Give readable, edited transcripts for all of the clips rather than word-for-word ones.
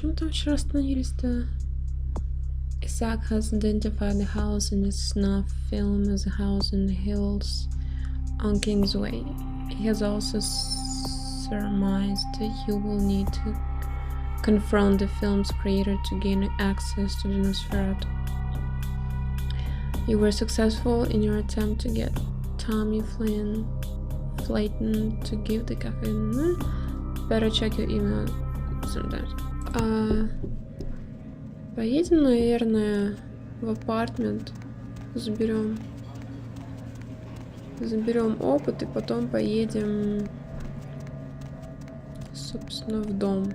Чем там вчера остановились-то? Isaac has identified the house in the snuff film as a house in the hills on Kingsway. He has also surmised that you will need to confront the film's creator to gain access to the Nosferatu. You were successful in your attempt to get Tommy Flayton to give the cafe. Better check your email sometimes. Поедем, наверное, в апартмент. Заберем опыт и потом поедем, собственно, в дом.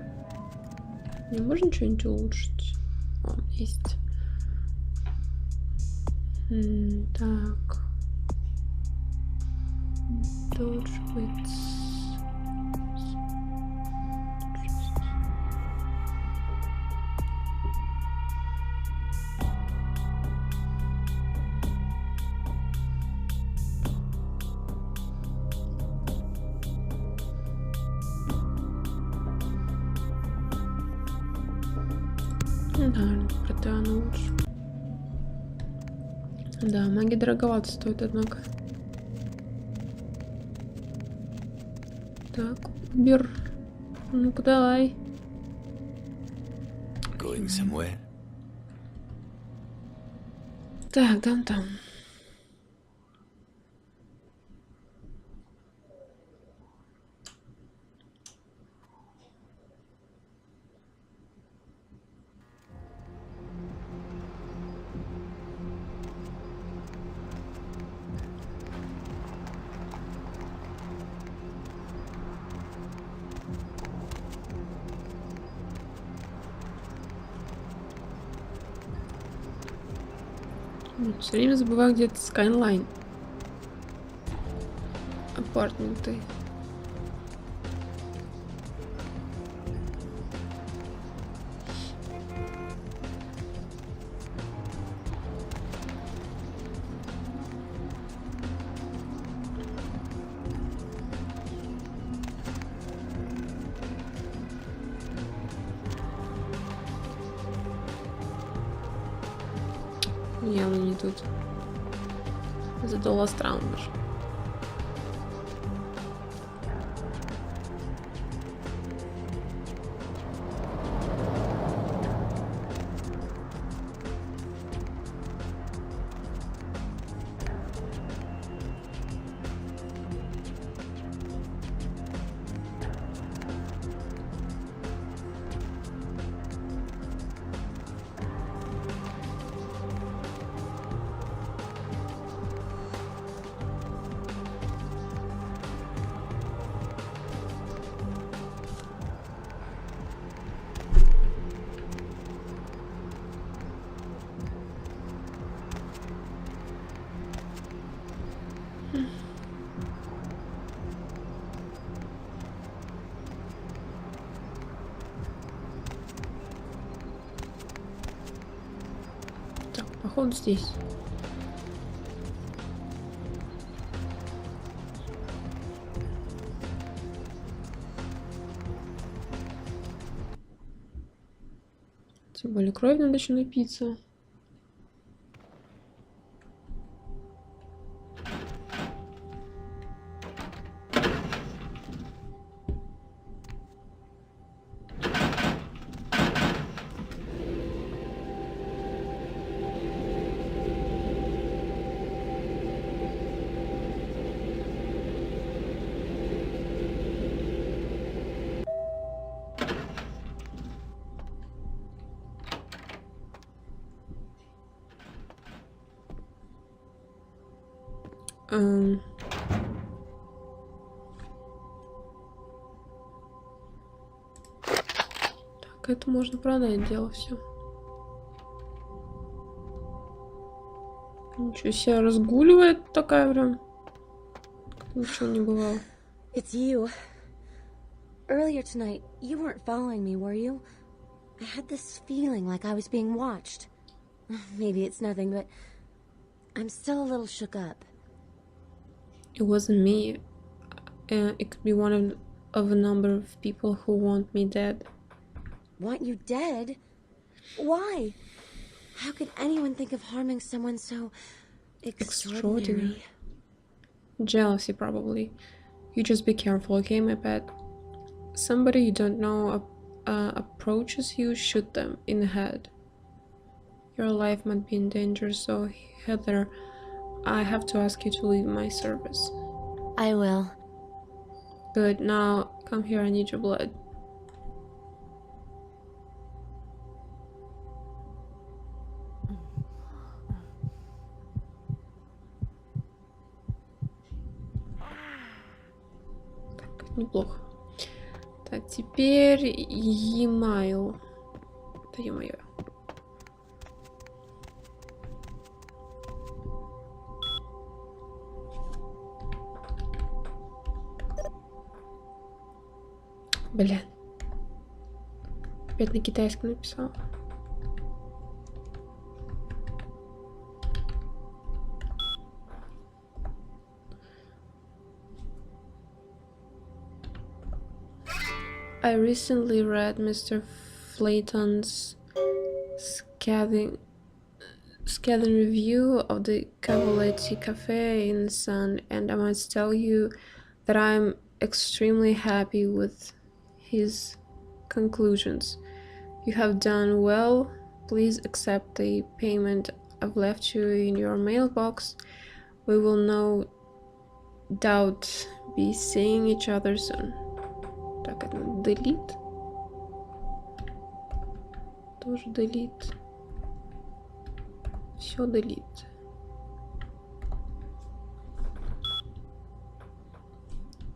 Не можно что-нибудь улучшить? О, есть. Так. Dodgewitz. Да, протеаны лучше. Да, магия дороговато стоит, однако. Так, Убер. Ну-ка, давай. Going somewhere? Так, там. Все время забываю, где-то Skyline. Апартменты. Явно не тут. Зато Ластраундер. Так, походу здесь. Тем более кровь надо еще напиться. Так, это можно продать, дело все. Ничего себе, разгуливает такая прям. Ничего не бывало. It's you. Earlier tonight, you weren't following me, were you? I had this feeling like I was being watched. Maybe it's nothing, but I'm still a little shook up. It wasn't me. It could be one of a number of people who want me dead. want you dead? Why? How could anyone think of harming someone so extraordinary? Jealousy, probably. You just be careful, okay, my pet? Somebody you don't know approaches you, shoot them in the head. Your life might be in danger, so Heather, I have to ask you to leave my service. I will. Good, now come here, I need your blood. Так, неплохо. Так, теперь Емайл. Да ё-моё. Блин. Опять на китайском написал. I recently read Mr. Flayton's scathing review of the Cavaletti Cafe in the Sun, and I must tell you that I'm extremely happy with his conclusions. You have done well. Please accept the payment I've left you in your mailbox. We will no doubt be seeing each other soon. Так, это delete. Тоже delete. Все delete.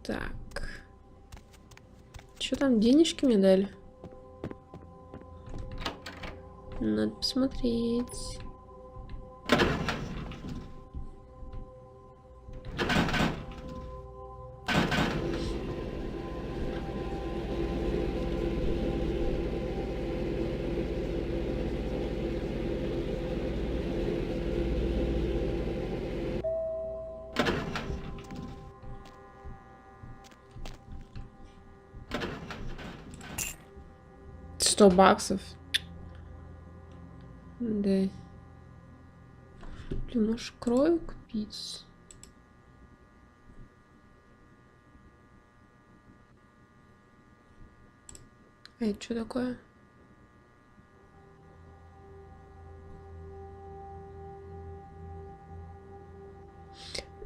Так. Что там, денежки мне дали? Надо посмотреть. $100. Да. Блин, может кровь купить? Эй, что такое?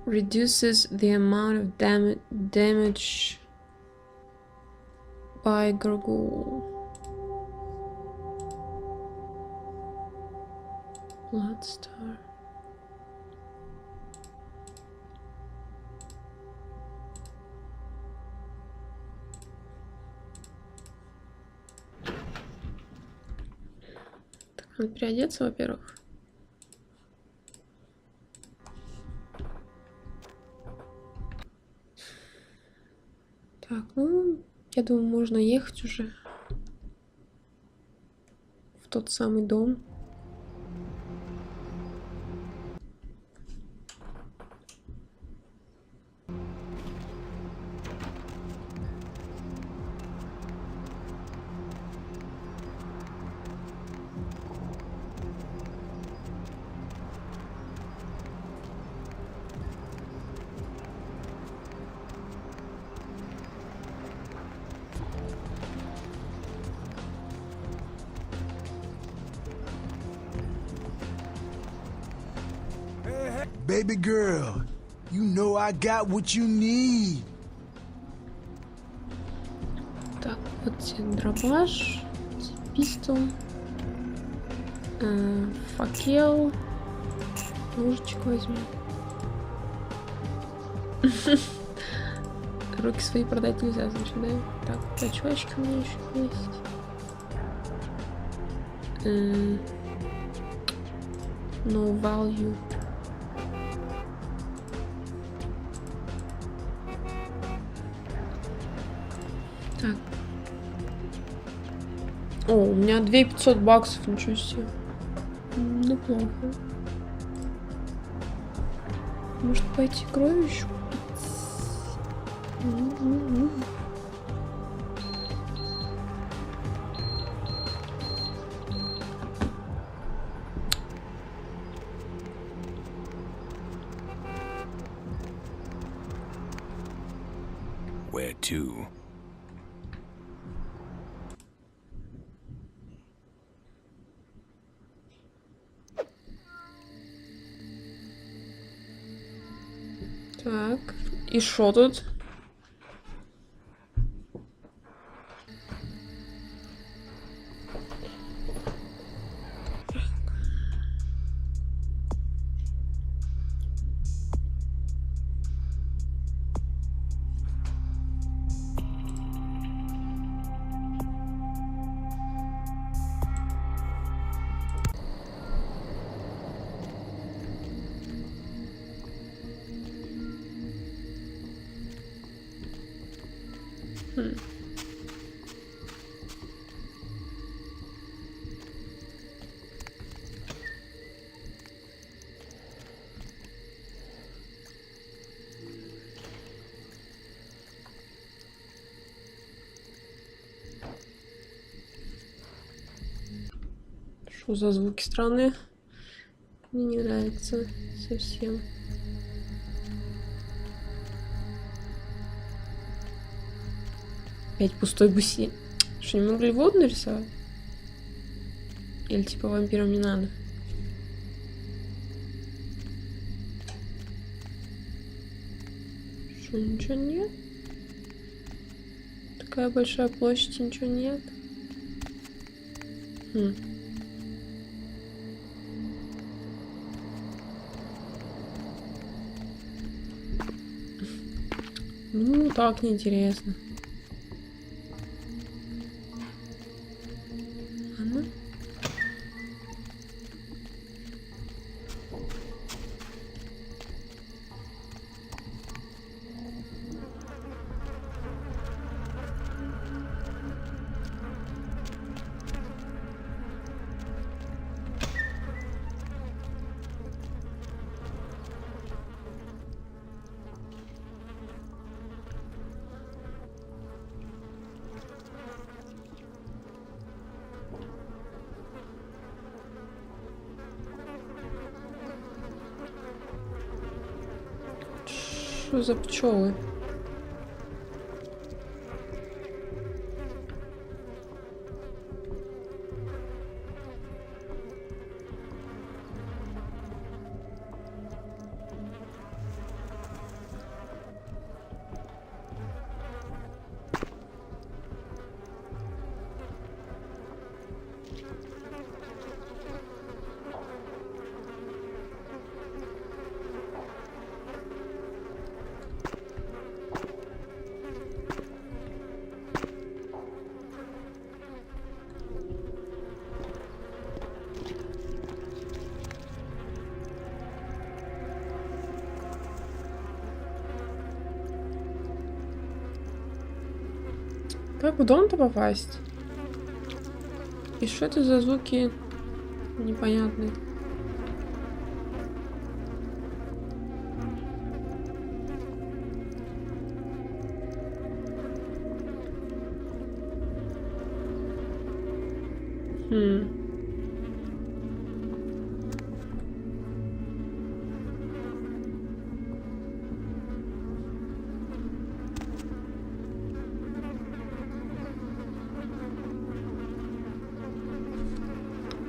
Reduces the amount of damage by gargoyle. Bloodstar. Так, надо переодеться, во-первых. Так, ну, я думаю, можно ехать уже в тот самый дом. Baby girl, you know I got what you need. Так, вот тебе дробаш, пистол, факел, ножичек возьму. Руки свои продать нельзя, значит, да? Так, очечки у меня еще есть. No value. Так. О, у меня $2500, ничего себе. Неплохо. Может пойти кровью еще купить? too. Так, і що тут? Что за звуки странные? Мне не нравится совсем. Опять пустой бассейн. Что, не могли воду нарисовать? Или типа вампирам не надо? Что, ничего нет? Такая большая площадь, ничего нет. Ну, так неинтересно. Ладно. Что за пчелы? Как в дом-то попасть? И что это за звуки непонятные?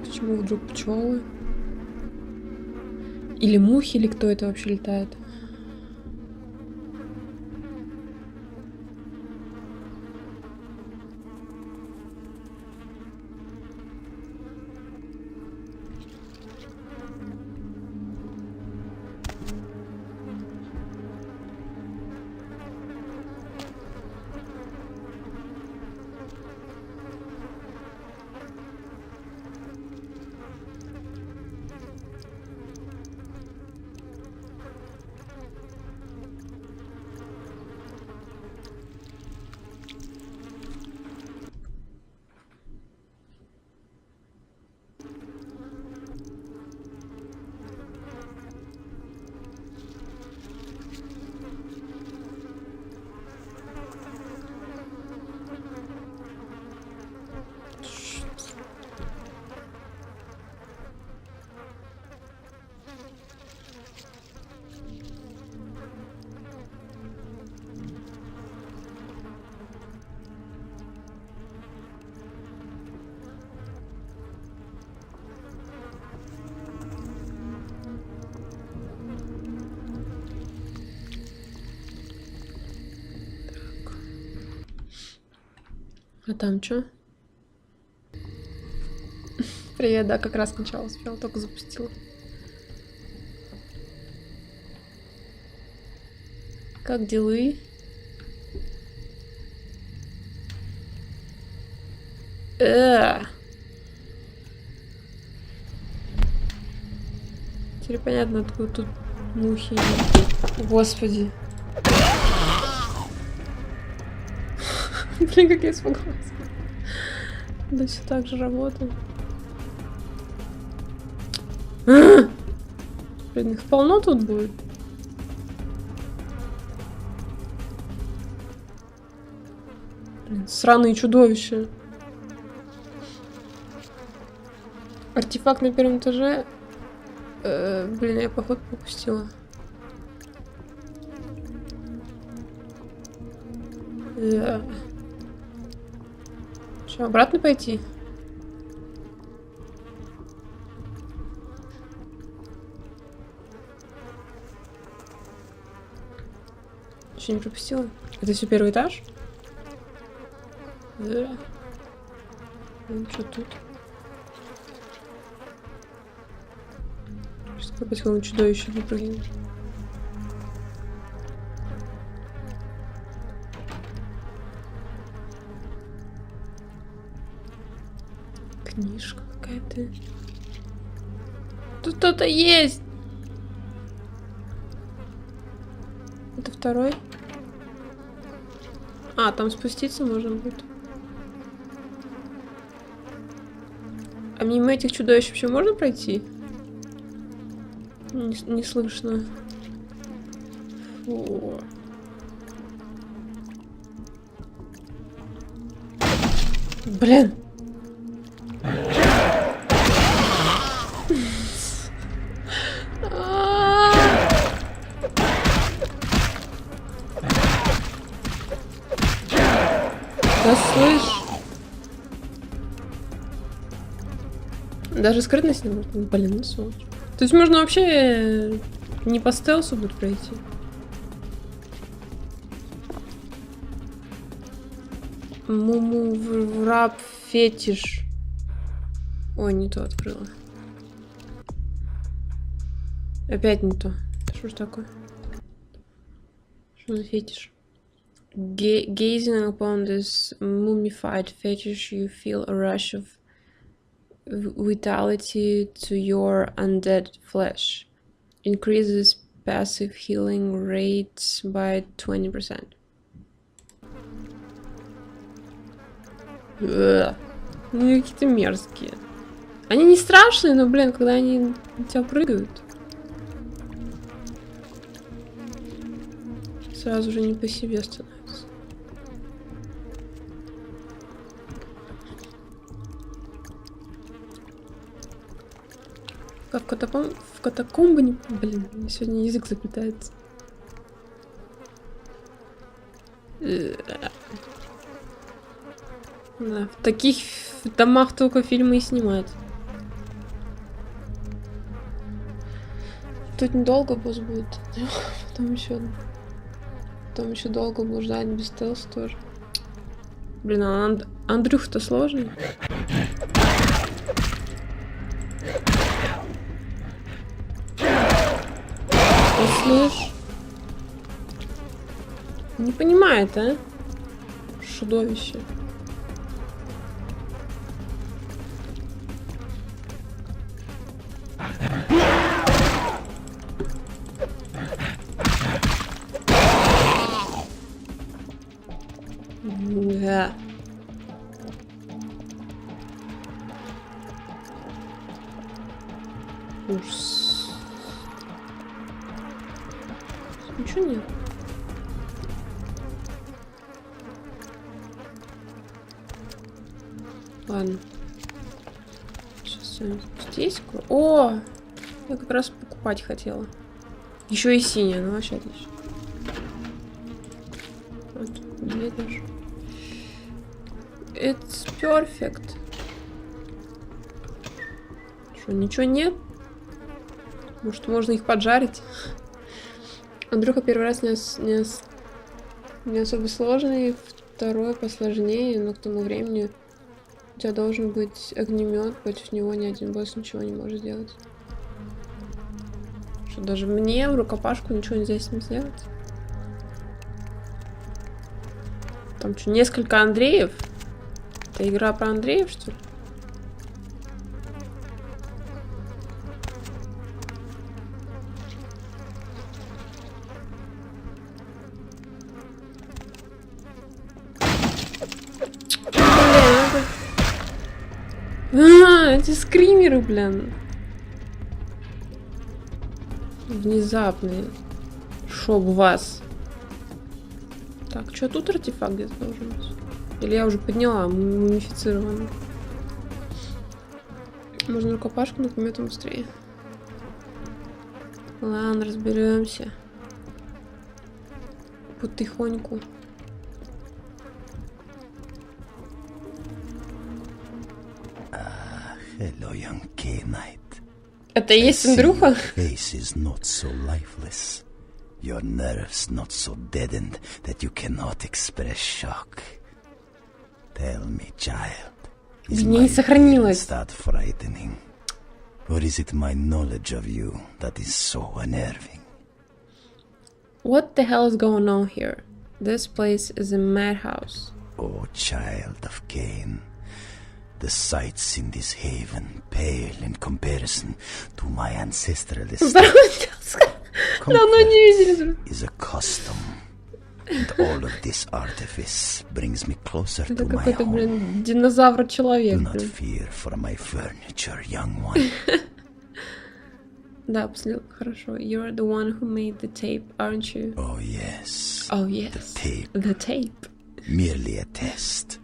Почему вдруг пчелы? Или мухи, или кто это вообще летает? А там чё? Привет, да, как раз сначала успела, только запустила. Как делы? Теперь понятно, откуда тут мухи. Господи. Блин, как я испугалась. Да все так же работает. Блин, их полно тут будет. Блин, сраные чудовища. Артефакт на первом этаже. Блин, я походу пропустила. Что, обратно пойти? Что, не пропустила? Это все первый этаж? Да. Ну, что тут? Сейчас какое-то какое чудовище выпрыгнет. Книжка какая-то. Тут кто-то есть! Это второй? А, там спуститься можно будет. А мимо этих чудовищ вообще можно пройти? Не слышно. Фу. Блин! Да слышь. Даже скрытность не можно. Блин, ну сволочь. То есть можно вообще не по стелсу будет пройти. Муму враб фетиш. Ой, не то открыла. Опять не то. Что ж такое? Что за фетиш? Gazing upon this mummified fetish, you feel a rush of vitality to your undead flesh. Increases passive healing rates by 20%. Ну, какие-то мерзкие. Они не страшные, но, блин, когда они на тебя прыгают, сразу же не по себе становится. Как в катакомбы не... Блин, у меня сегодня язык заплетается. Да, в таких домах только фильмы и снимают. Тут недолго босс будет. Потом еще долго блуждать без стелса тоже. Блин, а Андрюх-то сложный. Слышь? Не понимает, а? Чудовище. Да. Ужас. Ничего нет. Ладно. Сейчас здесь. О! Я как раз покупать хотела. Еще и синяя, ну вообще отлично. Вот, две даже. It's perfect. Что, ничего нет? Может, можно их поджарить? Андрюха первый раз не особо сложный. Второй посложнее, но к тому времени у тебя должен быть огнемет, против него ни один босс ничего не может сделать. Что, даже мне в рукопашку ничего нельзя с ним сделать? Там что, несколько Андреев? Это игра про Андреев, что ли? Эти скримеры, блин. Внезапные. Шоп вас. Так, что тут артефакт где-то должен быть? Или я уже подняла, мумифицированный. Можно рукопашку, но пометом быстрее. Ладно, разберемся. Потихоньку. Hello, young K-Knight. Это и есть Андрюха? Face is not so lifeless. Your nerves not so deadened that you cannot express shock. Tell me, child, is Не my сохранилось. that frightening? Or is it my knowledge of you that is so unnerving? What the hell is going on here? This place is a madhouse. Oh, child of Cain, the sights in this haven pale in comparison to my ancestral estate. Давно не виделись. Is a custom, and all of this artifice brings me closer Это to my какой-то, home. блин, Do динозавр-человек. not Блин. fear for my furniture, young one. Да, хорошо. You're the one who made the tape, aren't you? Oh yes, Oh, yes. the tape, The tape. merely a test.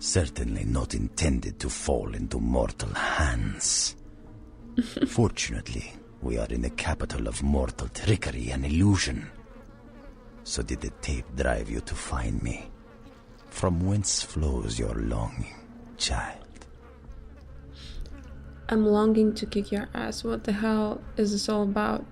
Certainly not intended to fall into mortal hands. Fortunately, we are in the capital of mortal trickery and illusion. So did the tape drive you to find me? From whence flows your longing, child? I'm longing to kick your ass. What the hell is this all about?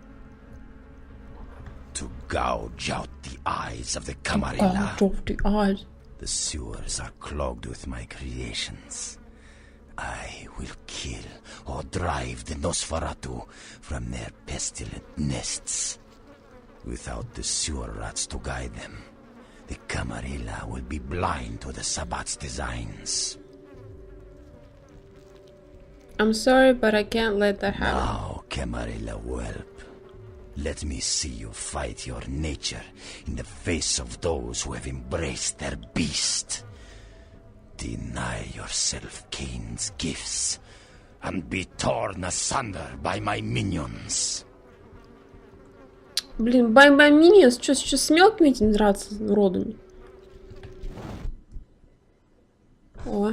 To gouge out the eyes of the Camarilla. God of the eyes. The sewers are clogged with my creations. I will kill or drive the Nosferatu from their pestilent nests. Without the sewer rats to guide them, the Camarilla will be blind to the Sabbat's designs. I'm sorry, but I can't let that happen. Now, Camarilla whelp, let me see you fight your nature in the face of those who have embraced their beast. Deny yourself Cain's gifts and be torn asunder by my minions. Блин, бай-бай Миньонс, что сейчас с мелкими этими драться уродами? О.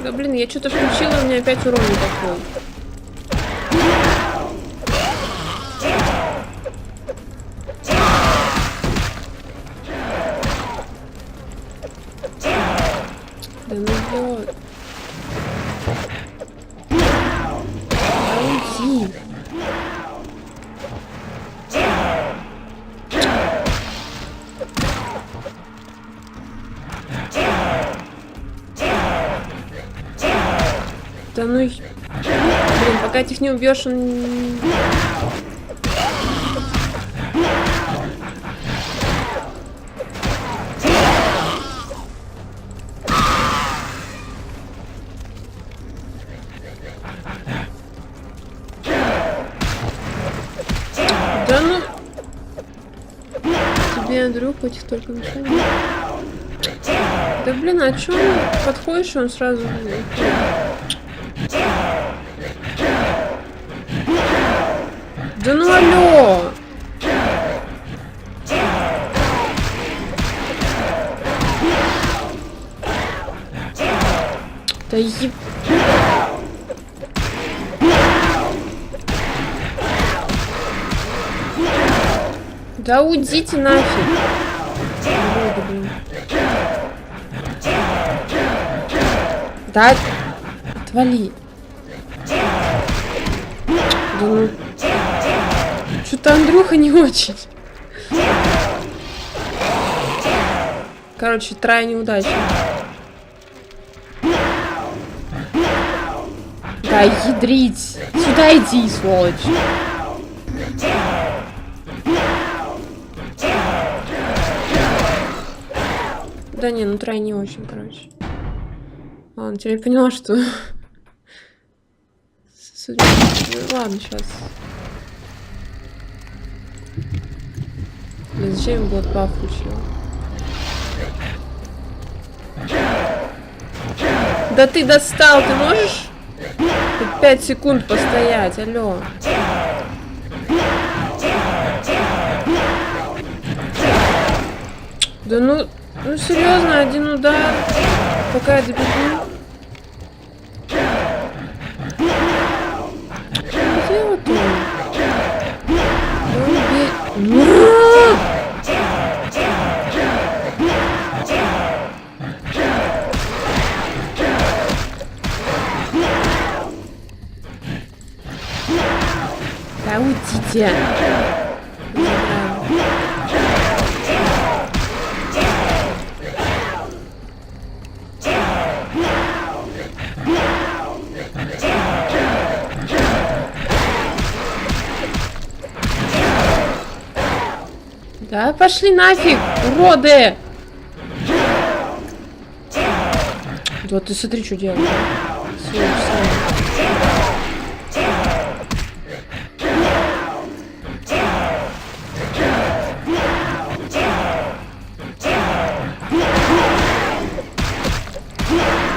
Да блин, я что-то включила, у меня опять урон не такой. Да ну идёт. Да уйди. Да ну... Блин, пока этих не убьешь, он... Да ну... Тебе, Андрюха, этих только мешает. Да блин, а чё он подходишь, он сразу... Да ну алло! Да еб... Да уйдите нафиг! Уроды, блин. Да... Отвали. Да ну... Что-то Андрюха не очень. Короче, трай неудача. Да ядрить. Сюда иди, сволочь. Да не, ну трай не очень, короче. Ладно, теперь я поняла, что... Ладно, сейчас. Блин, зачем я Bloodbuff включила? Да ты достал, ты можешь? 5 секунд постоять, алло. Да ну серьезно, один удар, пока я добегу. Где вот он? Да уйдите. Да пошли нафиг, уроды! Вот ты смотри, что делаешь.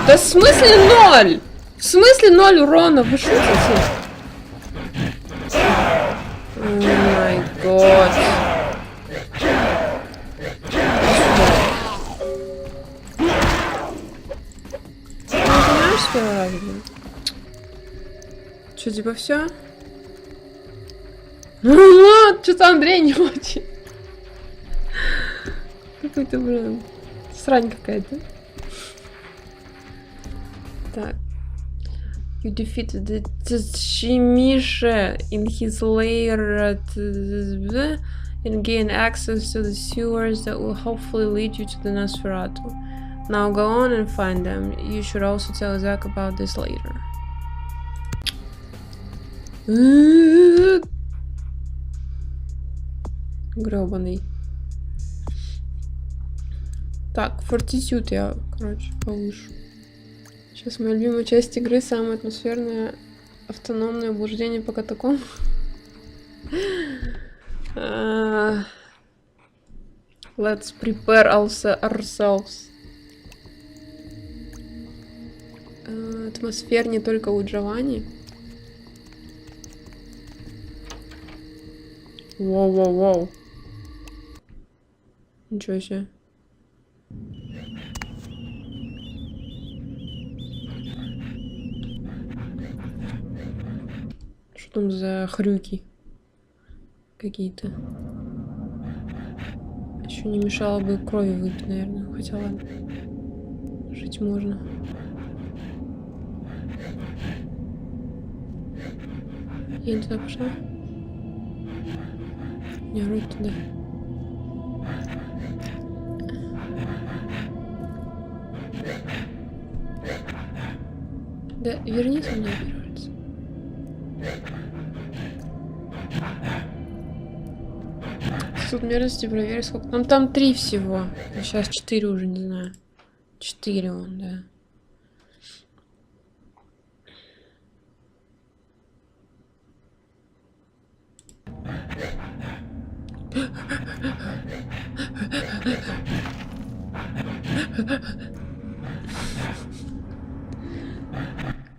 Да в смысле 0? В смысле 0 урона? Вы шутите? О май гад. Что, типа все? Что-то Андрей не очень. Какой-то, блин, срань какая-то. Так. You defeated the Chimisha in his lair and gain access to the sewers that will hopefully lead you to the Nosferatu. Now go on and find them. You should also tell Zach about this later. Грёбаный. Так, фортитюд я, короче, повышу. Сейчас моя любимая часть игры, самое атмосферное автономное блуждение по катакомбам. Let's prepare ourselves. Атмосфер не только у Джованни. Воу-воу-воу. Ничего себе. Что там за хрюки? Какие-то. Еще не мешало бы крови выпить, наверное. Хотя ладно. Жить можно. Я не туда пошла. Не, вроде туда. Да, вернись мне, пожалуйста. Суд мерзости, проверь, сколько. Там 3 всего. Сейчас 4 уже, не знаю. 4 он, да.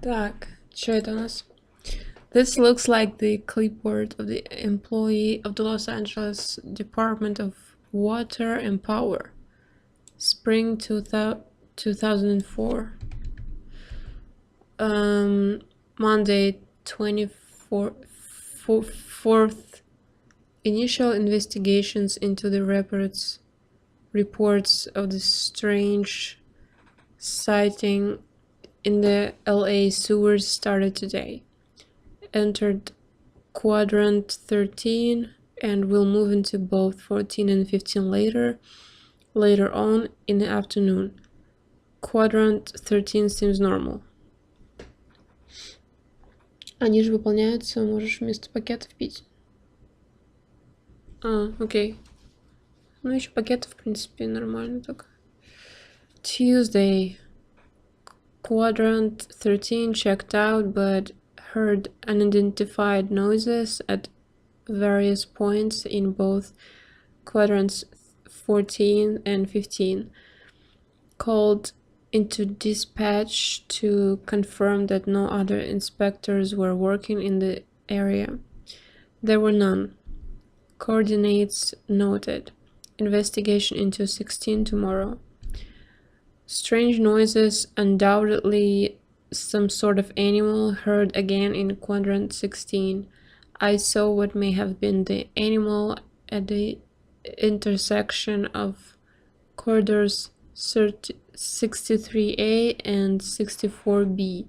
Так, что это у нас? This looks like the clipboard of the employee of the Los Angeles Department of Water and Power. Spring 2004. Monday 24th. Initial investigations into the reports of the strange sighting in the LA sewers started today. Entered quadrant 13 and will move into both 14 and 15 later on in the afternoon. Quadrant 13 seems normal. Они же выполняются, можешь вместо пакетов пить. Окей. Ну, еще пакеты, в принципе, нормально так. Tuesday. Quadrant 13 checked out, but heard unidentified noises at various points in both quadrants 14 and 15. Called into dispatch to confirm that no other inspectors were working in the area. There were none. Coordinates noted. Investigation into 16 tomorrow. Strange noises, undoubtedly some sort of animal, heard again in quadrant 16. I saw what may have been the animal at the intersection of corridors 63A and 64B,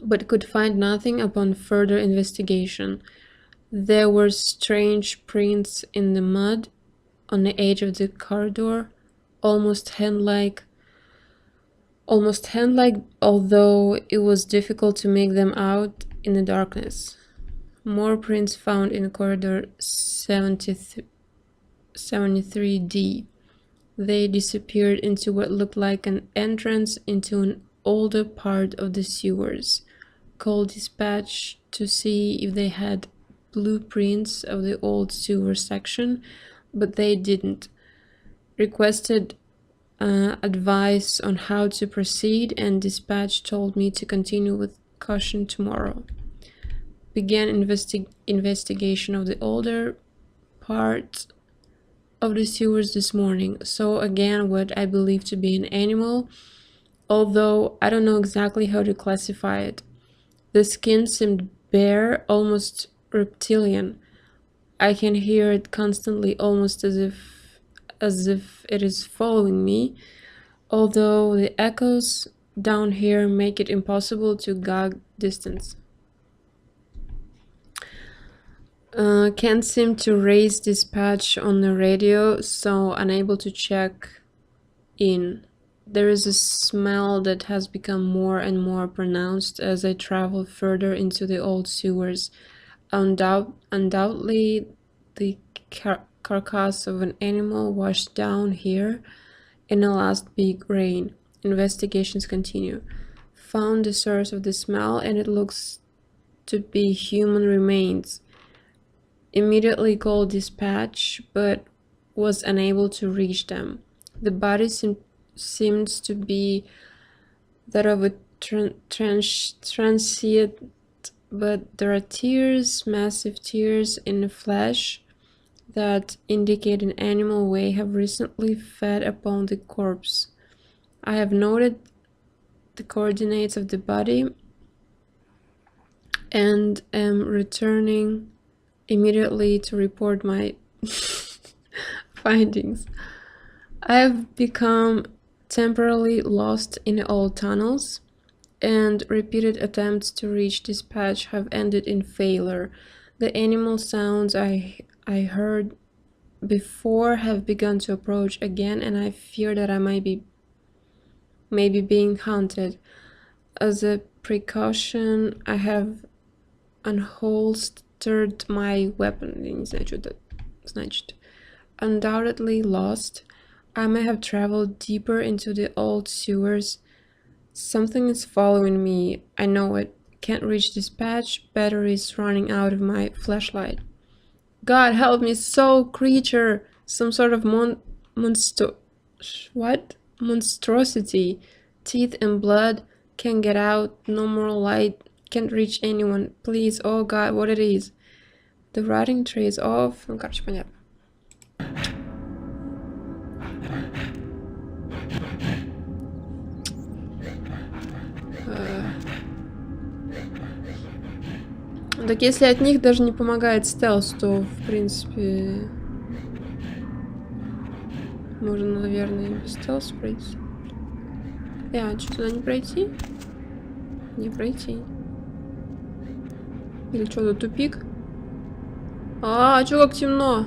but could find nothing upon further investigation. There were strange prints in the mud on the edge of the corridor, almost hand-like, although it was difficult to make them out in the darkness. More prints found in corridor 73D. They disappeared into what looked like an entrance into an older part of the sewers. Called dispatch to see if they had blueprints of the old sewer section, but they didn't. Requested advice on how to proceed, and dispatch told me to continue with caution tomorrow. Began investigation of the older part of the sewers this morning. Saw again what I believe to be an animal, although I don't know exactly how to classify it. The skin seemed bare, almost reptilian. I can hear it constantly, almost as if it is following me, although the echoes down here make it impossible to gauge distance. Can't seem to raise dispatch on the radio, so unable to check in. There is a smell that has become more and more pronounced as I travel further into the old sewers. Undoubtedly, the carcass of an animal washed down here in the last big rain. Investigations continue. Found the source of the smell, and it looks to be human remains. Immediately called dispatch, but was unable to reach them. The body seems to be that of a transient, but there are tears, massive tears in the flesh that indicate an animal may have recently fed upon the corpse. I have noted the coordinates of the body and am returning immediately to report my findings. I have become temporarily lost in the old tunnels, and repeated attempts to reach dispatch have ended in failure. The animal sounds I heard before have begun to approach again, and I fear that I might be being hunted. As a precaution, I have unholstered my weapon. Я не знаю, что это значит. Undoubtedly lost. I may have traveled deeper into the old sewers. Something is following me. I know it. Can't reach dispatch. Batteries running out of my flashlight. God help me, soul creature! Some sort of monstrosity. Teeth and blood. Can't get out. No more light. Can't reach anyone. Please, oh God, what it is. The rotting tree is off. Ну, короче, понятно. Так если от них даже не помогает стелс, то, в принципе, можно, наверное, без стелс пройти. Что, туда не пройти? Не пройти. Или что, тут тупик? Чё, как темно?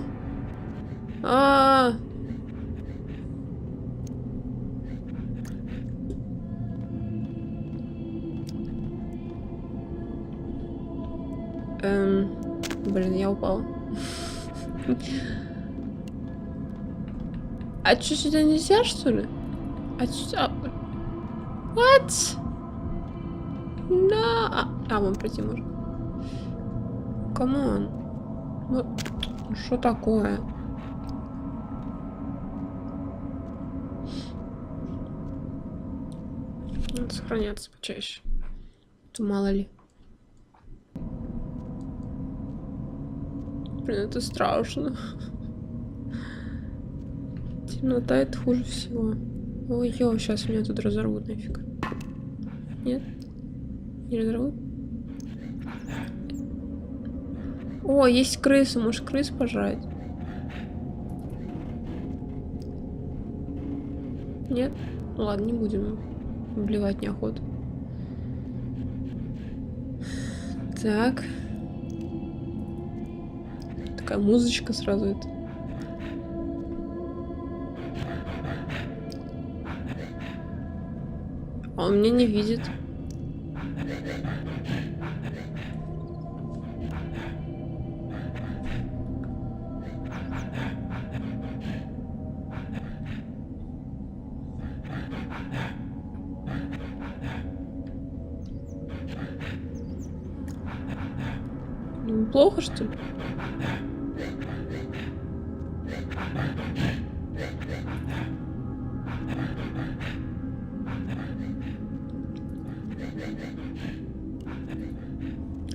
Блин, я упала. А чё, сюда нельзя, что ли? What? Да. Вон пройти можно. Камон. Ну, что такое? Надо сохраняться почаще. То мало ли. Блин, это страшно. Темнота — это хуже всего. Ой-ё, сейчас меня тут разорвут нафиг. Нет? Не разорвут? О, есть крысы. Может, крыс пожрать? Нет? Ну ладно, не будем. Блевать неохота. Так. Такая музычка сразу это. А он меня не видит. Ну, плохо, что ли?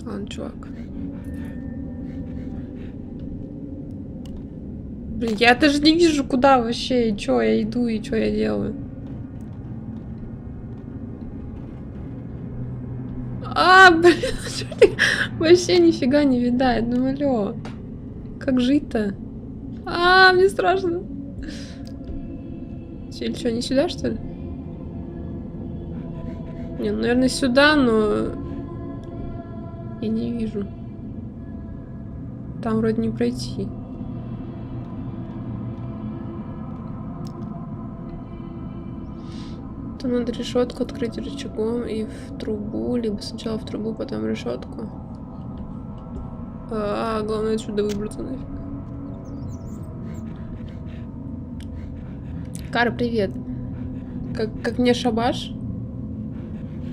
Ладно, чувак. Блин, я даже не вижу, куда вообще, и чё я иду, и чё я делаю. Блин, вообще нифига не видать, ну алё. Как жить-то? Мне страшно. Или что, не сюда, что ли? Не, ну, наверное, сюда, но... Я не вижу. Там вроде не пройти. То надо решетку открыть рычагом и в трубу, либо сначала в трубу, потом решетку. Главное отсюда выбраться нафиг. Кара, привет. Как мне шабаш?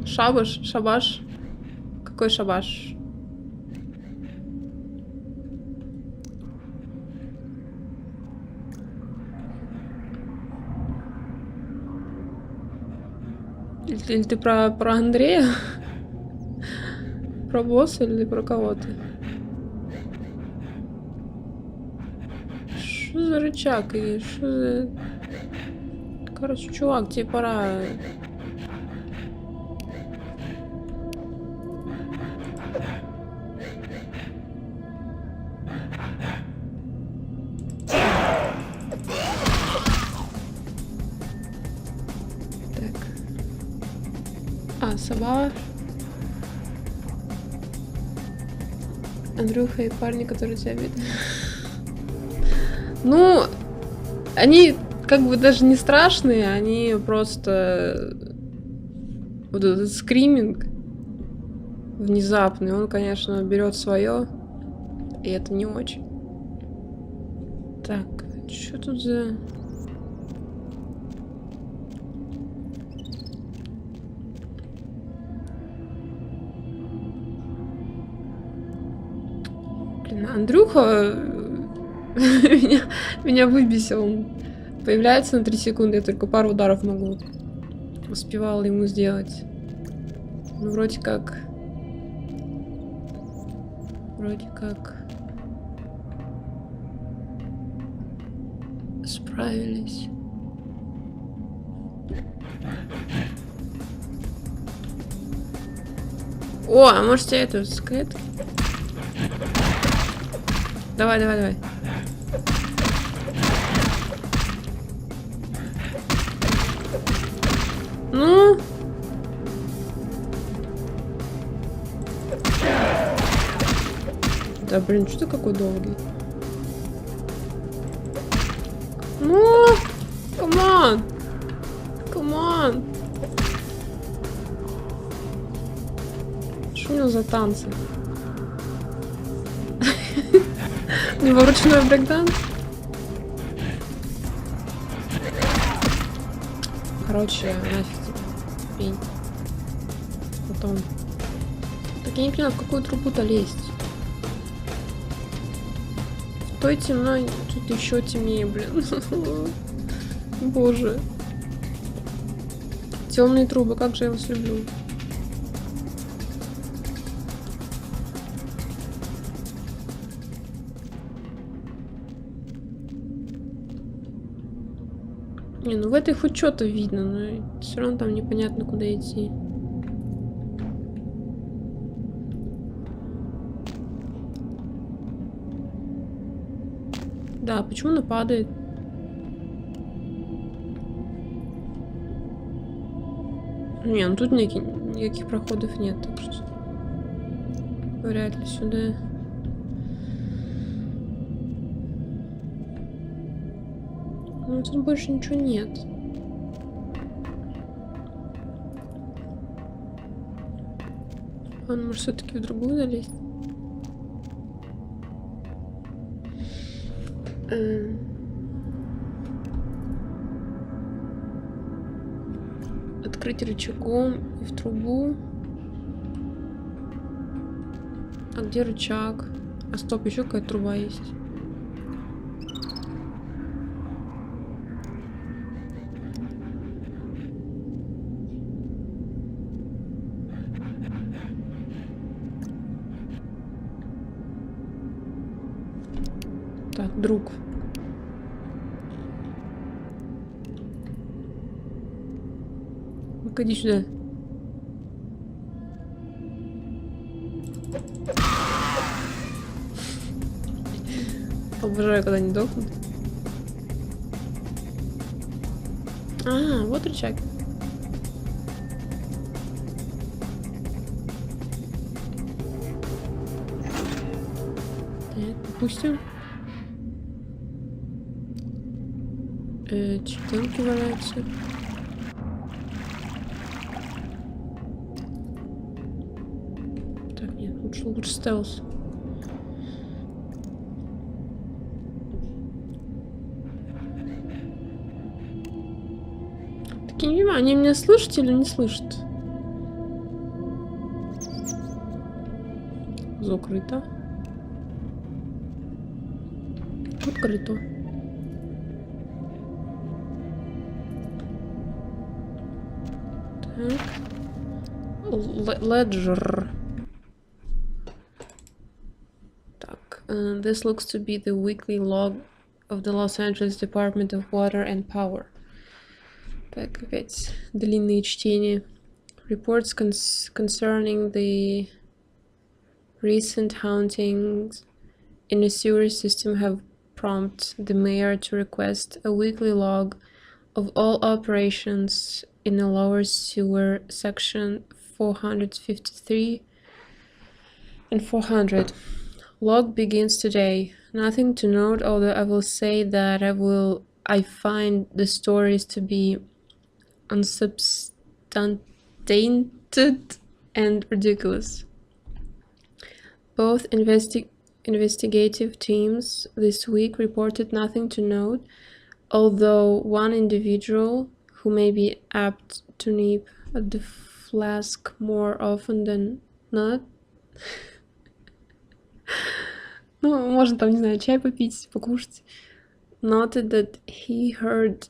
Шабаш? Шабаш? Какой шабаш? Или ты про Андрея? Про босса или про кого-то? Что за рычаг? И что за... Короче, чувак, тебе пора... Собак. Андрюха и парни, которые тебя видят. Ну, они как бы даже не страшные, они просто... Вот этот скриминг внезапный, он, конечно, берет свое, и это не очень. Так, что тут за... Андрюха меня выбесил. Он появляется на 3 секунды, я только пару ударов могу успевала ему сделать. Ну, вроде как справились. О, а может я эту скрытку? Давай. Ну? Да, блин, что ты какой долгий? Ну? Камон! Камон! Что у него за танцы? У него ручной брейкданс? Короче, нафиг тебе. Пень. Потом. Так я не поняла, в какую трубу-то лезть. В той темно, тут еще темнее, блин. Боже. Темные трубы, как же я вас люблю. Не, ну в этой хоть что-то видно, но все равно там непонятно, куда идти. Да, почему она падает? Не, ну тут никаких проходов нет, так что вряд ли сюда. Ну тут больше ничего нет. Он может все-таки в другую залезть. Открыть рычагом и в трубу. А где рычаг? А стоп, еще какая-то труба есть. Так, друг. Ну-ка, иди сюда. Обожаю, когда они дохнут. А, вот рычаг. Допустим. Четенки валяются. Так, нет, лучше стелс. Так я не понимаю, они меня слышат или не слышат? Закрыто. Открыто. Так. Ledger. Так. This looks to be the weekly log of the Los Angeles Department of Water and Power. Так, опять длинные чтения. Reports concerning the recent hauntings in a sewer system have prompted the mayor to request a weekly log of all operations in a lower sewer section 453 and 400. Log begins today. Nothing to note, although I will say that I find the stories to be unsubstantiated and ridiculous. Both investigative teams this week reported nothing to note, although one individual who may be apt to nip at the flask more often than not. Ну, можно там, не знаю, чай попить, покушать. Noted that he heard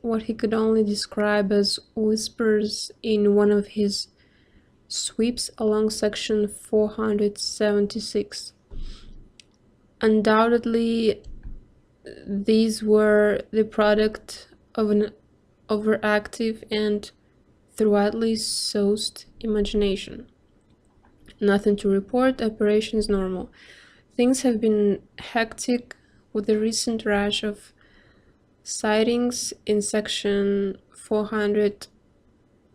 what he could only describe as whispers in one of his sweeps along section 476. Undoubtedly, these were the product of an overactive and throughoutly soused imagination. Nothing to report, operation is normal. Things have been hectic with the recent rush of sightings in section 400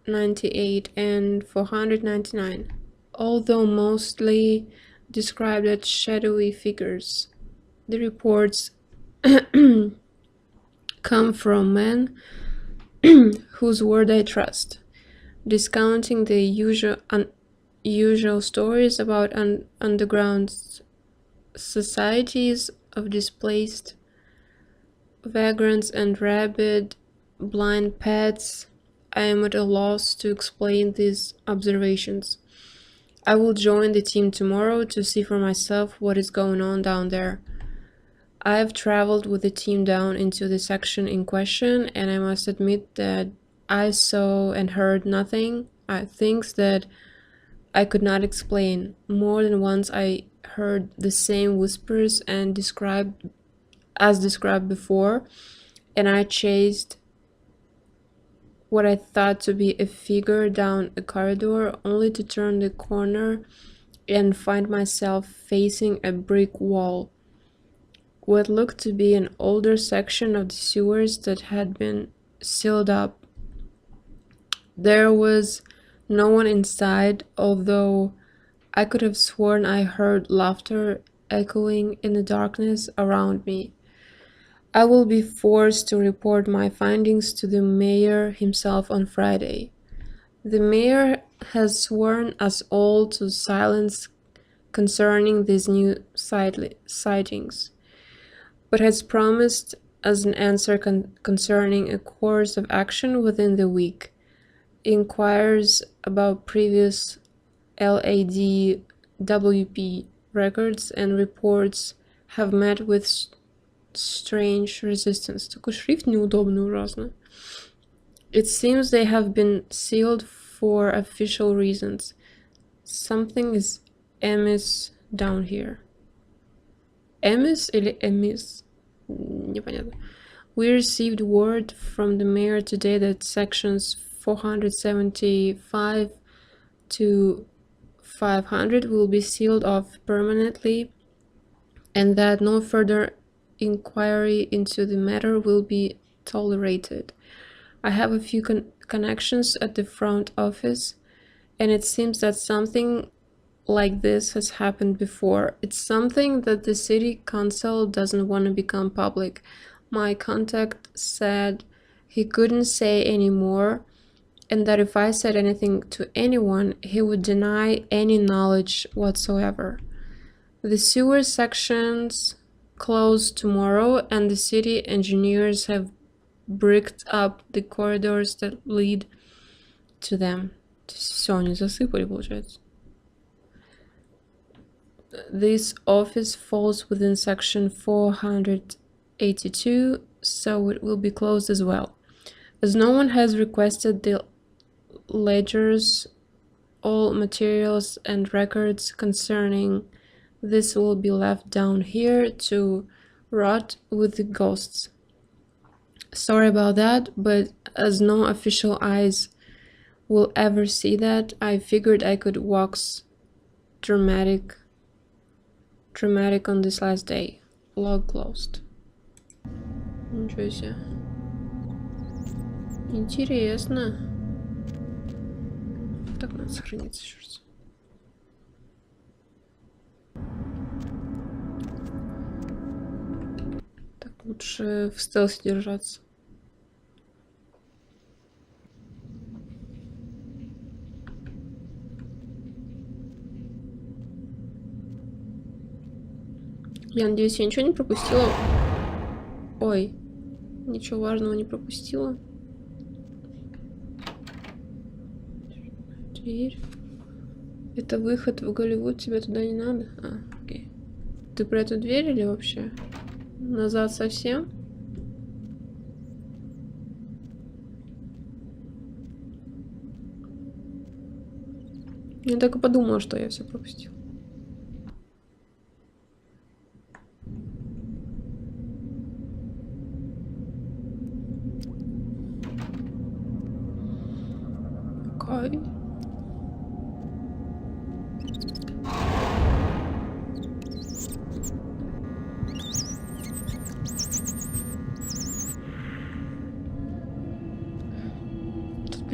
498 and 499, although mostly described as shadowy figures. The reports come from men whose word I trust, discounting the usual stories about underground societies of displaced vagrants and rabid, blind pets. I am at a loss to explain these observations. I will join the team tomorrow to see for myself what is going on down there. I have traveled with the team down into the section in question, and I must admit that I saw and heard nothing, things that I could not explain. More than once I heard the same whispers and described before, and I chased what I thought to be a figure down a corridor, only to turn the corner and find myself facing a brick wall. What looked to be an older section of the sewers that had been sealed up. There was no one inside, although I could have sworn I heard laughter echoing in the darkness around me. I will be forced to report my findings to the mayor himself on Friday. The mayor has sworn us all to silence concerning these new sightings, but has promised us an answer concerning a course of action within the week. Inquires about previous LADWP records and reports have met with strange resistance. Такой шрифт неудобный ужасно. It seems they have been sealed for official reasons. Something is amiss down here. Amiss или amiss? Непонятно. We received word from the mayor today that sections 475 to 500 will be sealed off permanently, and that no further inquiry into the matter will be tolerated. I have a few connections at the front office, and it seems that something like this has happened before. It's something that the city council doesn't want to become public. My contact said he couldn't say any more, and that if I said anything to anyone, he would deny any knowledge whatsoever. The sewer sections close tomorrow, and the city engineers have bricked up the corridors that lead to them. Все, они засыпали, получается. This office falls within section 482, so it will be closed as well. As no one has requested the ledgers, all materials and records concerning this will be left down here to rot with the ghosts. Sorry about that, but as no official eyes will ever see that, I figured I could wax dramatic on this last day. Log closed. Ничего себе. Интересно. Так, надо сохраниться еще раз. Так, лучше в стелсе держаться. Я надеюсь, я ничего не пропустила. Ой, ничего важного не пропустила. Дверь. Это выход в Голливуд, тебе туда не надо? А, окей. Ты про эту дверь или вообще? Назад совсем? Я так и подумала, что я все пропустила. Окей.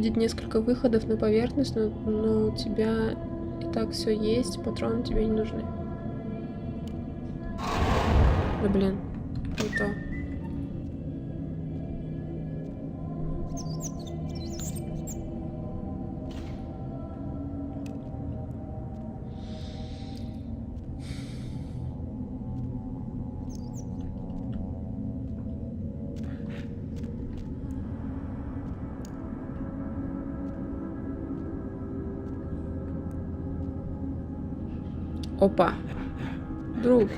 видеть несколько выходов на поверхность, но у тебя и так все есть, патроны тебе не нужны. Да блин, не то. Опа. Друг.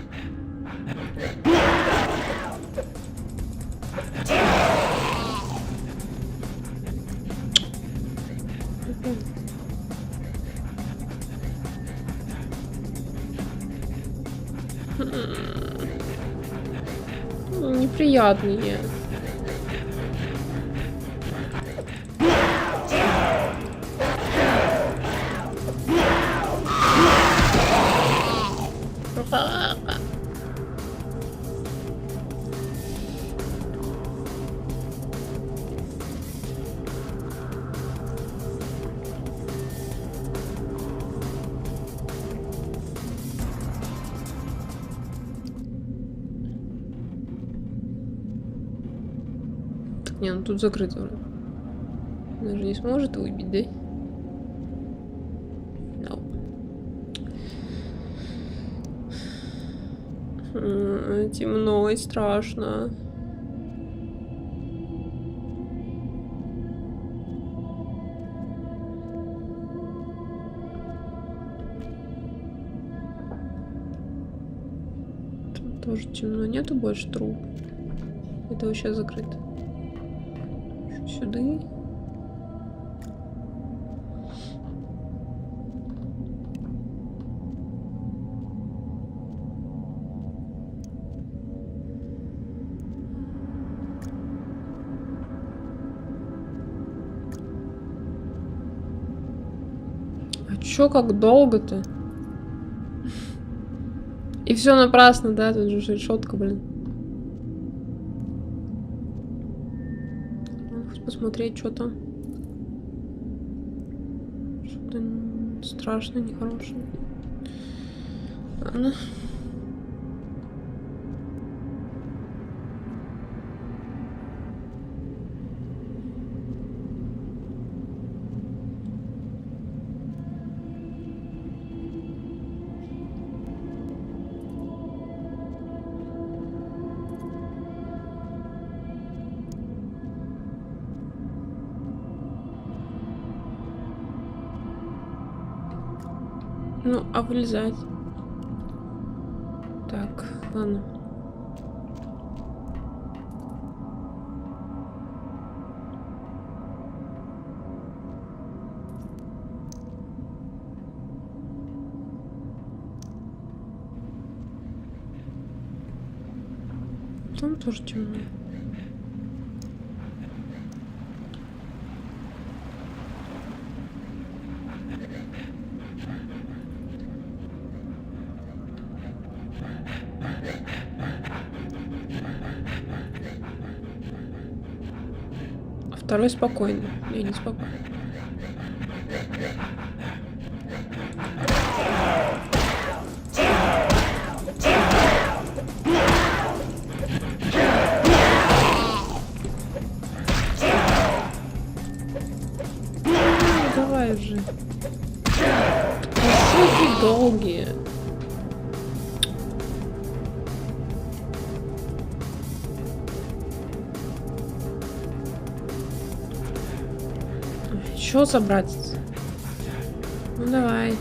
Неприятные. Не, ну тут закрыто уже. Она же не сможет выбить, да? No. Темно и страшно. Тут тоже темно. Нету больше труб. Это вообще закрыто. Сюда. А чё, как долго-то? И все напрасно, да? Тут же решетка, блин. Посмотреть, что там. Что-то страшное, нехорошее. Ладно. Ну, а вылезать? Так, ладно. Там тоже темно. Второй спокойный. Я не спокойный. Давай же. Какие долгие. Чё собрать? Ну давай.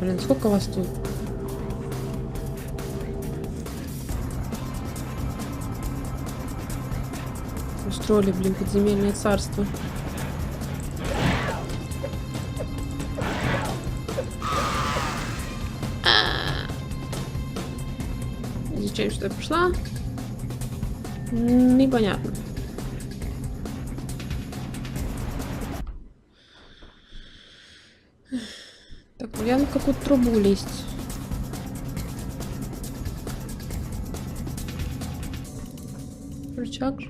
Блин, сколько вас тут? Устроили, блин, подземельное царство. Зачем сюда пришла? Непонятно. Так, я на какую-то трубу лезть. рычаг же.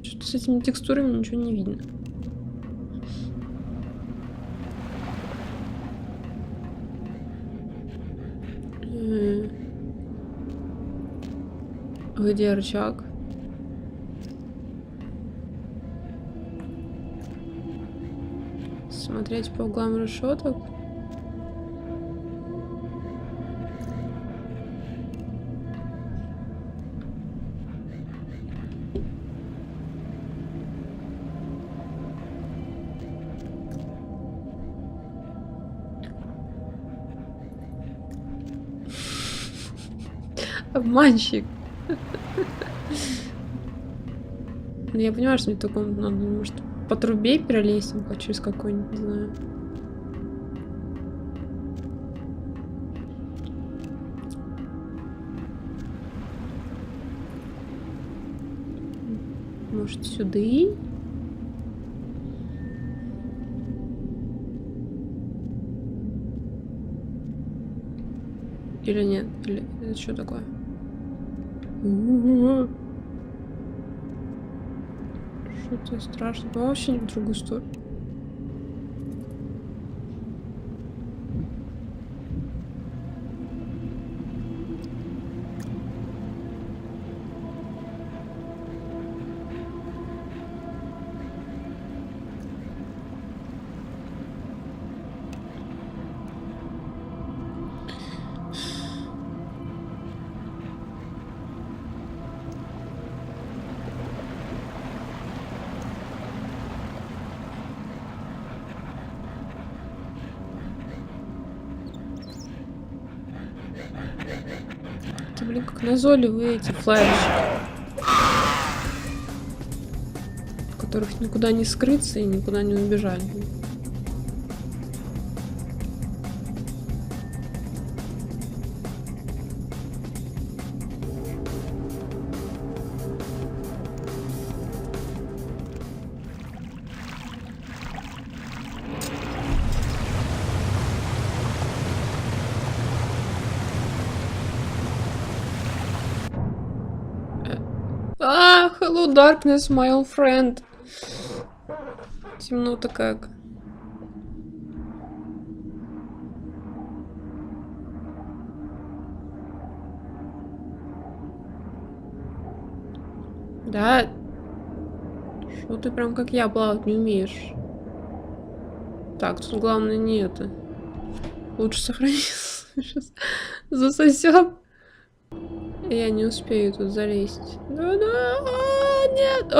Что-то с этими текстурами ничего не видно. Где рычаг? Смотреть по углам решеток. Обманщик. Я понимаю, что мне только надо, может, по трубе перелезть, через какой-нибудь, не знаю. Может, сюда? Или нет? Или это что такое? Что-то страшно. Вообще не в другую сторону. Это, блин, как назойливые эти флайерщики, в которых никуда не скрыться и никуда не убежать. Hello, darkness, my old friend. Темно-то как. Да. Что ты прям как я плавать не умеешь? Так, тут главное не это. Лучше сохраниться. Сейчас засосет. Я не успею тут залезть. Да-да. Нет.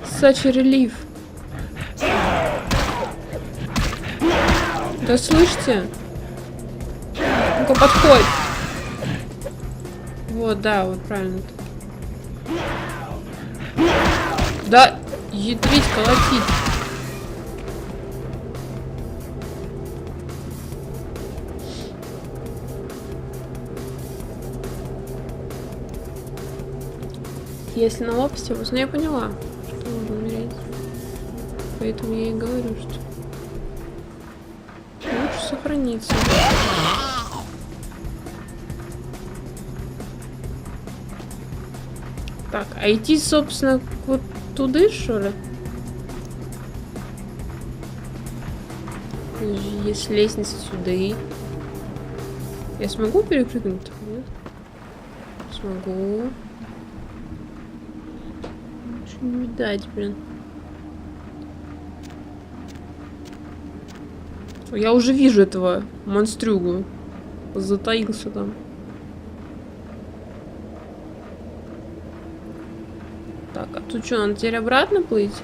Such a relief. Да слышите? Ну-ка, подходь. Вот, да, вот правильно. Да, ядрить, колотить. Если на лопасти, ну я поняла, что можно умереть. Поэтому я и говорю, что лучше сохраниться. Так, а идти, собственно, вот туда, что ли? Есть лестница сюда. Я смогу перепрыгнуть? Нет? Смогу. Не видать, блин. Я уже вижу этого монстрюгу. Затаился там. Так, а тут что, надо теперь обратно плыть?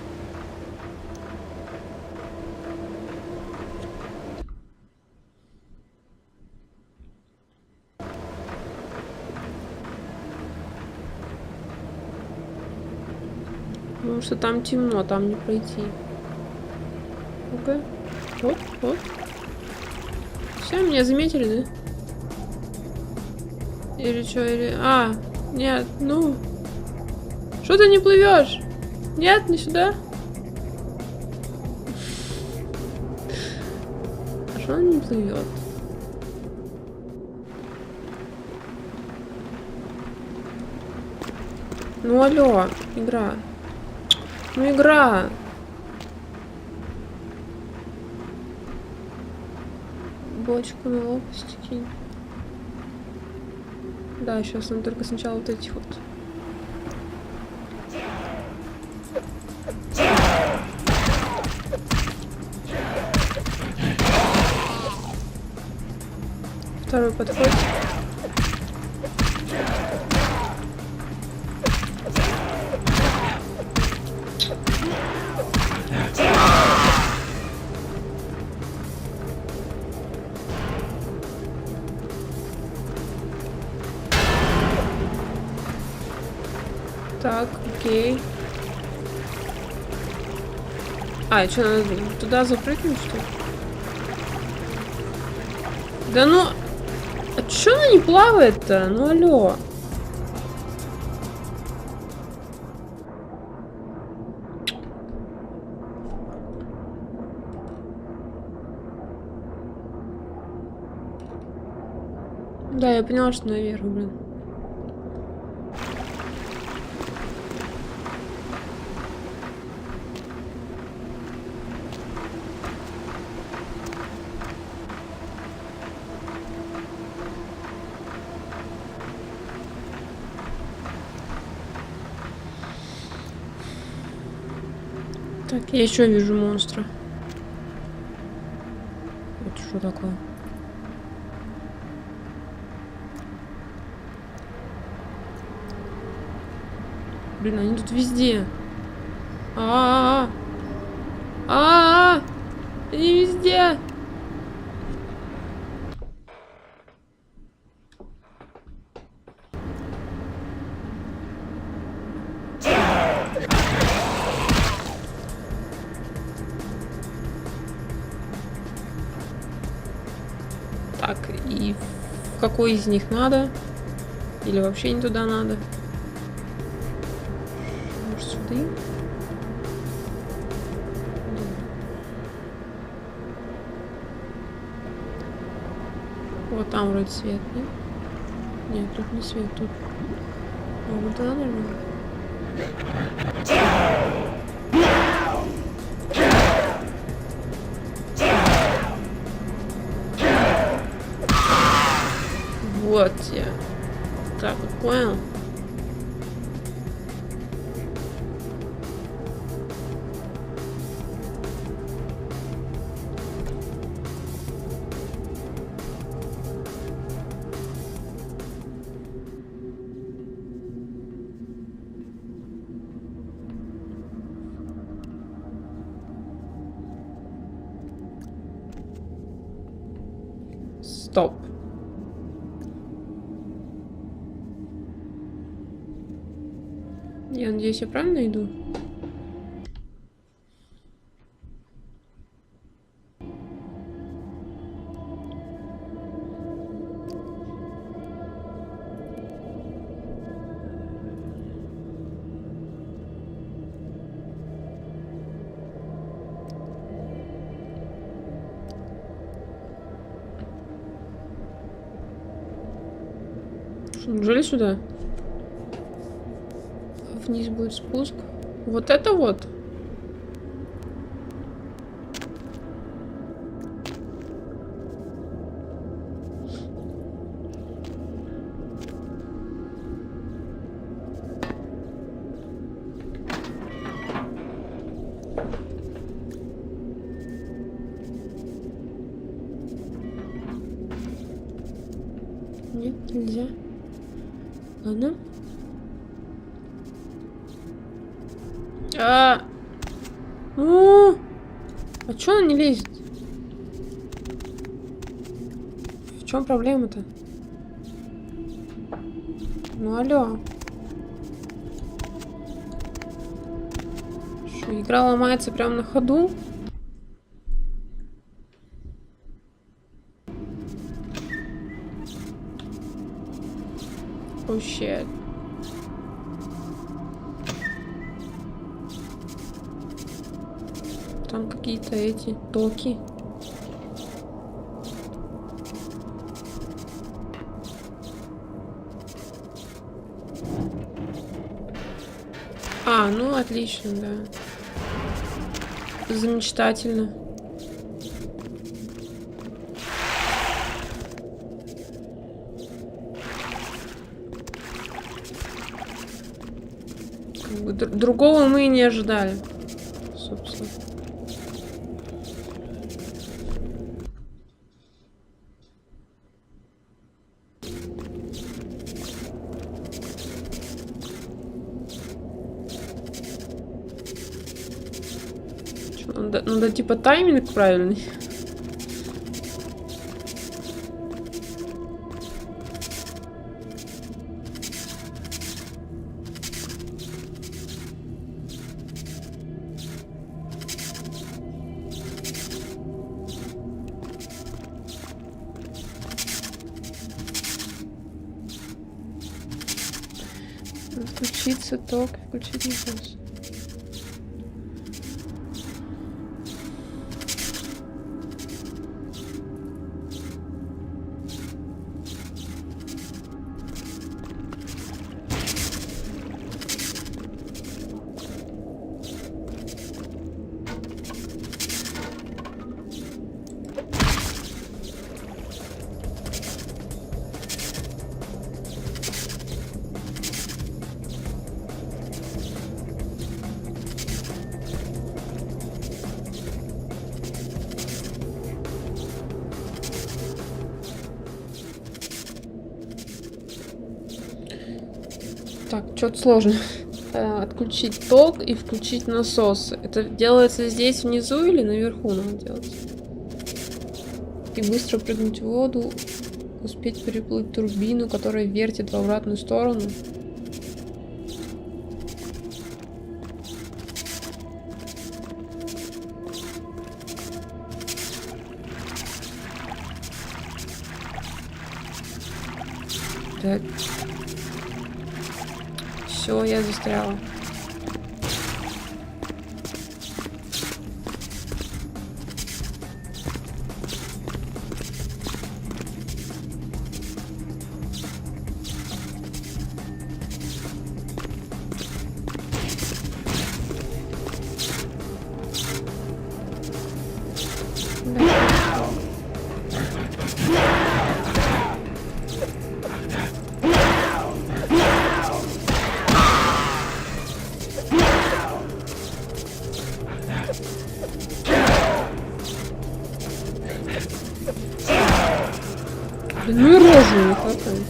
Потому что там темно, там не пройти. Ну-ка. Вот. Все, меня заметили, да? Или что, или... А, нет, ну... Что ты не плывешь? Нет, не сюда. А что он не плывет? Ну алло, игра. Ну игра. Бочку на лопасти кинь. Да, сейчас нам только сначала вот этих вот. Второй подход. Так, окей. А, что, надо туда запрыгнуть, что ли? Да ну... А чё она не плавает-то? Ну алло. Да, я поняла, что наверх, блин. Так, я еще вижу монстра. Вот что такое? Блин, они тут везде. А-а-а! Они везде. Так, и в какой из них надо? Или вообще не туда надо? Может, сюда? Вот там вроде свет, нет? Нет, тут не свет, тут. А вот туда, наверное. Вот я. Так, вот понял. Стоп. Я надеюсь, я правильно иду? Что, неужели сюда? Вниз будет спуск. Вот это вот. Нет, нельзя. Ладно. А чё она не лезет? В чем проблема-то? Ну алло. Что, игра ломается прямо на ходу? Oh shit. Там какие-то эти токи. А, ну отлично, да. Замечательно. Как бы другого мы и не ожидали, собственно. Надо типа тайминг правильный. Включиться ток, включить насос. Так, что-то сложно. Отключить ток и включить насосы. Это делается здесь внизу или наверху надо делать? И быстро прыгнуть в воду. Успеть переплыть турбину, которая вертит в обратную сторону. Так. Все, я застряла. Ну и рожу не хватает.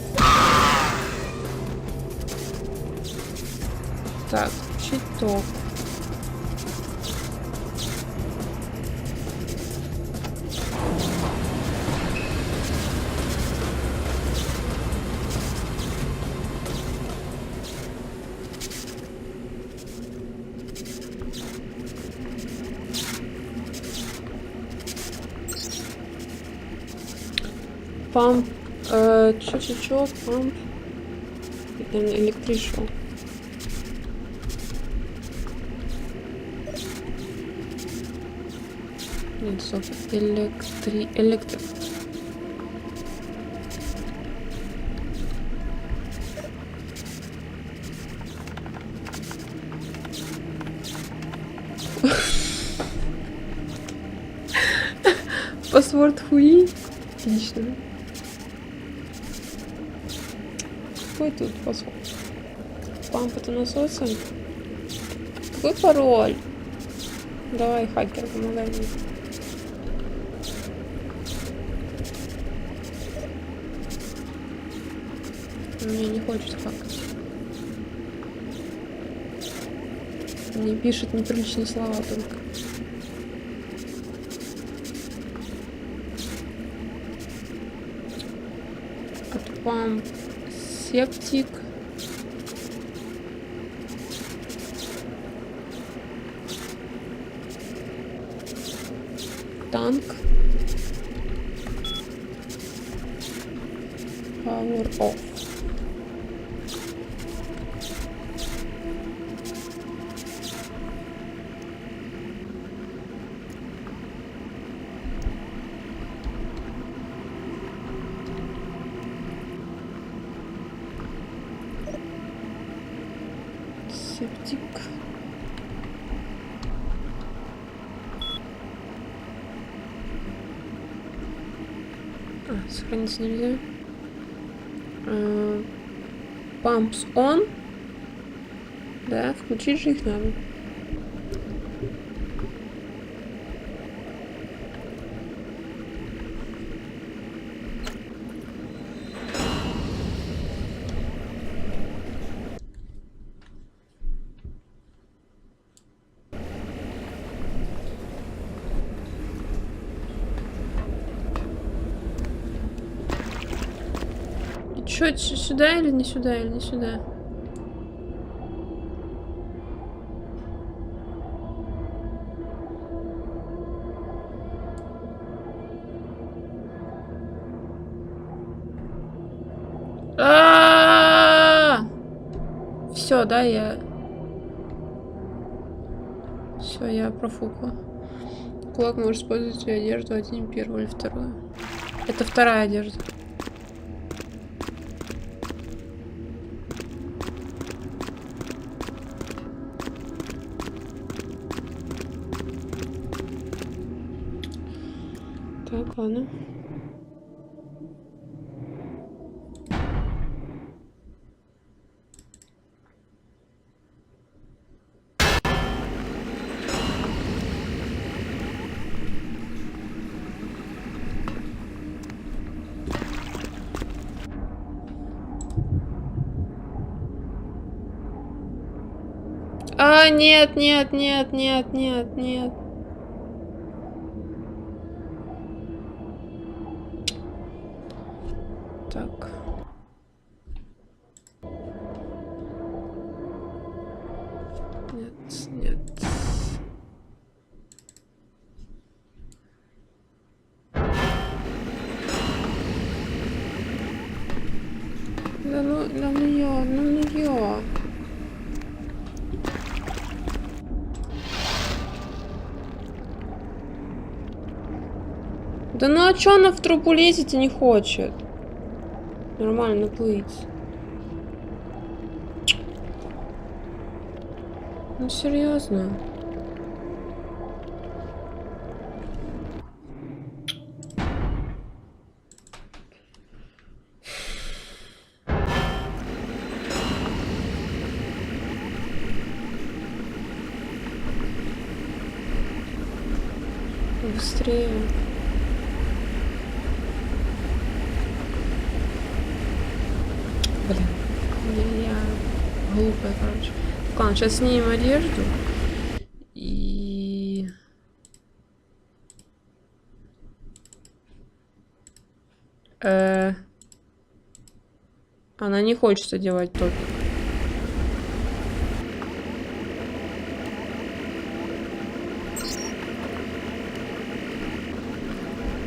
Так, включить ток. Памп. Чё, памп. Электричество. Нет, стоп. Электрик. Паспорт хуи. Отлично. Какой тут паспорт? Памп это насосы? Какой пароль? Давай, хакер, помогай мне. Мне не хочет хакать. Мне пишет неприличные слова только. От памп. Септик. Танк. Power off. Септик. сохраниться нельзя. Pumps on. Да, включить же их надо. Чё, сюда или не сюда, или не сюда? Все, да, Все, я профукала. Кулак может использовать одежду один, первую или вторую. Это вторая одежда. Так, ладно. Нет, нет, нет, нет, нет, нет. Так. Нет, нет. Да ну её. Да ну а чё она в трубу лезет и не хочет? Нормально плыть. Ну серьезно. Быстрее. Блин. Я глупая, короче. Так, ладно, сейчас снимем одежду. И... Она не хочет одевать топик.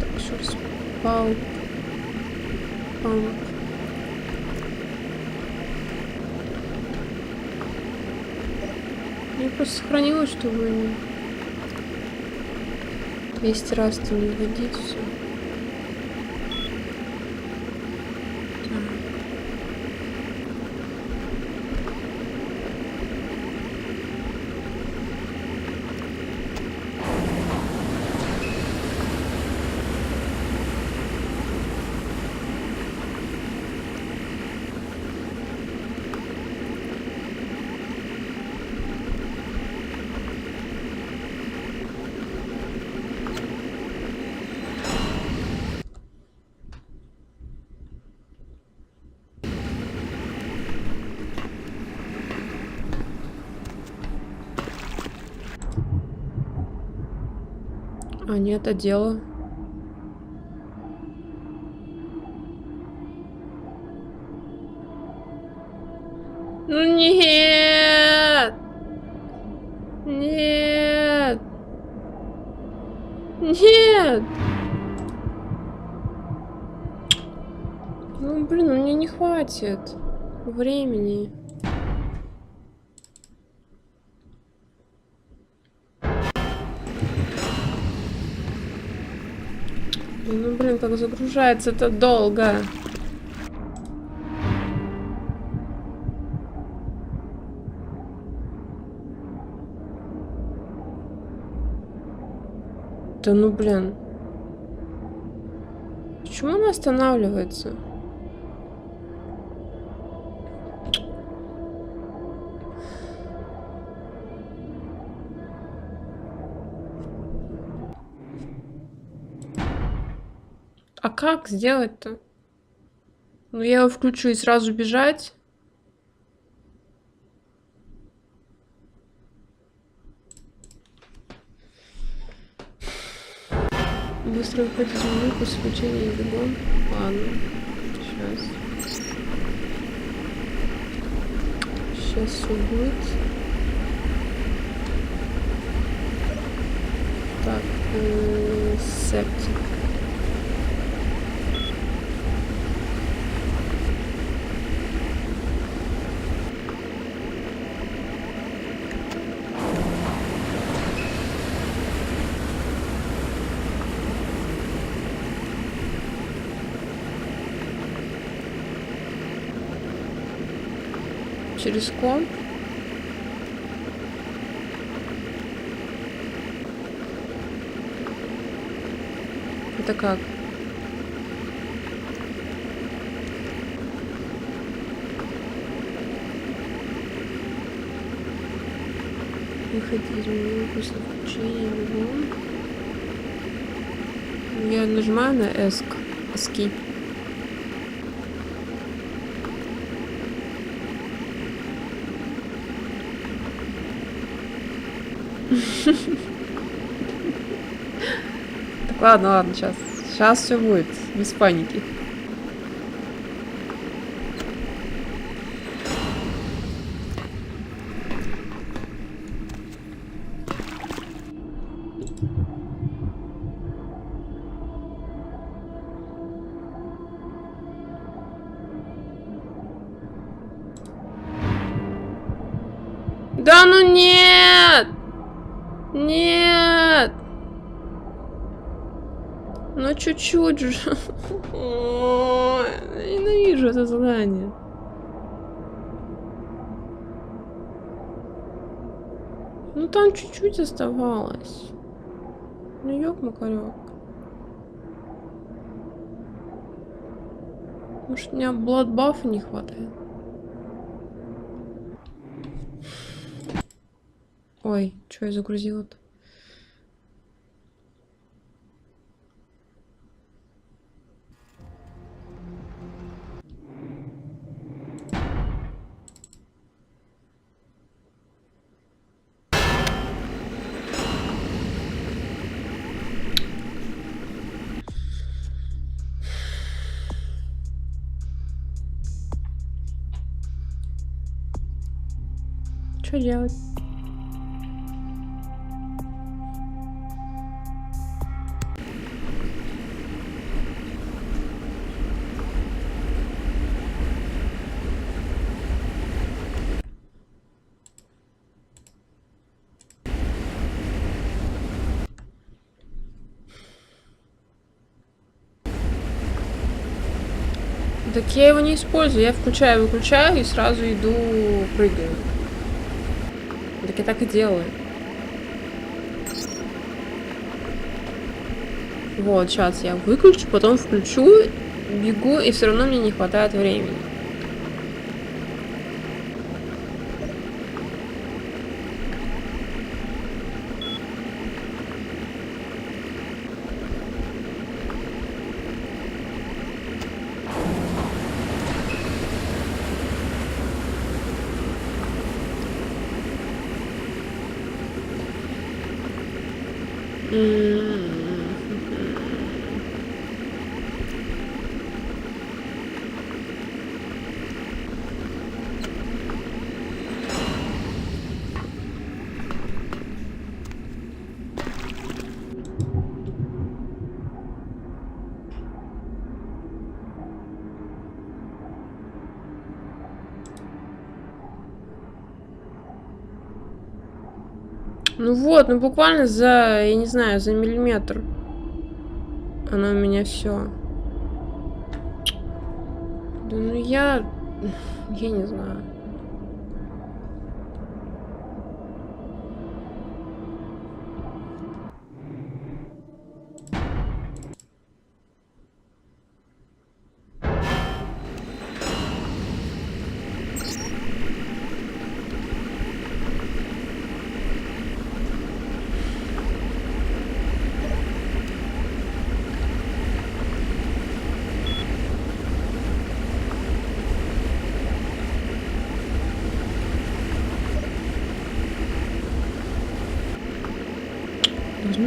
Так, еще раз. Памп. Я просто сохранила, чтобы 200 раз там не вводить все. А нет, одела. Ну нет! Нет! Нет! Ну блин, у меня не хватит времени. Ну блин, как загружается это долго. Да ну блин. Почему она останавливается? А как сделать-то? Ну, я его включу и сразу бежать. Быстро выходить из меню после включения и бегом. Ладно. Сейчас все будет. Так, септик. Через комп. Это как? Выходить из меню после включения бегом. Я нажимаю на Escape. Так, ладно, сейчас. Сейчас все будет, без паники. Да ну нет! Нет! Ну чуть-чуть же. Ой, ненавижу это задание. Ну там чуть-чуть оставалось. Ну ёк-макарёк. Может, у меня бладбафа не хватает? Ой, что я загрузила-то? Что делать? Так я его не использую. Я включаю, выключаю и сразу иду, прыгаю. Так я так и делаю. Вот, сейчас я выключу, потом включу, бегу, и все равно мне не хватает времени. Ну вот, ну буквально за, я не знаю, за миллиметр. Оно у меня все. Да ну я не знаю.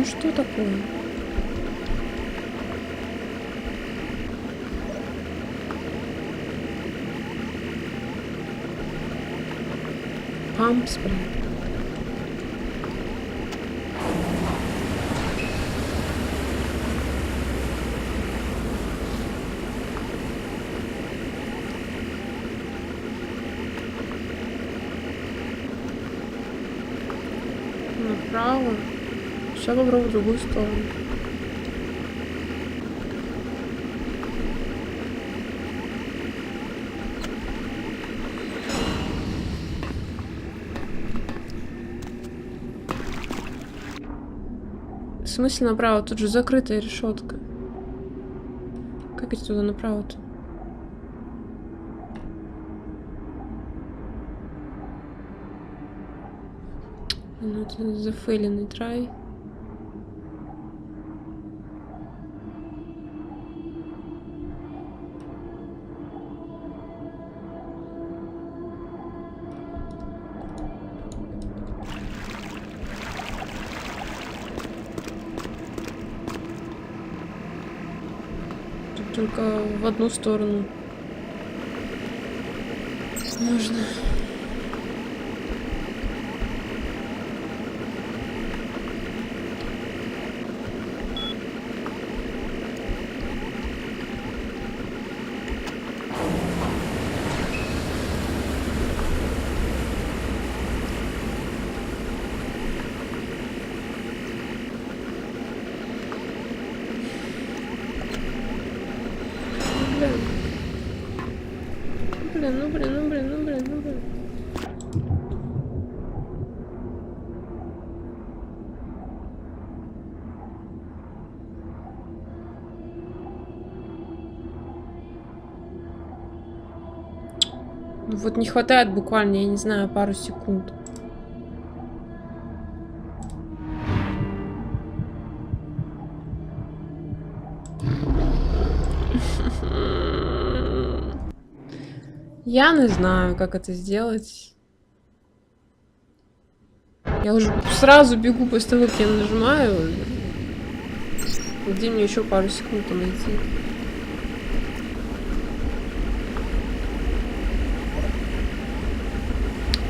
что такое? Пампс, блин. Направо. Сейчас попробую в другую сторону. В смысле направо? Тут же закрытая решетка. Как идти туда направо-то? Ну, это зафейленный трай. Тут только в одну сторону можно. Ну блин. Ну вот не хватает буквально, я не знаю, пару секунд. Я не знаю, как это сделать. Я уже сразу бегу после того, как я нажимаю. Где мне еще пару секунд найти?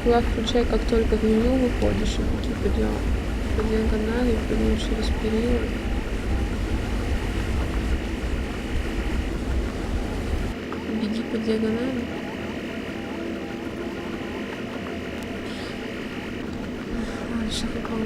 Куда включай, как только в меню выходишь, и беги по диагонали, прыгнуть через перила. Беги по диагонали. Все попробуй.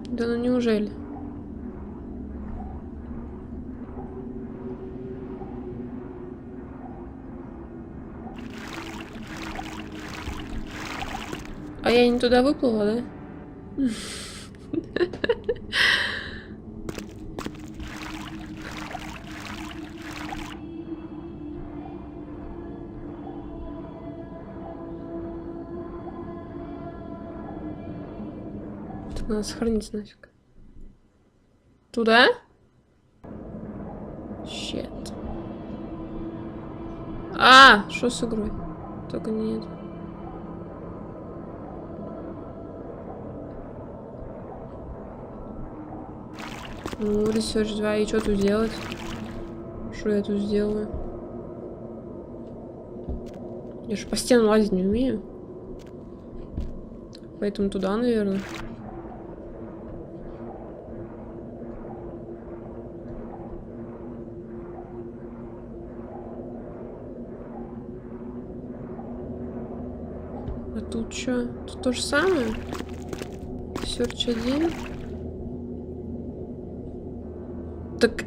Да ну неужели? А я не туда выплыла, да? Так надо сохранить нафиг. Туда? Щет. А, что с игрой? Только нет. Ну, Research 2. И что тут делать? Что я тут сделаю? Я же по стенам лазить не умею. Поэтому туда, наверное. А тут что? Тут то же самое? Search 1. Так...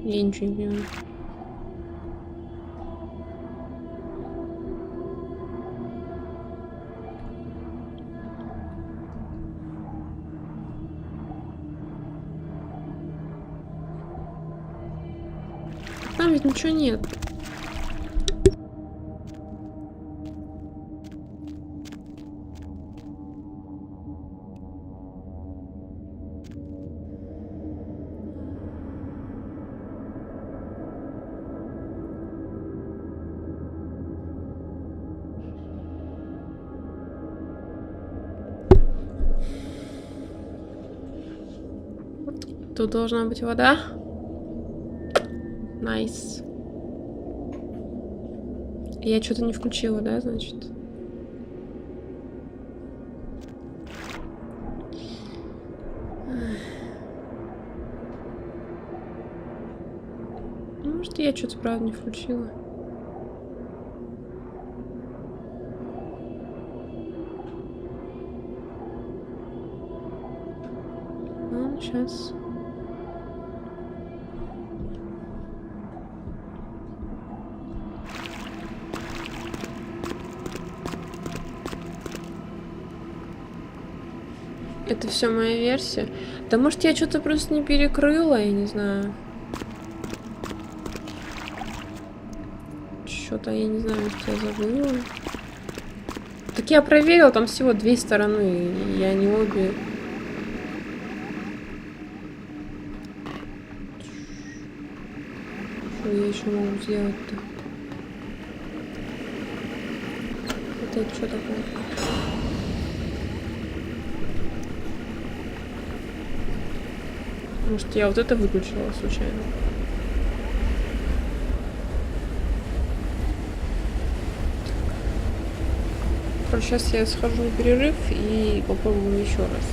Я ничего не понимаю. Там ведь ничего нет. Тут должна быть вода. Найс. Я что-то не включила, да, значит? Может, я что-то правда не включила. Ну, сейчас. Это все моя версия. Да может я что-то просто не перекрыла, я не знаю. Что-то я не знаю, что я забыла. Так я проверила, там всего 2 стороны, и я не обе. Что я еще могу сделать-то? Это что такое? Может, я вот это выключила случайно? Короче, сейчас я схожу на перерыв и попробую еще раз.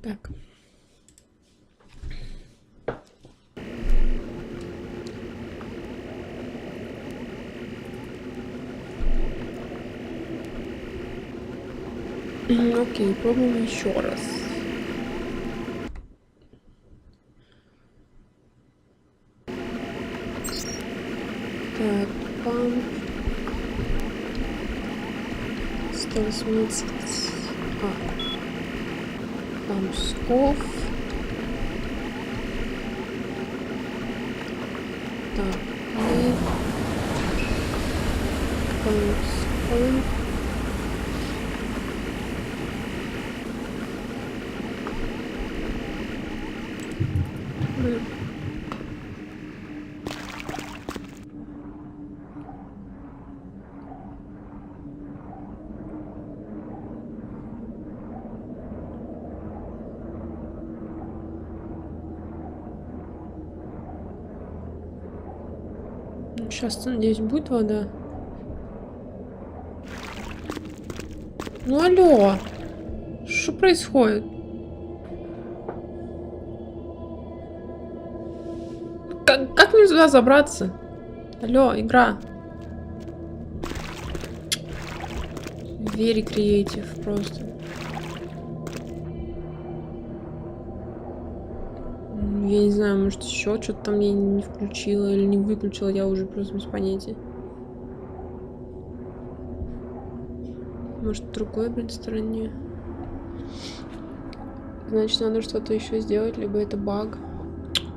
Так. Окей, пробуем еще раз. Так, памп. Осталось месяц. Памп сков. Так, и... Памп сков. Сейчас, надеюсь, будет вода. Ну алло! Что происходит? Как мне туда забраться? Алло, игра. Very creative просто. Я не знаю, может еще что-то там я не включила или не выключила, я уже просто без понятия. Может, в другой, блин, стороне. Значит, надо что-то еще сделать, либо это баг.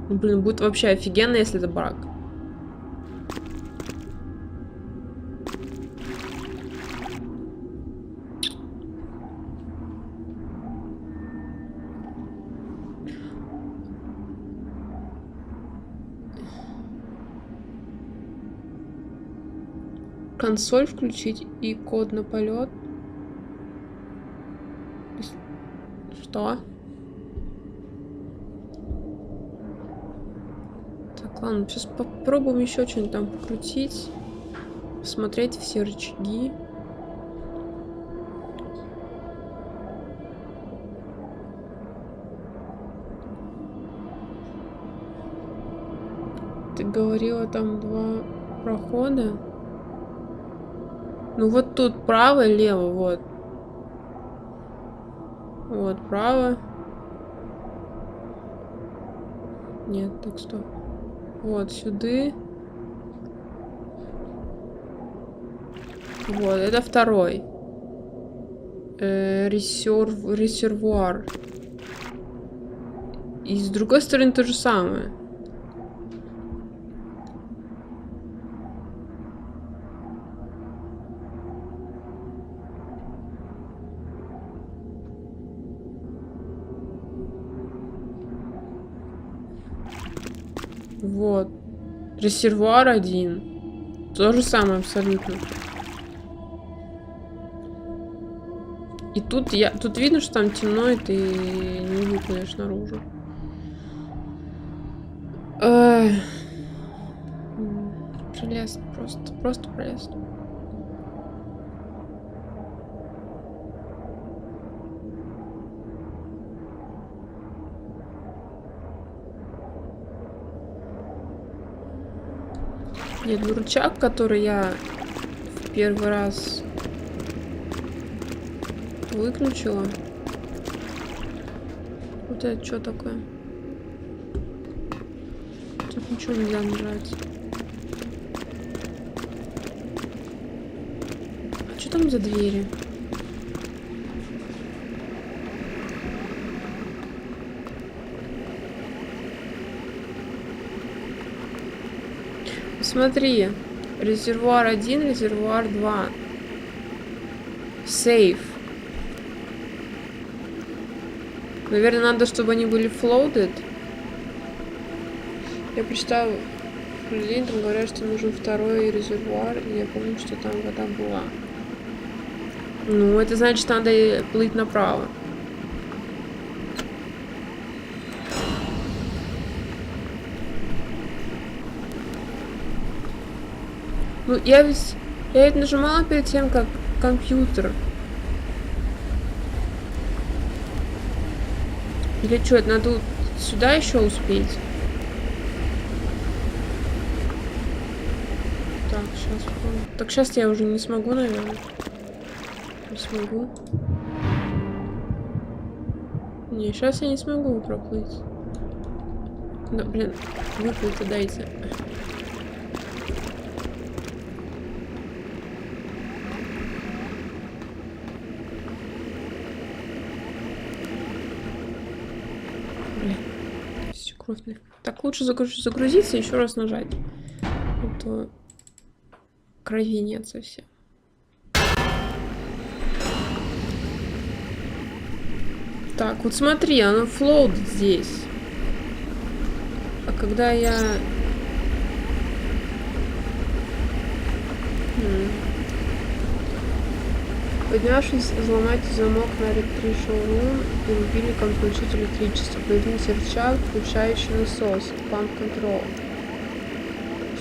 Ну, блин, будет вообще офигенно, если это баг. Консоль включить и код на полет. Что? Так, ладно, сейчас попробуем еще что-нибудь там покрутить. Посмотреть все рычаги. Ты говорила, там 2 прохода. Ну вот тут право и лево, вот. Вот, право. Нет, так, стоп. Вот, сюда. Вот, это второй. Резервуар. И с другой стороны то же самое. Вот. Резервуар 1. То же самое абсолютно. И тут тут видно, что там темно, и ты не выплывешь наружу. Прелестно, просто прелестно. Нет, ну рычаг, который я в первый раз выключила. Вот это что такое? Тут ничего нельзя нажать. А что там за двери? Смотри, резервуар 1, резервуар 2. Сейф. Наверное, надо, чтобы они были floated. Я прочитала людей, там говорят, что нужен второй резервуар, и я помню, что там вода была. Ну, это значит, надо плыть направо. Ну, я ведь нажимала перед тем, как компьютер. Или что, это надо сюда еще успеть? Так, сейчас. Так, сейчас я уже не смогу, наверное. Не смогу. Не, сейчас я не смогу проплыть. Да, блин, выплыть-то дайте. Блин, все кровь. Так, лучше загрузиться и еще раз нажать. А то крови нет совсем. Так, вот смотри, оно флоудит здесь. А когда я... Поднявшись, взломайте замок на электрический рум и рубильником включить электричество. Подвиньте рычаг, включающий насос, памп контрол,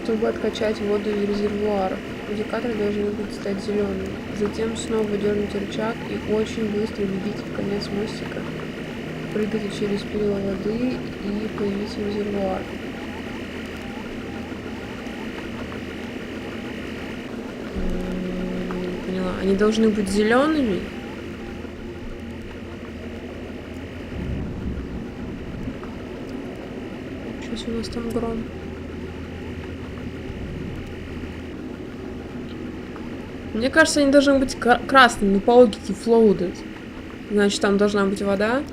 чтобы откачать воду из резервуара. Индикаторы должны быть стать зелеными. Затем снова дерните рычаг и очень быстро введите в конец мостика. Прыгайте через перила воды и появится резервуар. Не поняла. Они должны быть зелеными? Сейчас у нас там гром. Мне кажется, они должны быть красными, по логике floated. Значит, там должна быть вода.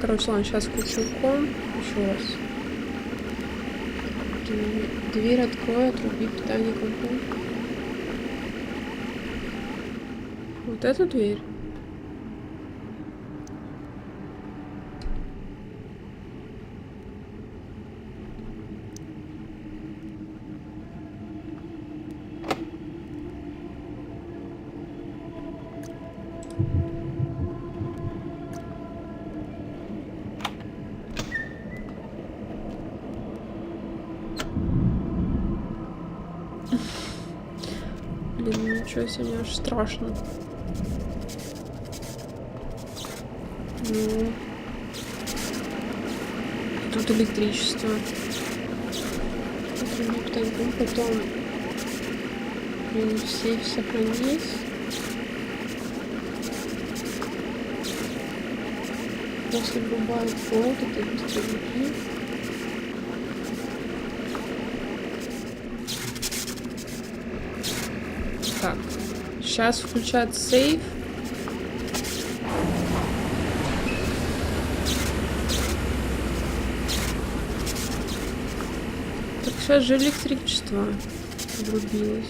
Короче, ладно, сейчас включу ком. Еще раз. Дверь открой, отруби питание компу. Вот эту дверь. Блин, ничего себе, мне аж страшно. Ну. Тут электричество. Потом в сейф сохранить. После врубают флот, это быстрее. Так, сейчас включать сейф. Так, сейчас же электричество врубилось.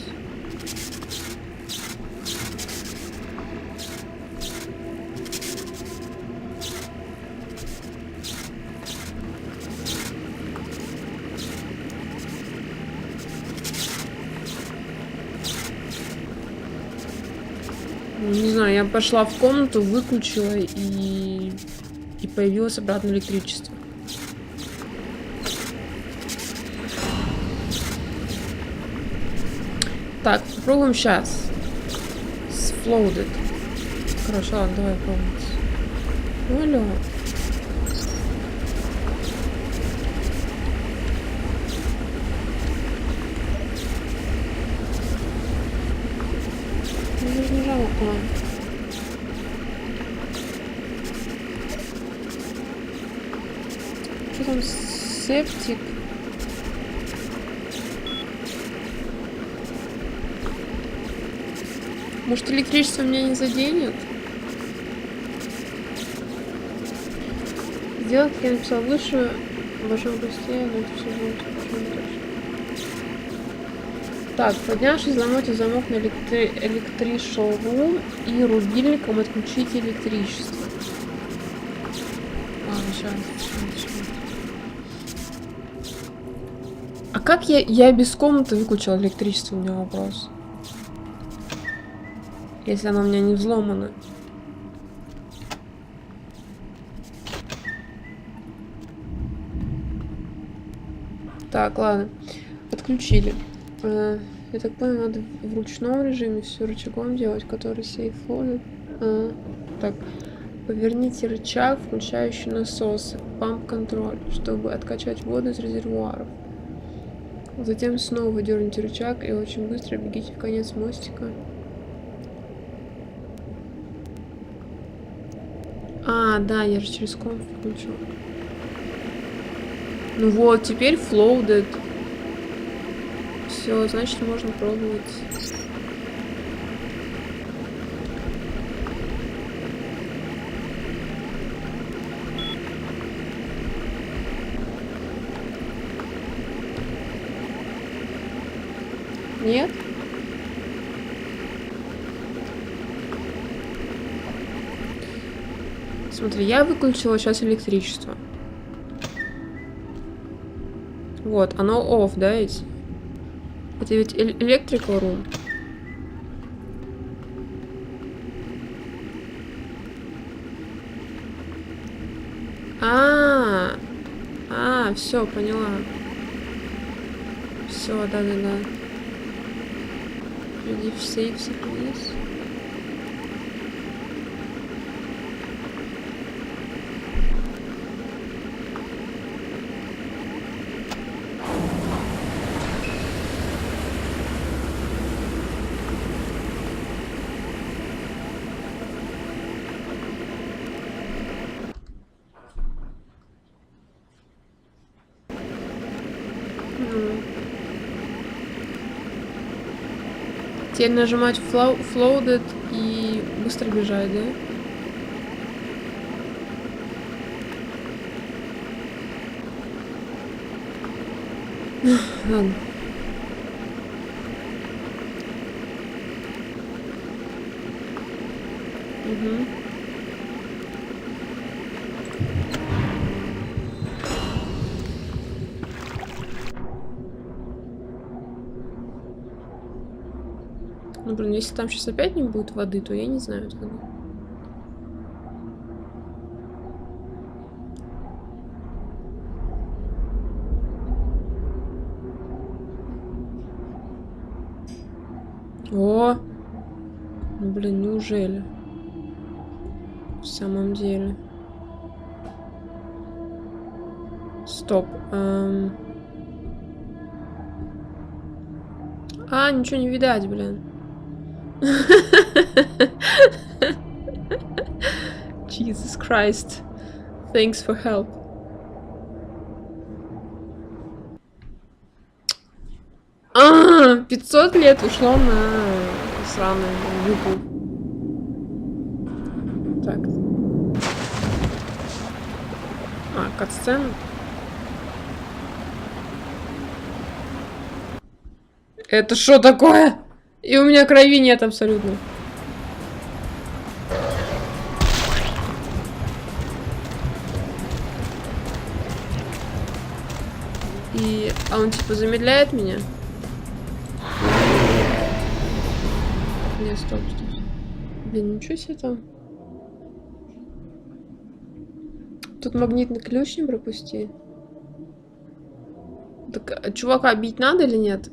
Не знаю, я пошла в комнату, выключила и появилось обратно электричество. Так, попробуем сейчас. С floated. Короче, ладно, давай пробовать. Алло. Мне же не жалко. Что там? Септик. Может, электричество меня не заденет? Сделать, как я написала выше, большом быстрее, но это все будет очень точно. Так, поднявшись, взломайте замок на электрический рум и рубильником отключите электричество. Ладно, сейчас. А как я без комнаты выключила электричество, у меня вопрос. Если оно у меня не взломано. Так, ладно. Отключили. Я так понял, надо в ручном режиме все рычагом делать, который сейф ловит. Так. Поверните рычаг, включающий насосы, памп-контроль, чтобы откачать воду из резервуаров. Затем снова дерните рычаг и очень быстро бегите в конец мостика. А, да, я же через комп включил. Ну вот, теперь floated. Все, значит, можно пробовать. Нет? Смотри, я выключила сейчас электричество. Вот, оно off, да, ведь? Это ведь electrical room. Все, поняла. Все, да-да-да. Иди в сейф, сохранись. Теперь нажимать floated и быстро бежать, да? Ладно. Угу. Ну, блин, если там сейчас опять не будет воды, то я не знаю откуда. О! Ну, блин, неужели? В самом деле. Стоп. Ничего не видать, блин. Jesus Christ. Thanks for help. А, 500 лет ушло на сраный YouTube. Так. Катсцена. Это что такое? И у меня крови нет абсолютно. А он типа замедляет меня? Нет, стоп. Блин, ничего себе там. Тут магнитный ключ не пропусти. Так, чувака бить надо или нет?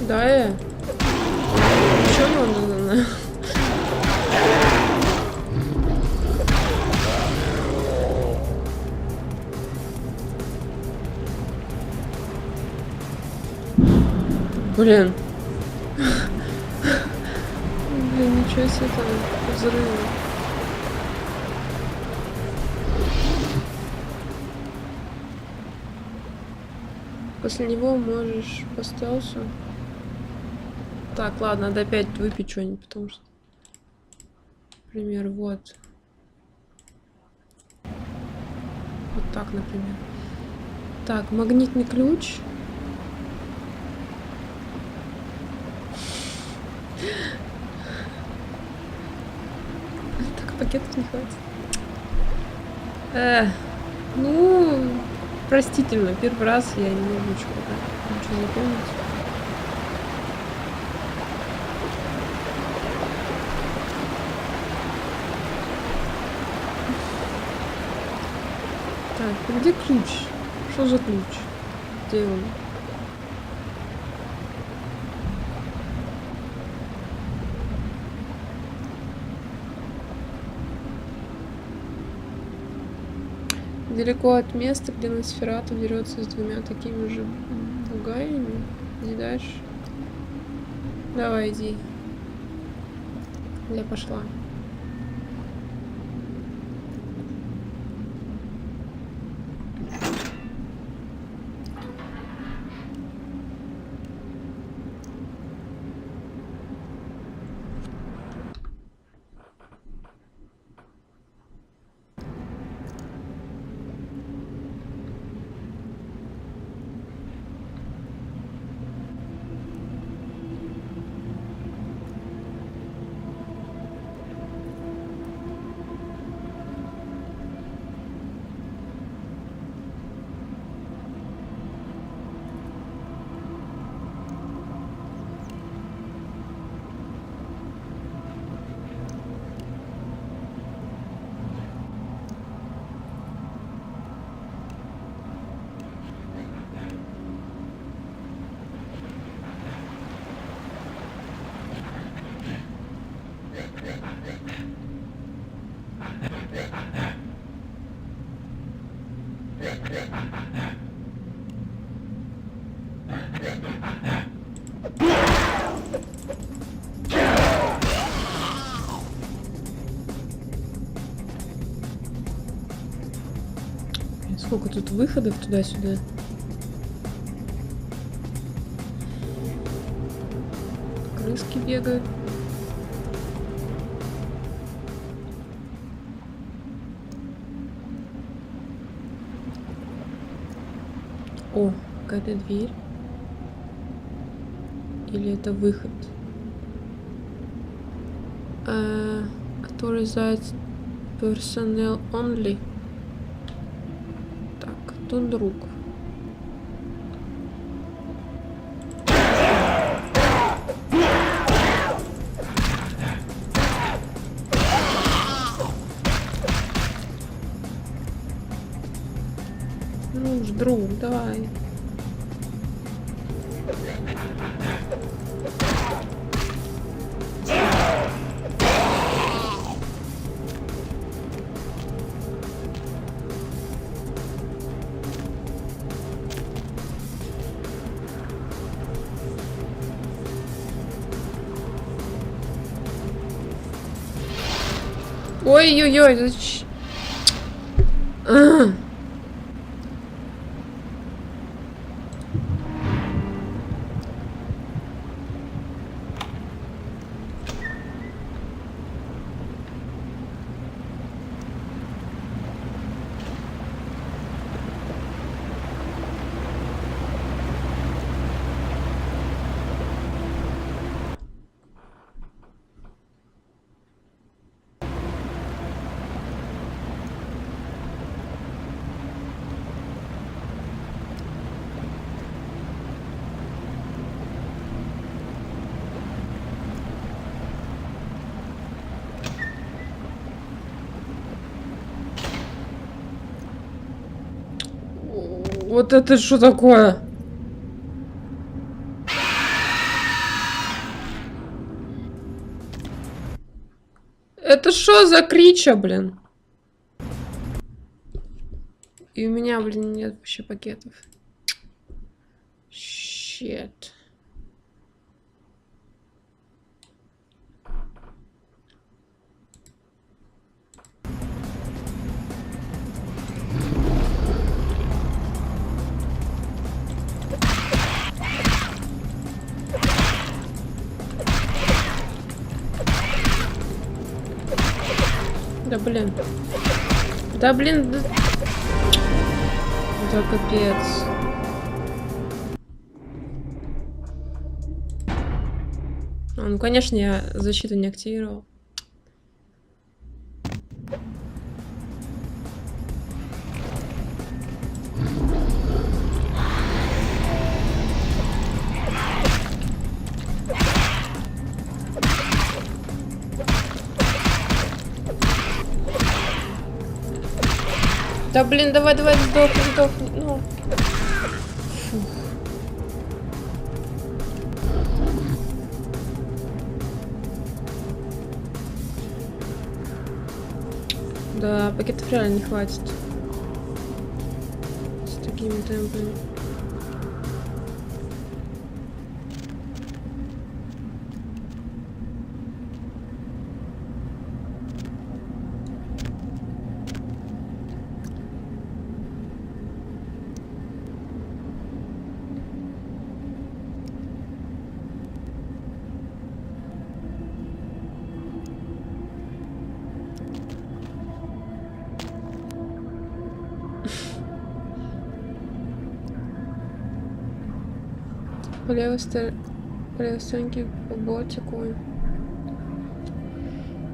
Да, Чё надо? Блин. Блин, ничего себе там взрывы. После него можешь по стелсу. Так, ладно, надо опять выпить что-нибудь, потому что... Например, вот. Вот так, например. Так, магнитный ключ. Так, пакетов не хватит. Ну, простительно, первый раз я не могу ничего запомнить. Так, где ключ? Что за ключ? Где он? Далеко от места, где Носферату дерется с двумя такими же бугаями. Иди дальше. Давай, иди. Я пошла. Сколько тут выходов туда-сюда? Крыски бегают. О, какая-то дверь. Или это выход? Authorized personnel only. Так, тут друг. Ну уж, друг, давай. Ой-ой-ой, зачем? Вот это что такое? Это что за крича, блин? И у меня, блин, нет вообще пакетов. Щет. Да блин. Да блин. Да капец. Ну конечно, я защиту не активировал. Да блин, давай, сдохни. Ну. Фух. Да, пакетов реально не хватит. С такими темпами. По левой стенке по бортику.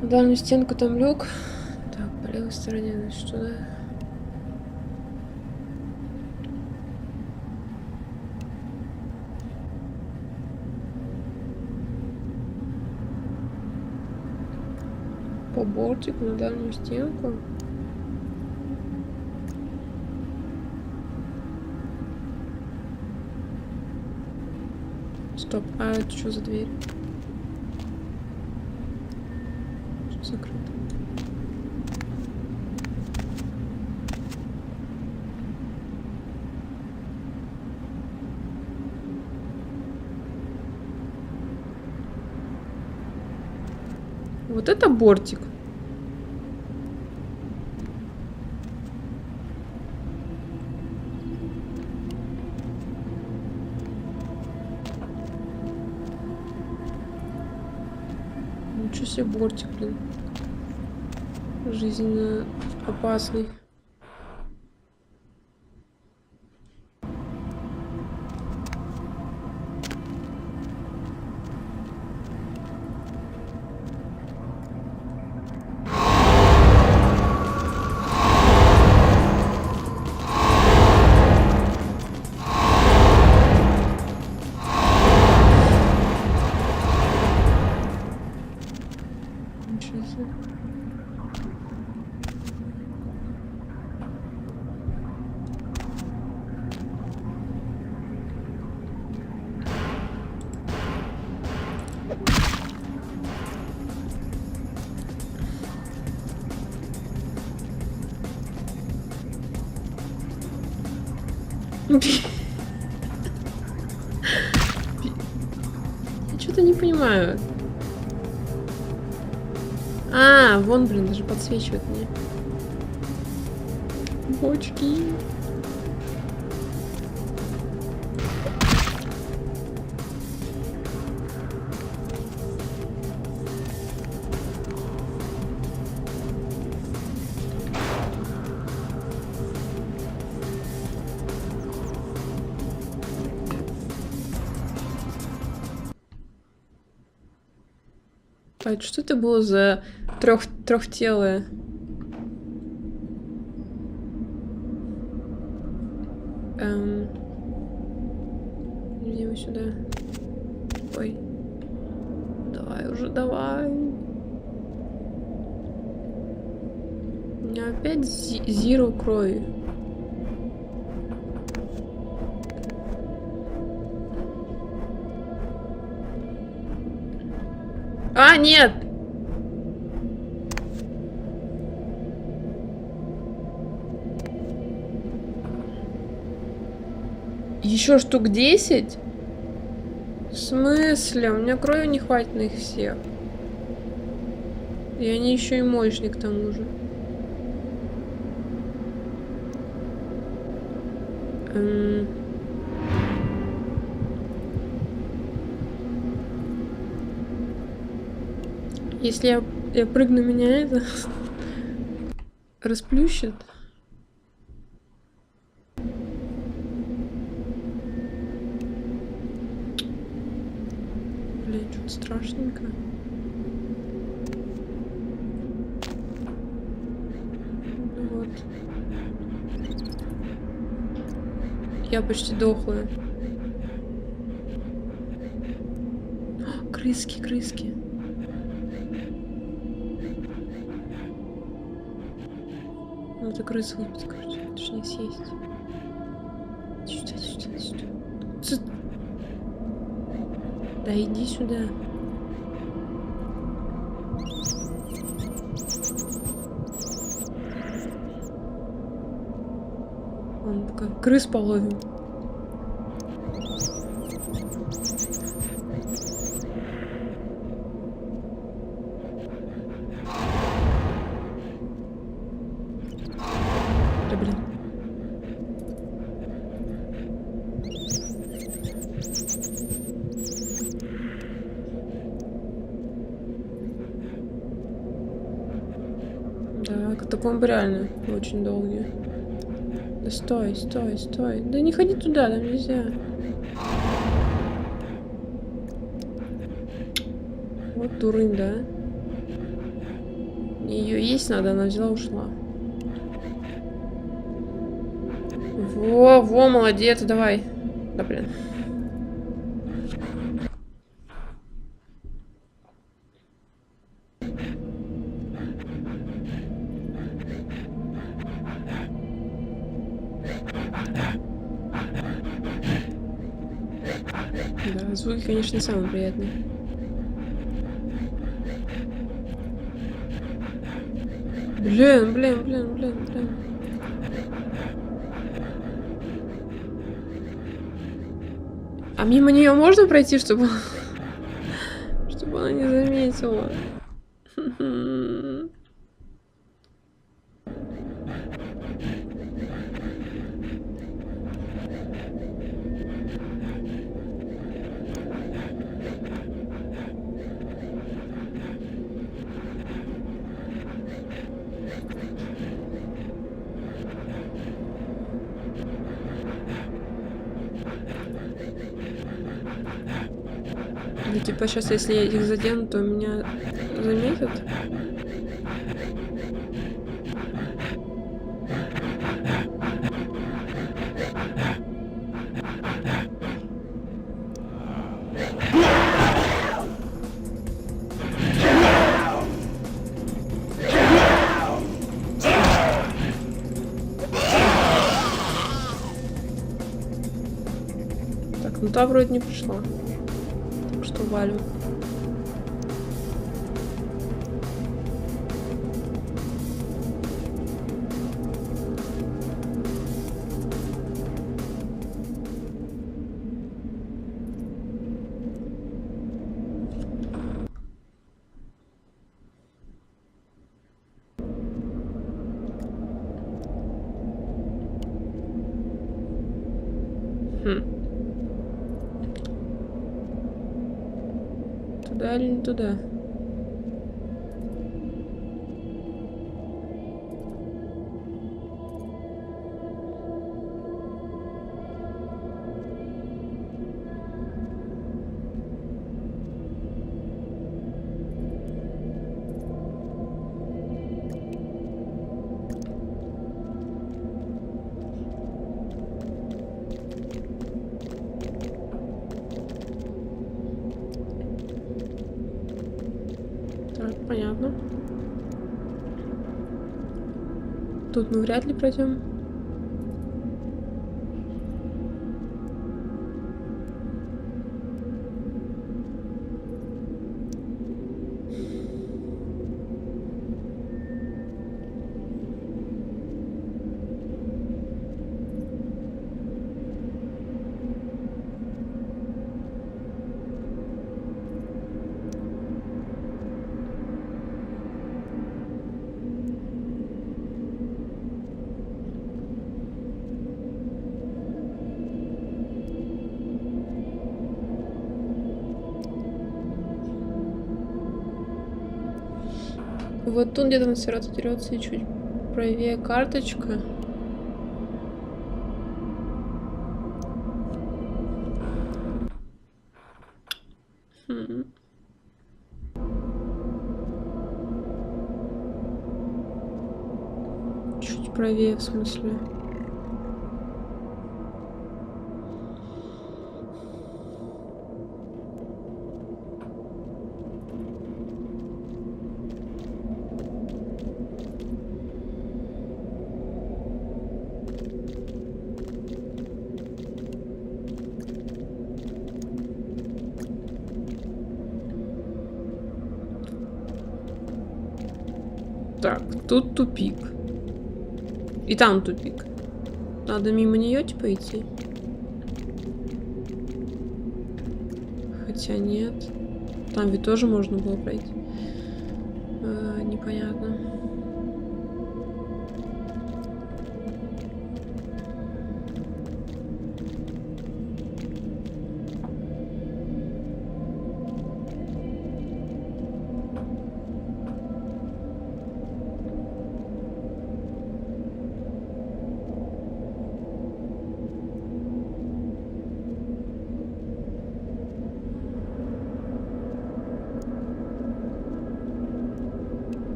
В дальнюю стенку там люк. Так, по левой стороне, значит, туда. По бортику на дальнюю стенку. Стоп, а это что за дверь? Что закрыто? Вот это бортик. Ничего себе бортик, блин. Жизненно опасный. Ничего себе. Я что-то не понимаю. А, вон, блин, даже подсвечивает мне. Бочки. А что это было за трехтелое? Иди его сюда. Ой. Давай уже, давай. У меня опять зиро крови. А, нет! Еще штук 10? В смысле? У меня крови не хватит на их всех. И они еще и мощные к тому же. Если я прыгну, меня это расплющит. Блин, что-то страшненько. Ну вот. Я почти дохлая. О, крыски. Ну, это крыса будет, короче. Точнее, съесть. Сюда. Да иди сюда. Ладно, пока крыс половим. Да блин. Да, катакомбы реально очень долгие. Да стой, стой, стой. Да не ходи туда, там нельзя. Вот дурынь, да? Ее есть надо, она взяла, ушла. Во, молодец, давай. Да блин. Да, звуки, конечно, не самые приятные. Блин. А мимо нее можно пройти, чтобы она не заметила? Ну, типа, сейчас, если я их задену, то меня заметят? Так, ну та вроде не пришла. Так что валим. Туда или не туда? Так, понятно. Тут мы вряд ли пройдем. Вот тут где-то Носферату дерется и чуть правее карточка. Чуть правее, в смысле. Тут тупик. И там тупик. Надо мимо нее типа идти. Хотя нет. Там ведь тоже можно было пройти. Непонятно.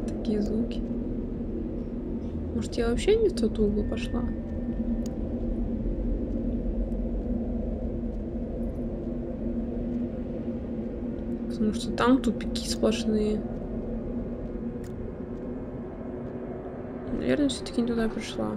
Такие звуки. Может, я вообще не в тот угол пошла? Потому что там тупики сплошные. Наверное, все-таки не туда пришла.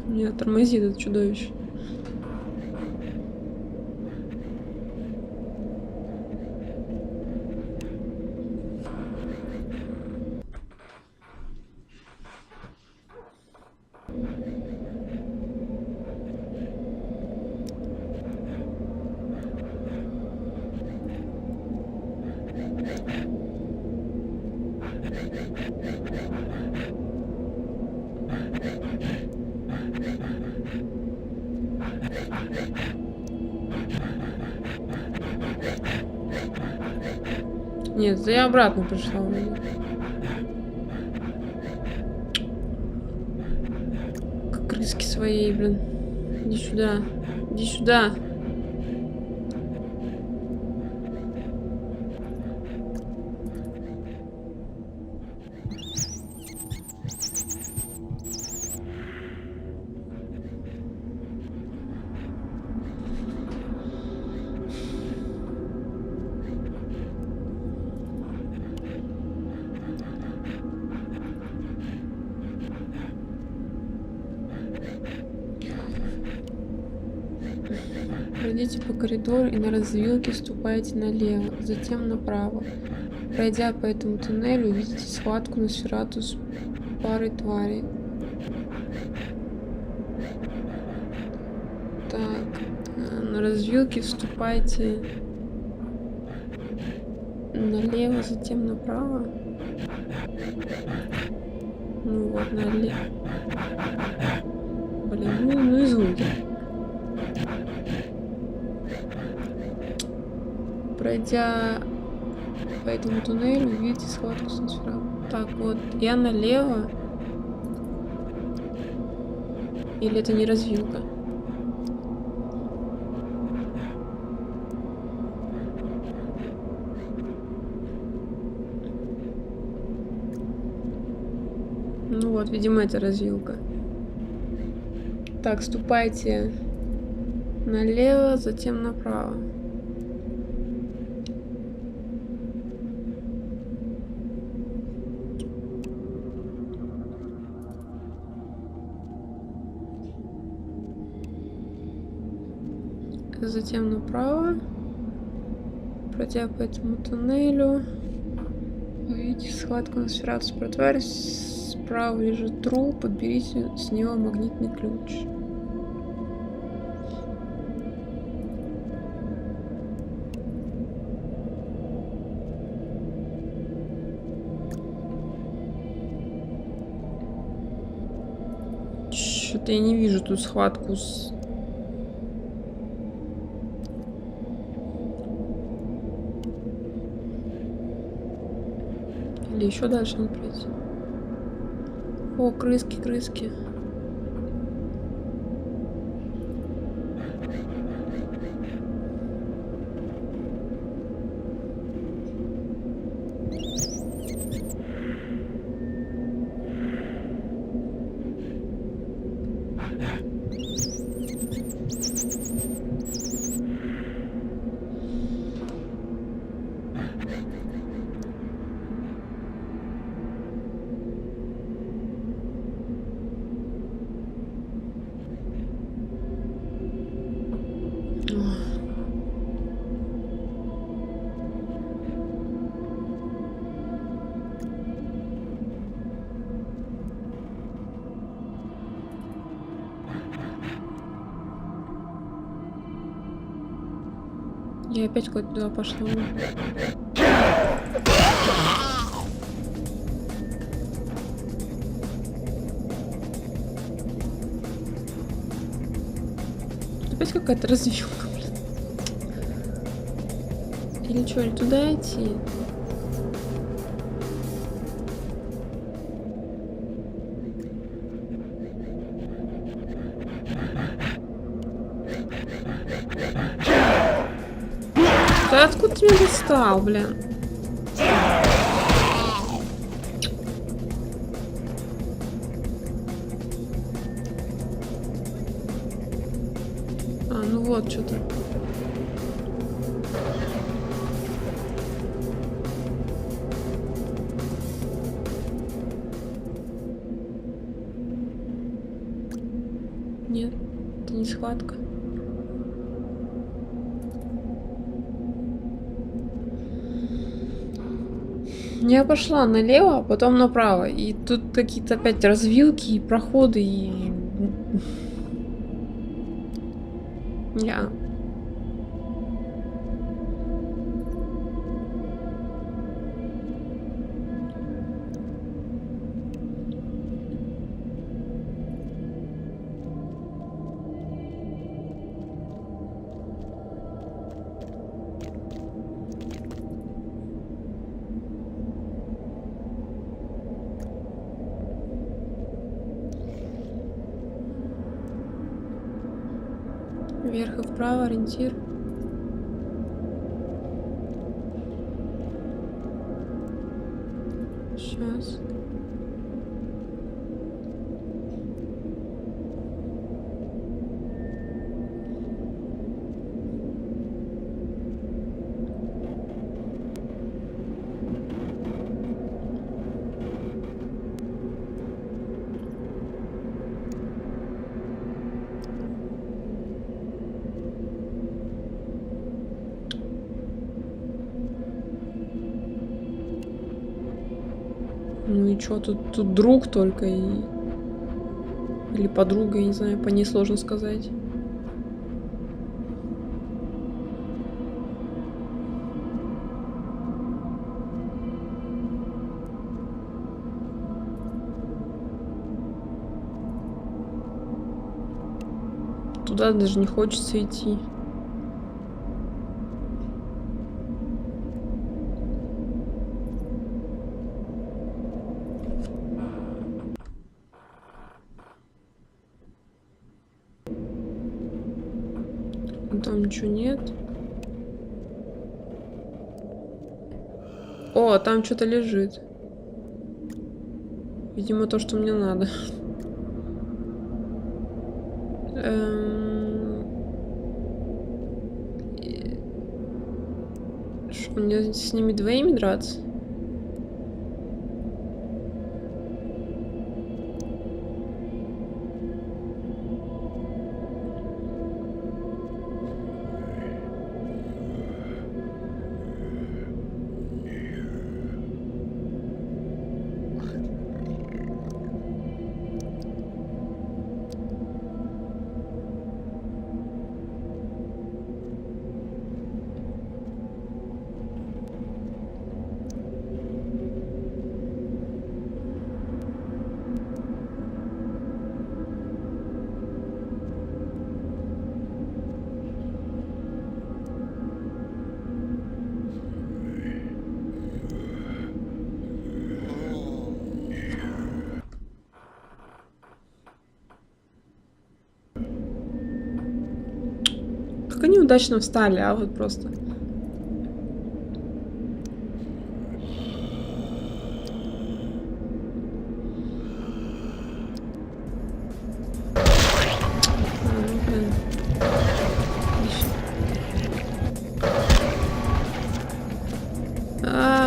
Меня тормозит это чудовище. Нет, я обратно пришла вроде. Как крыски своей, блин. Иди сюда. Иди сюда. Пройдите по коридору и на развилке ступайте налево, затем направо. Пройдя по этому туннелю, увидите схватку на сферату с парой тварей. Так, на развилке вступайте налево, затем направо. Ну вот, налево. Блин, ну и звуки. Пройдя по этому туннелю, увидите схватку с Носферату. Так, вот, я налево. Или это не развилка? Ну вот, видимо, это развилка. Так, ступайте налево, затем направо. Затем направо. Пройдя по этому туннелю, увидите схватку на сферату с протварь. Справа лежит труп, подберите с него магнитный ключ. Что-то я не вижу тут схватку с... Или еще дальше надо пройти. О, крыски, крыски. Я опять куда-то туда пошла. Опять какая-то развилка, блин. Или что, или туда идти? Да откуда ты меня достал, блин? А, ну вот что-то. Нет, это не схватка. Я пошла налево, а потом направо. И тут какие-то опять развилки и проходы, и... Я. Вверх и вправо, ориентир. Сейчас. Ну и чё, тут друг только и... Или подруга, я не знаю, по ней сложно сказать. Туда даже не хочется идти. Там ничего нет. О, там что-то лежит. Видимо, то, что мне надо. Что, мне с ними двоими драться? Как они удачно встали, а вот просто.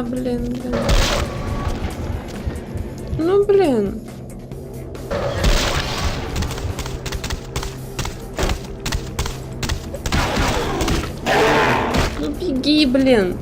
Блин. Ну, блин. Ну, беги, блин.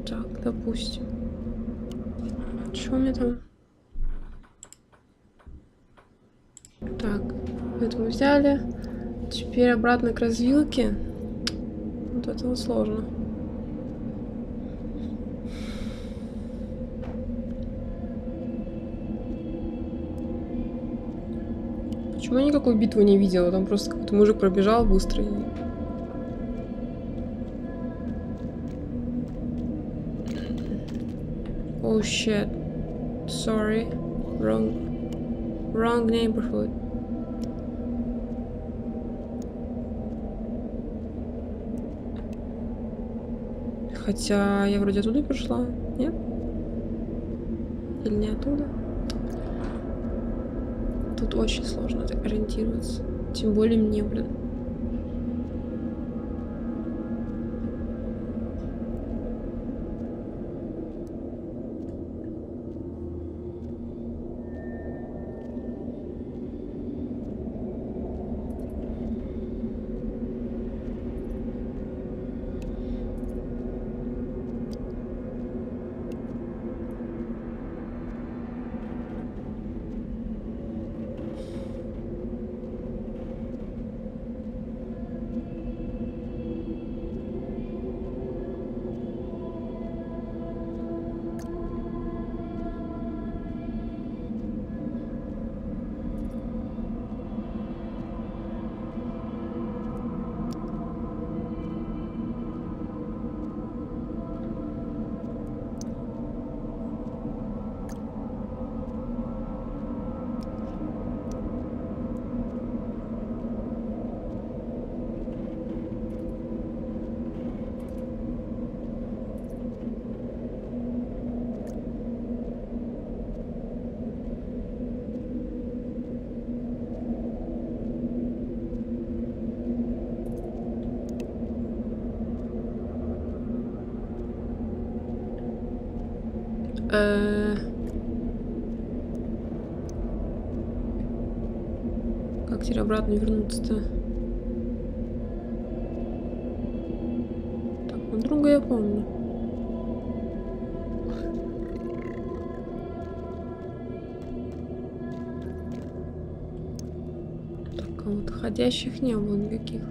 Так, допустим. Что у меня там? Так, это мы взяли. Теперь обратно к развилке. Вот это вот сложно. Почему я никакой битвы не видела? Там просто какой-то мужик пробежал быстро и... Oh shit. Sorry. Wrong neighborhood. Хотя я вроде оттуда пришла, нет? Или не оттуда? Тут очень сложно так ориентироваться. Тем более мне, блин. Как теперь обратно вернуться-то? Так, ну друга я помню. Так, а вот ходящих не было никаких.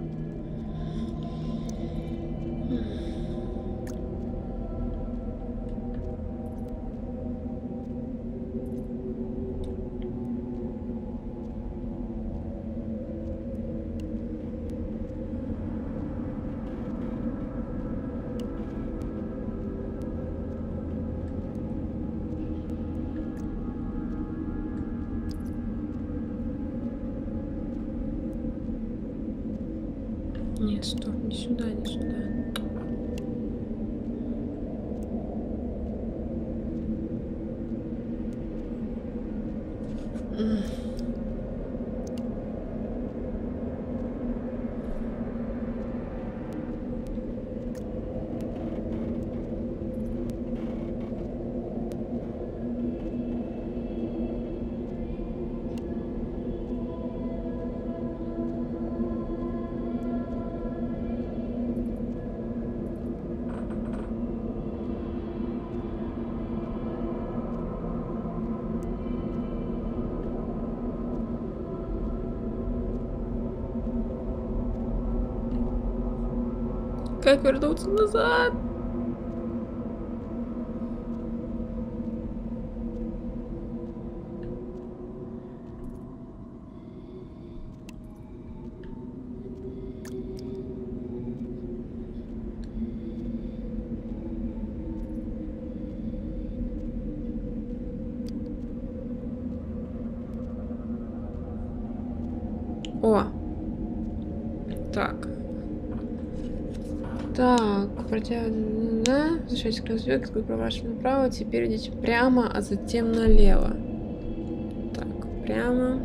Нет, стоп, не сюда, не сюда. Как вернуться назад? Так. Так, протягивайте, да, возвращайтесь к развилке, вы поворачиваете направо, теперь идите прямо, а затем налево. Так, прямо.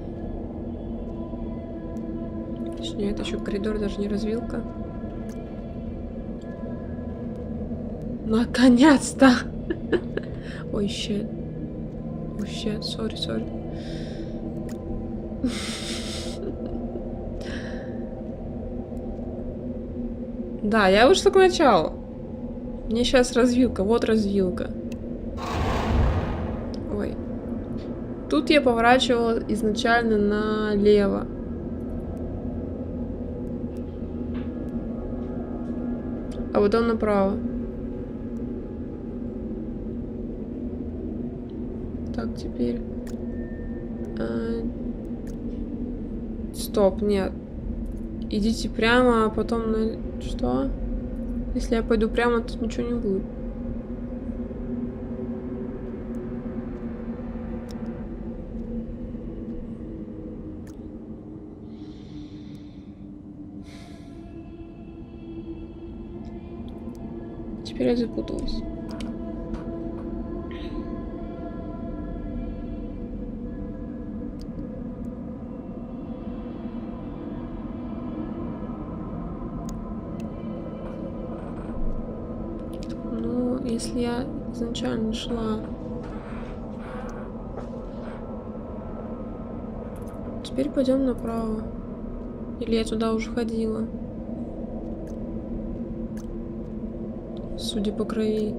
Точнее, это еще коридор, даже не развилка. Наконец-то! Ой, щет. Ой, щет, сори. Да, я вышла к началу. Мне сейчас развилка. Вот развилка. Ой. Тут я поворачивала изначально налево. А потом направо. Так, теперь... Стоп, нет. Идите прямо, а потом на... Что? Если я пойду прямо, тут ничего не будет. Теперь я запуталась. Если я изначально шла... Теперь пойдем направо. Или я туда уже ходила? Судя по крови.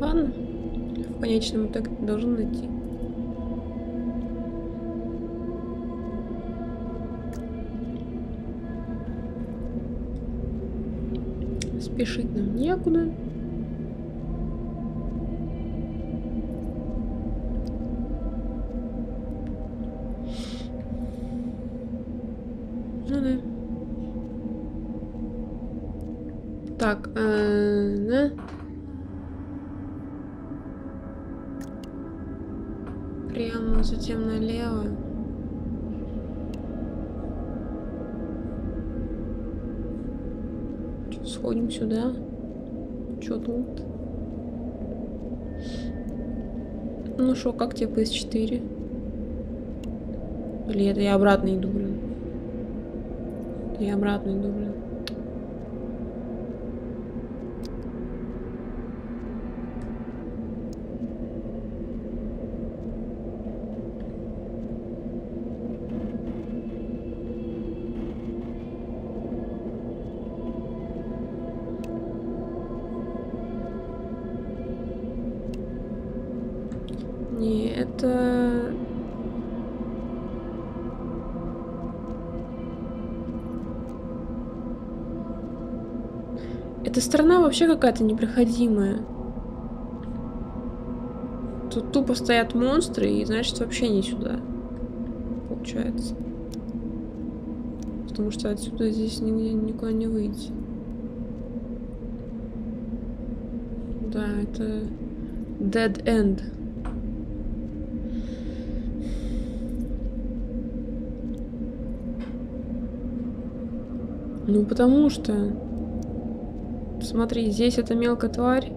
Ладно. В конечном итоге должен найти. Спешить нам некуда. Ну да. Так, да? Прямо, затем налево. Что, сходим сюда? Что тут? Ну шо, как тебе PS4? Или это я обратно иду, блин? Я обратно иду, блин. Не, это... Эта страна вообще какая-то непроходимая. Тут тупо стоят монстры, и значит вообще не сюда. Получается. Потому что отсюда здесь никуда не выйти. Да, это... Dead End. Ну, потому что... Смотри, здесь эта мелкая тварь.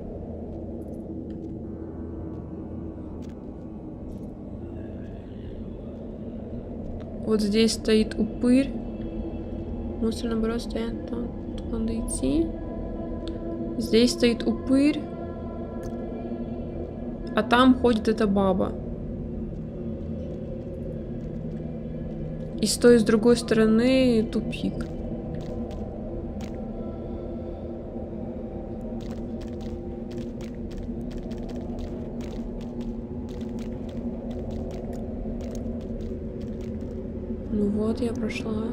Вот здесь стоит упырь. Монстры, наоборот, стоят там. Тут надо идти. Здесь стоит упырь. А там ходит эта баба. И с той, с другой стороны тупик. Ну вот, я прошла.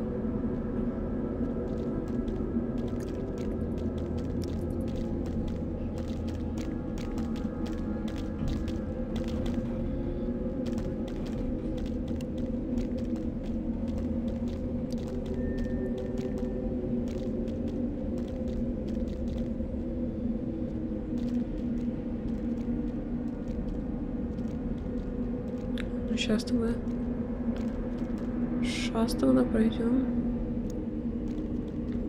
Сейчас тогда. Сейчас тогда пройдем.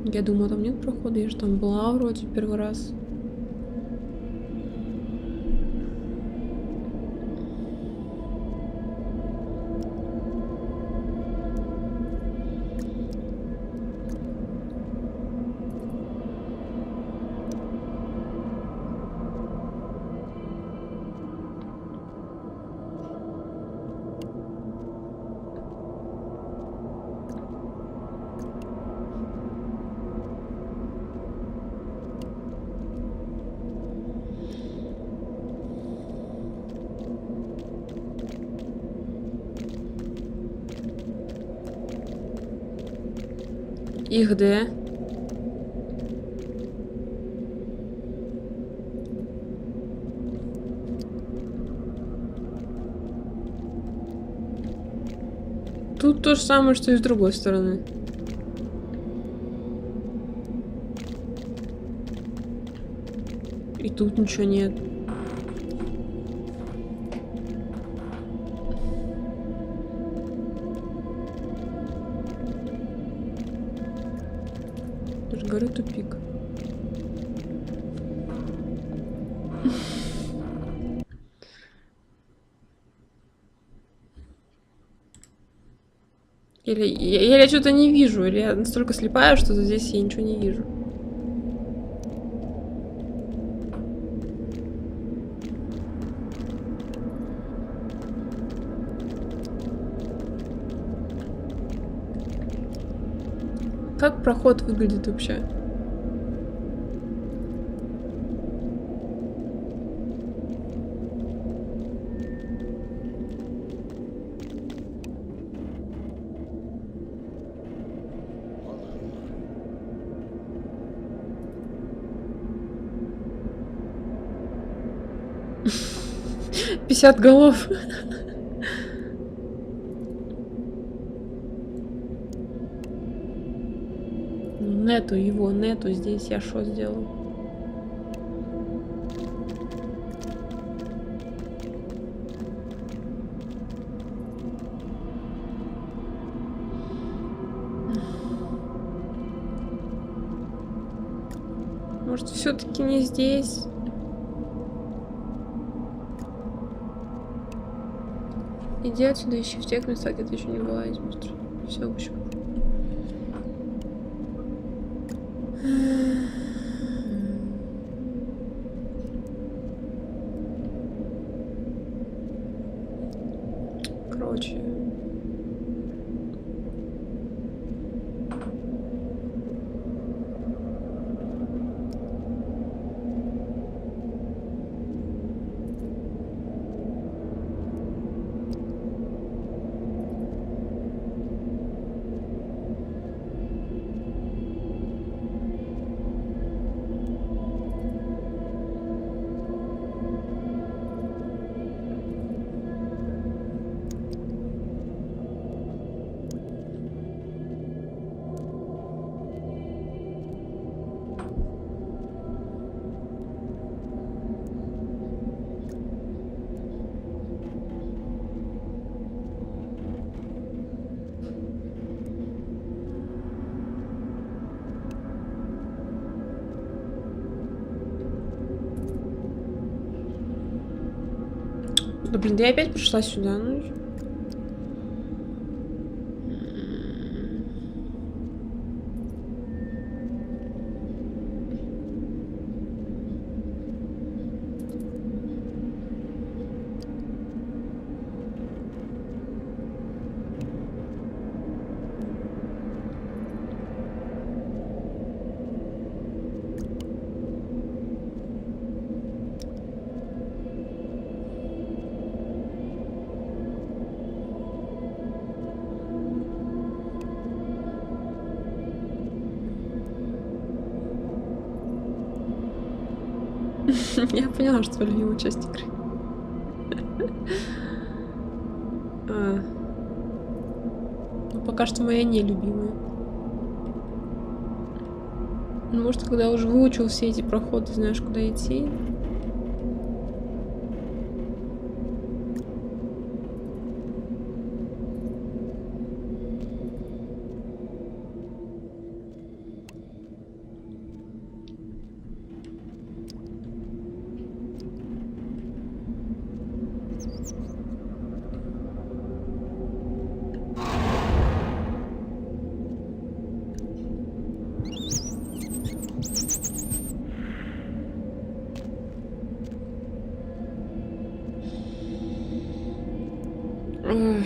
Я думаю, там нет прохода. Я же там была вроде первый раз. И где? Тут то же самое, что и с другой стороны. И тут ничего нет. Я же говорю, тупик. Или я что-то не вижу, или я настолько слепая, что здесь я ничего не вижу. Как проход выглядит вообще? Пятьдесят голов. Нету здесь. Я что сделал? Может, все-таки не здесь? Иди отсюда, ищи в тех местах, где ты еще не была, иди быстро. Все, в общем. Короче. Да блин, да я опять пришла сюда, ну. Я поняла, что твоя любимая часть игры. Ну, пока что моя нелюбимая. Может, когда уже выучил все эти проходы, знаешь, куда идти. Ой.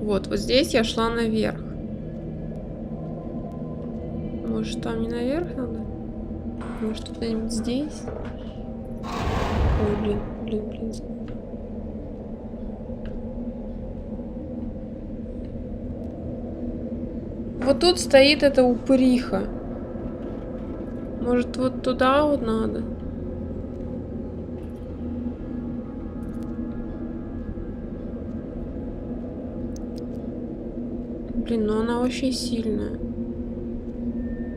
Вот здесь я шла наверх. Может, там не наверх надо? Может, куда-нибудь здесь? Ой, блин. Вот тут стоит эта упыриха. Может, вот туда вот надо? Блин, ну она очень сильная.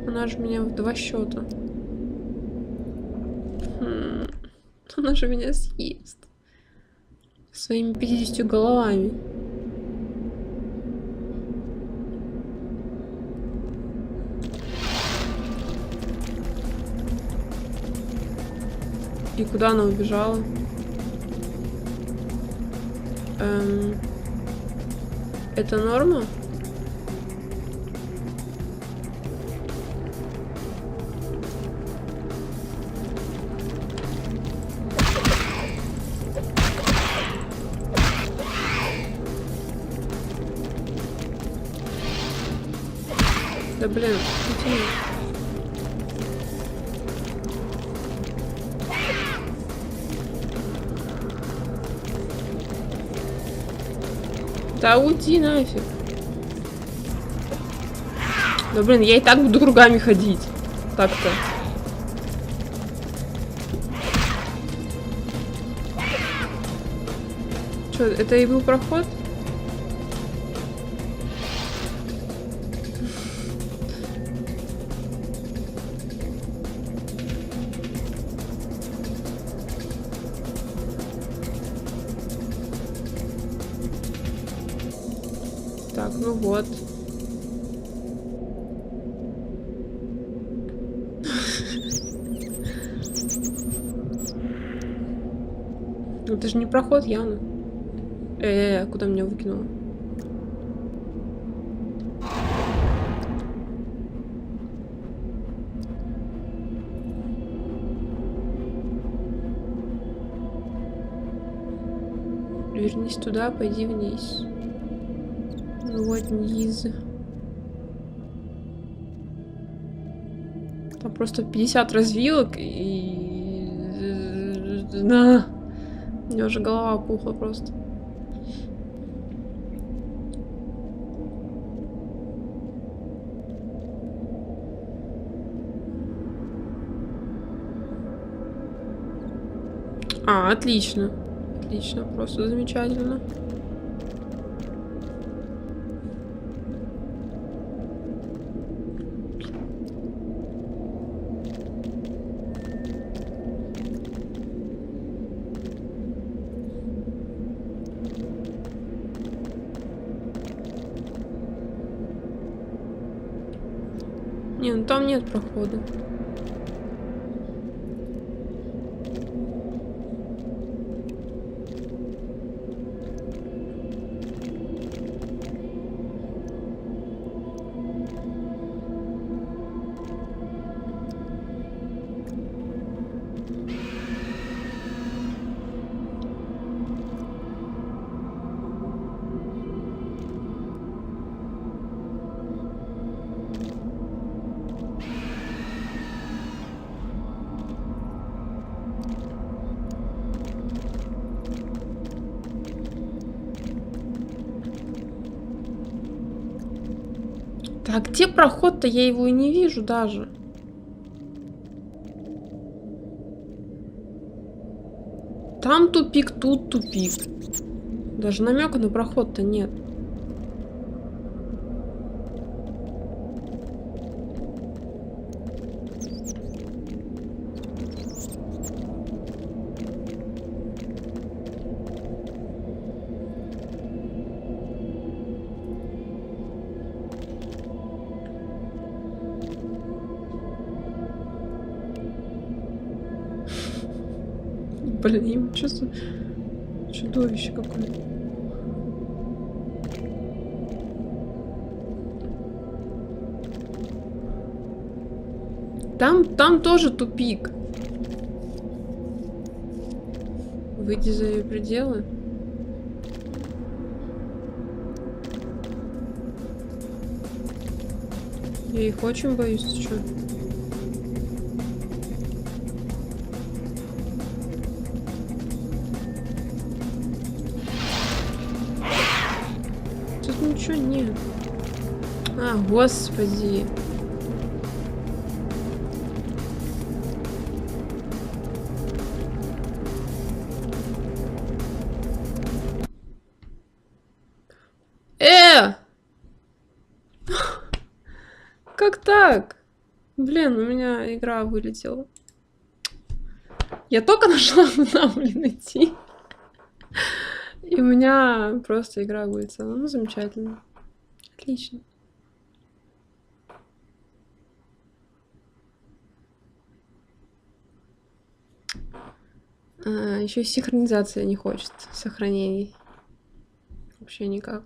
Она же меня в 2 счета. Она же меня съест. Своими 50 головами. И куда она убежала? Это норма? Да блин, иди. Да уйди нафиг. Да блин, я и так буду кругами ходить. Так-то. Что, это и был проход? Так, ну вот. Это же не проход, явно. Куда меня выкинуло? Вернись туда, пойди вниз. Ну вот вниз. Там просто 50 развилок и... Да. У меня уже голова опухла просто. Отлично. Отлично, просто замечательно. Не, ну там нет прохода. А где проход-то? Я его и не вижу даже. Там тупик, тут тупик. Даже намека на проход-то нет. Блин, я чувствую чудовище какое-то. Там тоже тупик. Выйди за ее пределы. Я их очень боюсь, ты чё? Тут ничего нет. А, господи. Как так? Блин, у меня игра вылетела. Я только нашла, куда, блин, идти. И у меня просто игра вылетела. Ну, замечательно. Отлично. Еще синхронизация не хочет сохранений. Вообще никак.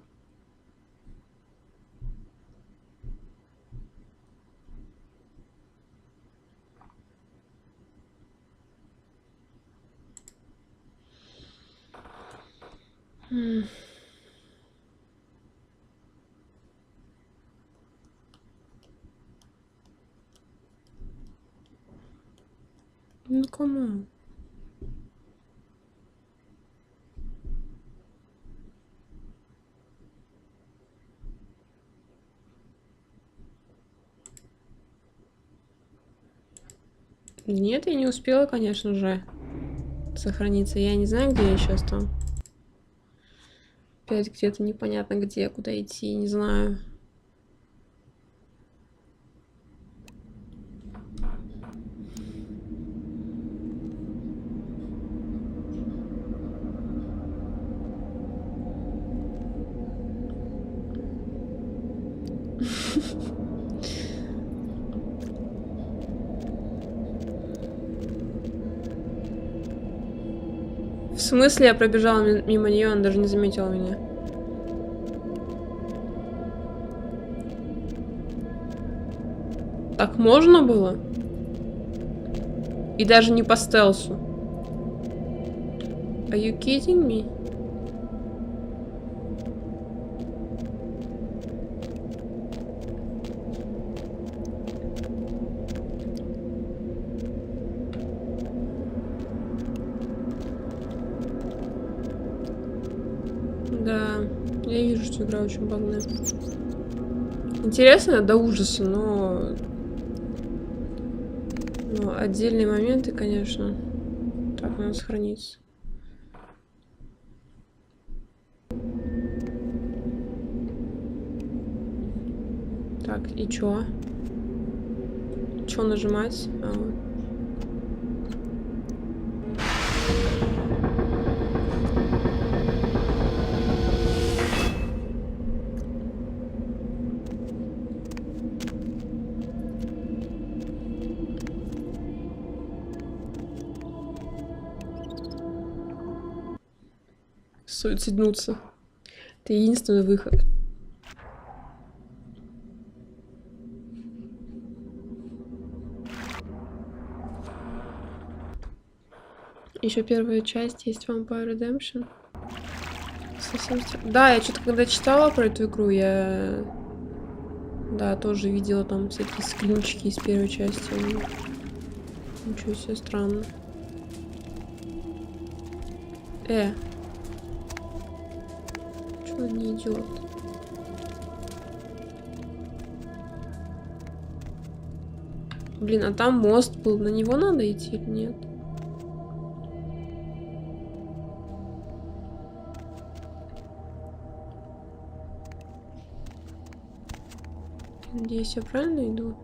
Ну, кому? Нет, я не успела, конечно же, сохраниться. Я не знаю, где я сейчас там. Опять где-то непонятно где, куда идти, не знаю. В смысле, я пробежала мимо нее, она даже не заметила меня. Так можно было? И даже не по стелсу. Are you kidding me? Да, я вижу, что игра очень багная. Интересно до ужаса, но отдельные моменты, конечно. Так, надо сохраниться. Так, и чё? Чё нажимать? А, вот. Суициднуться. Это единственный выход. Еще первая часть есть Vampire Redemption. Совсем... Да, я что-то когда читала про эту игру, я... Да, тоже видела там всякие скринчики из первой части. Ничего себе, странно. Чего он не идет? Блин, а там мост был, на него надо идти или нет? Надеюсь, я правильно иду?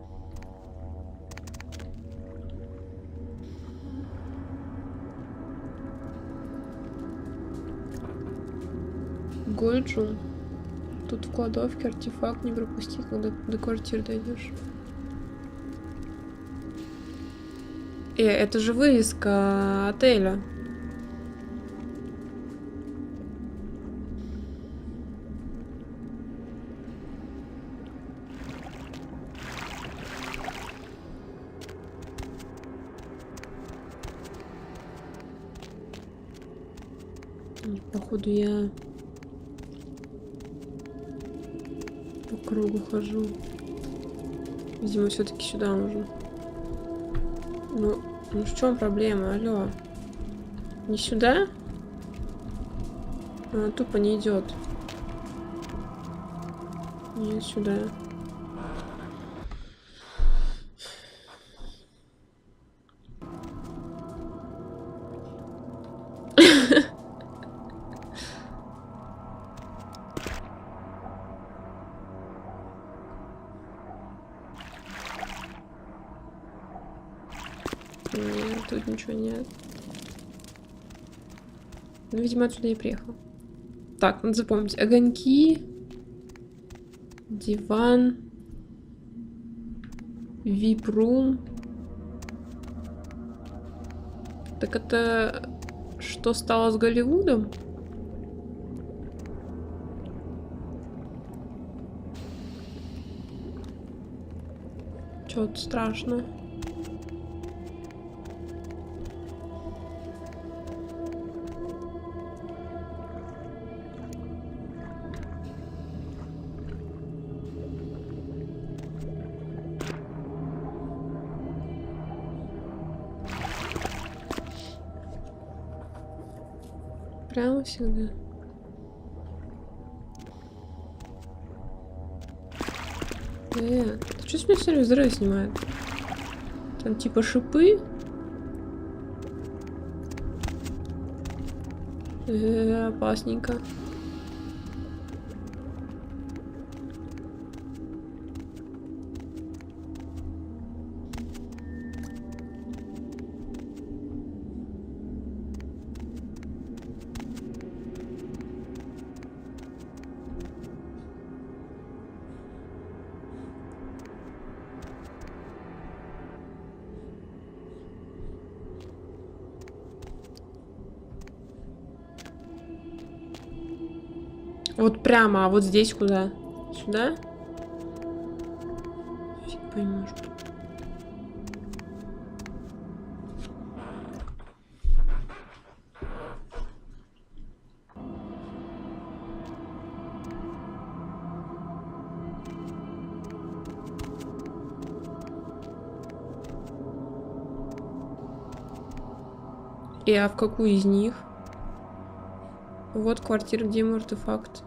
Гольджун. Тут в кладовке артефакт не пропусти, когда до квартиры дойдешь. Это же вывеска отеля. Походу я по кругу хожу. Видимо, все-таки сюда нужно. Ну в чем проблема? Алло. Не сюда? Она тупо не идет. Не сюда. Нет, тут ничего нет. Ну, видимо, отсюда и приехал. Так, надо запомнить. Огоньки. Диван. Вип-рум. Так это... Что стало с Голливудом? Чё-то страшно. Прямо всегда. Ты что с меня все взрыв снимает? Там типа шипы. Опасненько. Вот прямо, а вот здесь куда? Сюда? Фиг поймешь. И а в какую из них? Вот квартира, где мой артефакт.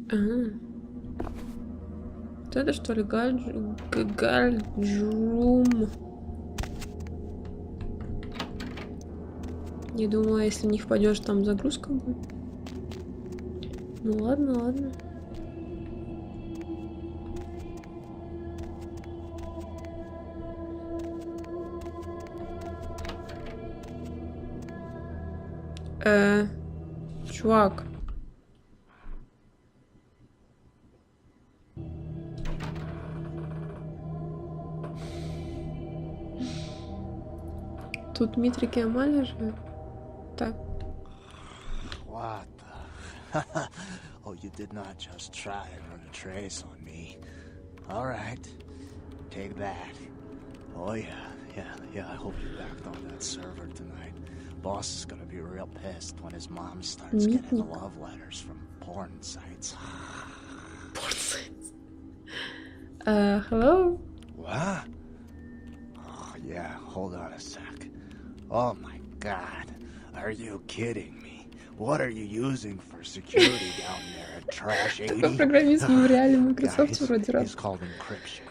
Ага. Вот это что ли гальджрум? Не думала, если в них пойдешь, там загрузка будет. Ну ладно, ладно. Чувак. Тут Дмитрий Амалия живет. Так. What the? Oh, you did not just try and run a trace on me. All right, take that. Oh yeah. I hope you backed on that server tonight. Boss is gonna be real pissed when his mom starts getting love letters from porn sites. Porn sites. Hello? What? Oh yeah, hold on a sec. Oh my god, are you kidding me? What are you using for security down there at Trash 80? Такой программизм в реале Microsoft вроде раз. It's called encryption.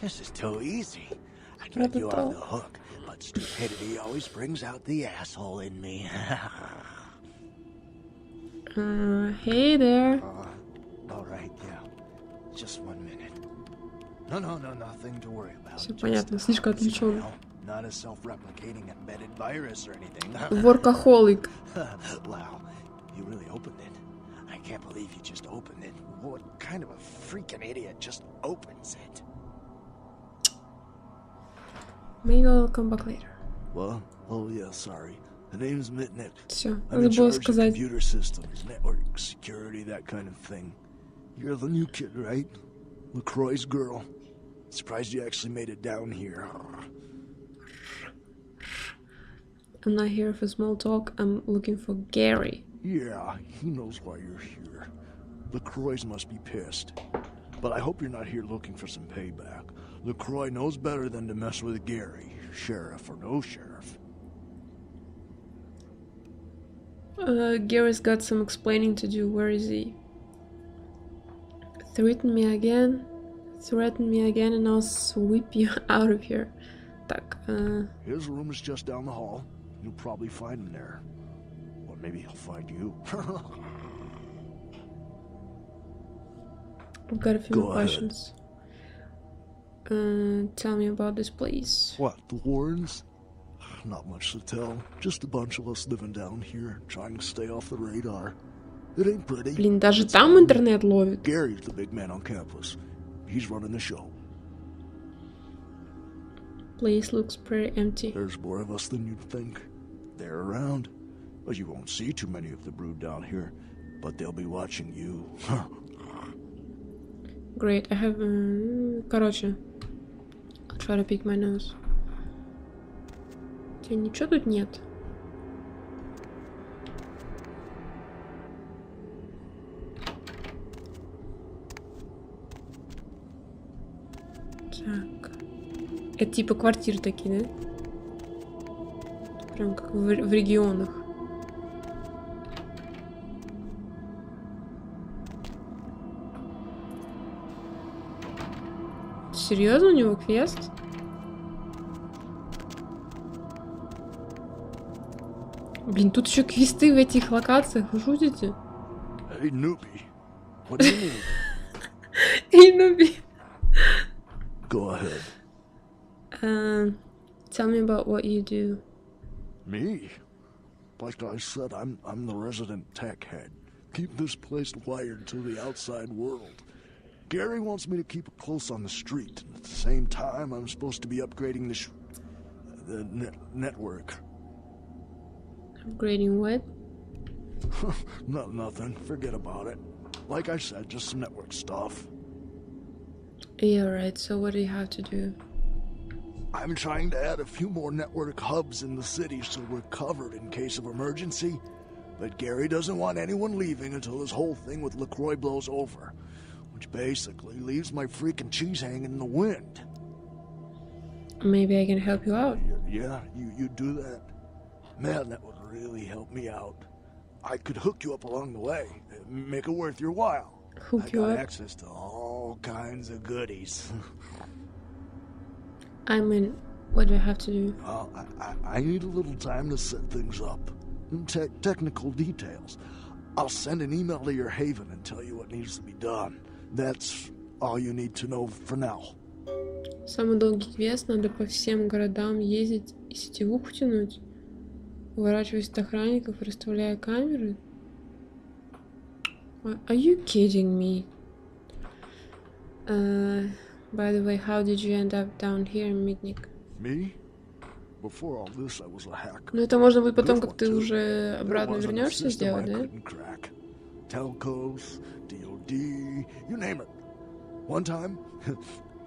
This is too easy. I get you on the hook, but stupidity always brings out the asshole in me. Hey there. All right, yeah. Just 1 minute. No, nothing to worry about. Все понятно, слишком отвлечен. Not a self-replicating embedded virus or anything. Workaholic. Wow, you really opened it. I can't believe you just opened it. What kind of a freaking idiot just opens it? Maybe I'll come back later. Well, oh yeah, sorry. The name's Mitnick. Все, I'm in надо было charge of сказать. computer systems, network security, that kind of thing. You're the new kid, right? LaCroix's girl. Surprised you actually made it down here. I'm not here for small talk, I'm looking for Gary. Yeah, he knows why you're here. LaCroix's must be pissed. But I hope you're not here looking for some payback. LaCroix knows better than to mess with Gary, sheriff or no sheriff. Gary's got some explaining to do. Where is he? Threaten me again, and I'll sweep you out of here. Так, His room is just down the hall. You'll probably find him there. Or maybe he'll find you. I've got a few Go more ahead. questions. Tell me about this place. What, the Warrens? Not much to tell. Just a bunch of us living down here, trying to stay off the radar. It ain't pretty. Блин, даже It's там fun. интернет ловит. Gary's the big man on campus. He's running the show. Place looks pretty empty. There's more of us than you'd think. They're around. But you won't see too many of the brood down here. But they'll be watching you. Great, I have... Короче, I'll try to pick my nose. Тебя ничего тут нет? Так. Это типа квартиры такие, да? Прям как в регионах. Серьезно, у него квест? Блин, тут еще квесты в этих локациях, вы шутите? Hey, newbie. What do you need? Эй, Нуби. Go ahead. Tell me about what you do. Me? Like I said, I'm the resident tech head. Keep this place wired to the outside world. Gary wants me to keep it close on the street, and at the same time, I'm supposed to be upgrading the network. Upgrading what? Nothing. Forget about it. Like I said, just some network stuff. Yeah, right. So what do you have to do? I'm trying to add a few more network hubs in the city so we're covered in case of emergency. But Gary doesn't want anyone leaving until this whole thing with LaCroix blows over. Which basically leaves my freaking cheese hanging in the wind. Maybe I can help you out. Yeah, you do that? Man, that would really help me out. I could hook you up along the way. Make it worth your while. Hook I you got up? access to all kinds of goodies. I mean, what do I have to do? I need a little time to set things up. Technical details. I'll send an email to your haven and tell you what needs to be done. That's all you need to know for now. Самый долгий квест, надо по всем городам ездить и сетевуху тянуть. Уворачиваясь от охранников, расставляя камеры. Are you kidding me? By the way, how did you end up down here, Mitnick? Me? Before all this, I was a hacker. Ну это можно будет потом, This как one, ты too. уже There обратно wasn't a вернешься, system сделать, I да? couldn't crack. Telcos, DOD, you name it. One time,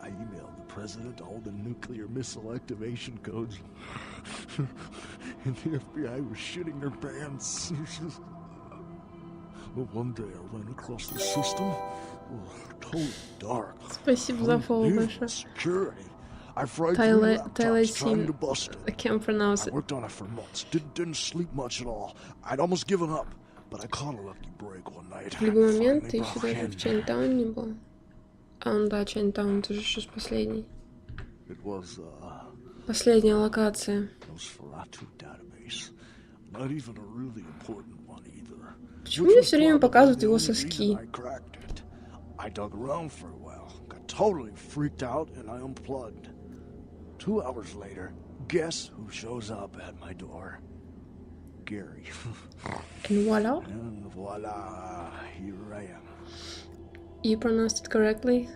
I emailed the president all the nuclear missile activation codes. And the FBI was shitting their pants. But one day I ran across the system. Totally dark. Спасибо за фоллоу большое. Security. I fried Tyler 3 laptops trying Sim. to bust it. I can't pronounce I it. worked on it for months. Didn't sleep much at all. I'd almost given up, but I caught a lucky break one night. В любой момент ты Finally еще broke даже in. в Чайнтаун не был. А, ну да, Чайнтаун, это же еще с последней. It was Последняя локация. Nosferatu database. Not even a really important one either. Почему Which мне was все время probably показывают the его only соски? reason I cracked it. I dug around for a while, got totally freaked out, and I unplugged. 2 hours later, guess who shows up at my door? Gary. And voila. And voila, here I am. You pronounced it correctly.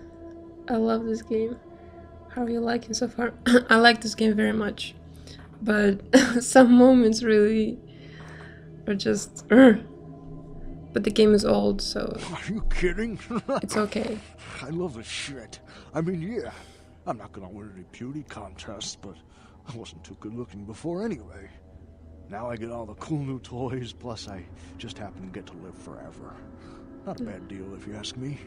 I love this game. How are you liking so far? I like this game very much. But some moments really are just... But the game is old, so Are you kidding? it's okay. I love this shit. I mean, yeah, I'm not gonna win any beauty contests, but I wasn't too good looking before anyway. Now I get all the cool new toys, plus I just happen to get to live forever. Not a bad deal, if you ask me.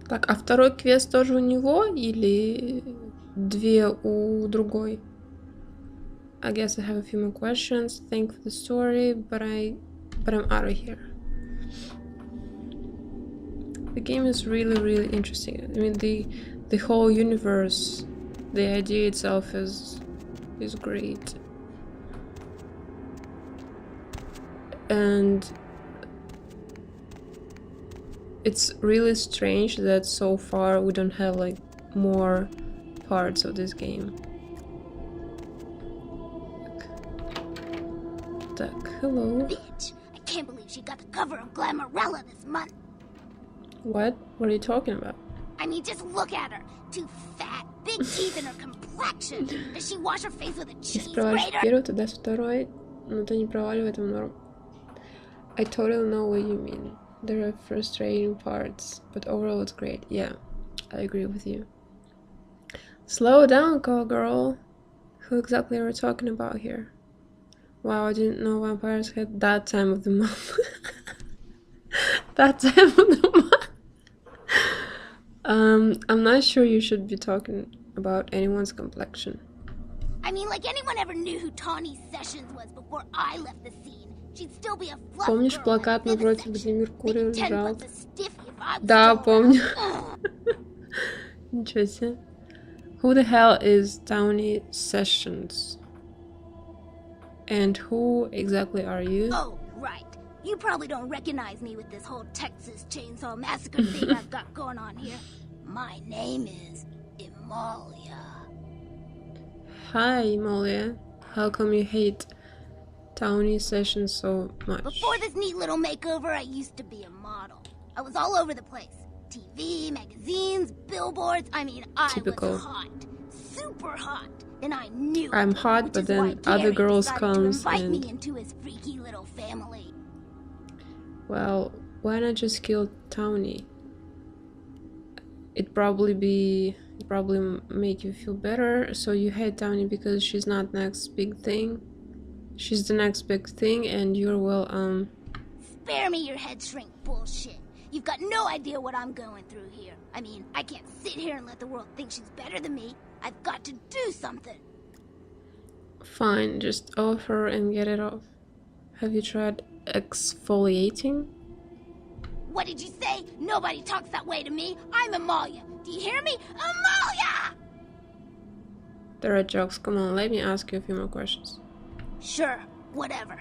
Так, а второй квест тоже у него или две у другой? I guess I have a few more questions. Thank you for the story, but I'm out of here. The game is really, really interesting. I mean, the whole universe, the idea itself is great. And it's really strange that so far we don't have like more parts of this game. Так, hello. Bitch, I can't believe she got the cover of Glamourella this month. What? What are you talking about? I mean, just look at her. Too fat, big teeth, and her complexion. Does she wash her face with a cheese Если провалишь grater? первый, то даст второй, но ты не проваливай, это норм. I totally know what you mean. There are frustrating parts, but overall it's great. Yeah, I agree with you. Slow down, call girl. Who exactly are we talking about here? Wow, I didn't know vampires had that time of the month. That time of the month. I'm not sure you should be talking about anyone's complexion. I mean, like anyone ever knew who Tawny Sessions was before I left the scene. She'd still be a fluff Помнишь girl плакат in the напротив, section, где Меркурий making 10 лежал? bucks a stiffy if I was Да, still помню. around. Ничего себе. Who the hell is Tawny Sessions? And who exactly are you? Oh, right. You probably don't recognize me with this whole Texas Chainsaw Massacre thing I've got going on here. My name is Amalia. Hi, Molia. How come you hate Tawny Sessions so much? Before this neat little makeover, I used to be a model. I was all over the place. TV, magazines, billboards. I mean, Typical. I was hot. Super hot. And I knew it, I'm hot, which but is then why other Gary girls decided comes to invite and... me into his freaky little family. Well, why not just kill Tawny? It'd probably make you feel better. So you hate Tawny because she's not next big thing. She's the next big thing, and you're well, Spare me your head shrink bullshit. You've got no idea what I'm going through here. I mean, I can't sit here and let the world think she's better than me. I've got to do something. Fine, just offer and get it off. Have you tried exfoliating? What did you say? Nobody talks that way to me. I'm Amalia. Do you hear me? Amalia! There are jokes. Come on, let me ask you a few more questions. Sure, whatever.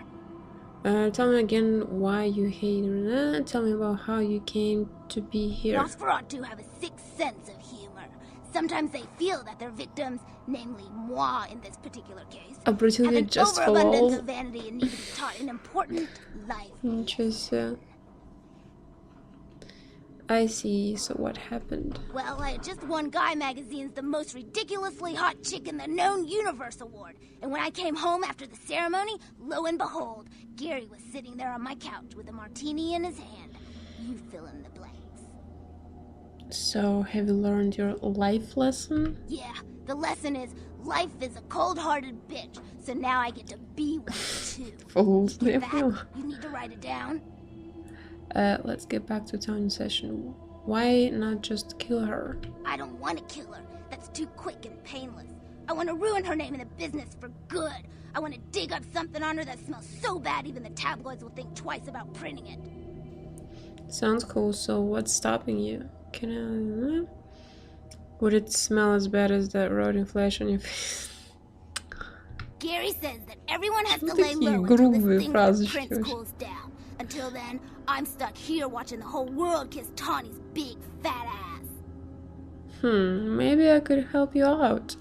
Tell me again why you hate her. Tell me about how you came to be here. Nosferatu have a sixth sense of humor. Sometimes they feel that their victims, namely moi in this particular case, Обратил have я an just for overabundance lol. of vanity and need to be taught an important life. Ничего себе. I see. So what happened? Well, I had just won Guy Magazine's The Most Ridiculously Hot Chick in the Known Universe Award. And when I came home after the ceremony, lo and behold, Gary was sitting there on my couch with a martini in his hand. You fill in the blanks. So have you learned your life lesson? Yeah, the lesson is life is a cold-hearted bitch, so now I get to be one too. Fools. Get that? You need to write it down. Let's get back to town session. Why not just kill her? I don't want to kill her. That's too quick and painless. I want to ruin her name in the business for good. I want to dig up something on her that smells so bad even the tabloids will think twice about printing it. Sounds cool. So what's stopping you? Can I... Would it smell as bad as that rotting flesh on your face? Gary says that everyone has to Ну, lay такие low until грубые this thing with the фразочки prince вообще. cools down. Until then, I'm stuck here watching the whole world kiss Tawny's big fat ass. Maybe I could help you out.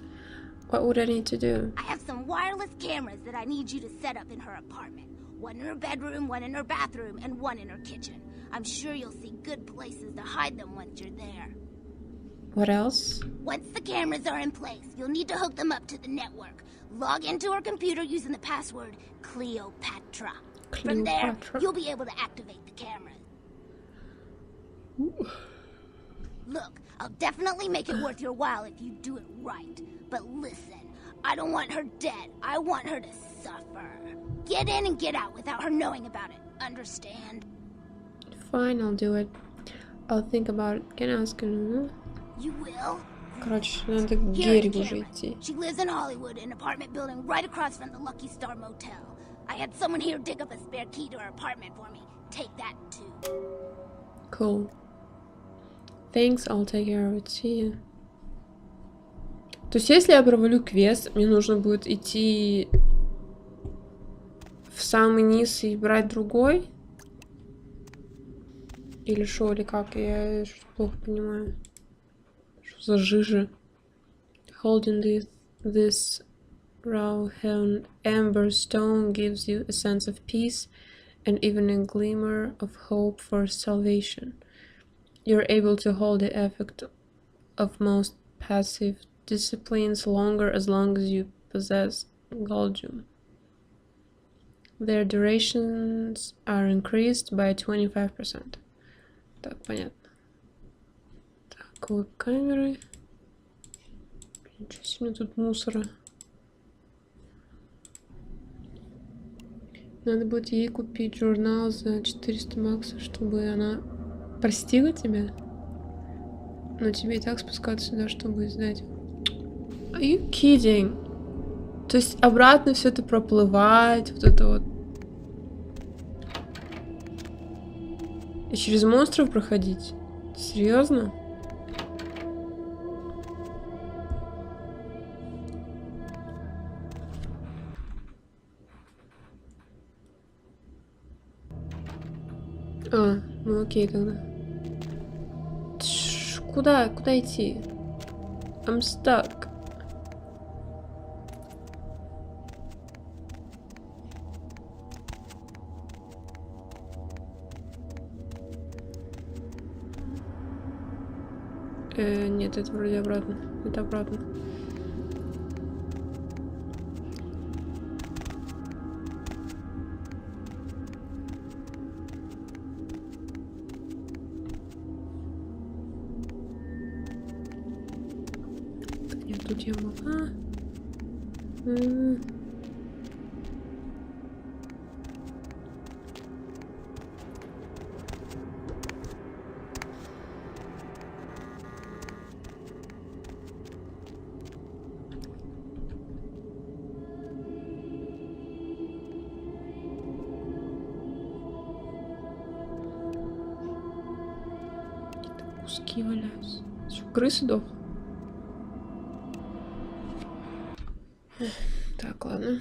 What would I need to do? I have some wireless cameras that I need you to set up in her apartment. One in her bedroom, one in her bathroom, and one in her kitchen. I'm sure you'll see good places to hide them once you're there. What else? Once the cameras are in place, you'll need to hook them up to the network. Log into her computer using the password Cleopatra. From there, you'll be able to activate the cameras. Look, I'll definitely make it worth your while if you do it right. But listen, I don't want her dead. I want her to suffer. Get in and get out without her knowing about it. Understand? Fine, I'll do it. I'll think about it. Can I ask you? You will? Короче, надо к Герри уже идти. She lives in Hollywood, an apartment building right across from the Lucky Star Motel. I had someone here dig up a spare key to her apartment for me. Take that too. Cool. Thanks, I'll take care of it. See you. То есть, если я провалю квест, мне нужно будет идти в самый низ и брать другой? Или шо, или как? Я что-то плохо понимаю. Что за жижа? Holding this raw-hewn amber stone gives you a sense of peace and even a glimmer of hope for salvation. You're able to hold the effect of most passive disciplines longer as long as you possess Galdium. Their durations are increased by 25%. Так, понятно. Так, веб-камеры. Ничего себе тут мусора. Надо будет ей купить журнал за 400 баксов, чтобы она простила тебя. Но тебе и так спускаться сюда, чтобы издать. Are you kidding? То есть обратно все это проплывать, вот это вот. И через монстров проходить? Серьезно? А, ну окей тогда. Куда идти? I'm stuck. Нет, это вроде обратно. Это обратно. Нет, тут я могла. Куски валяются. Что, крысы дохла? Так, ладно.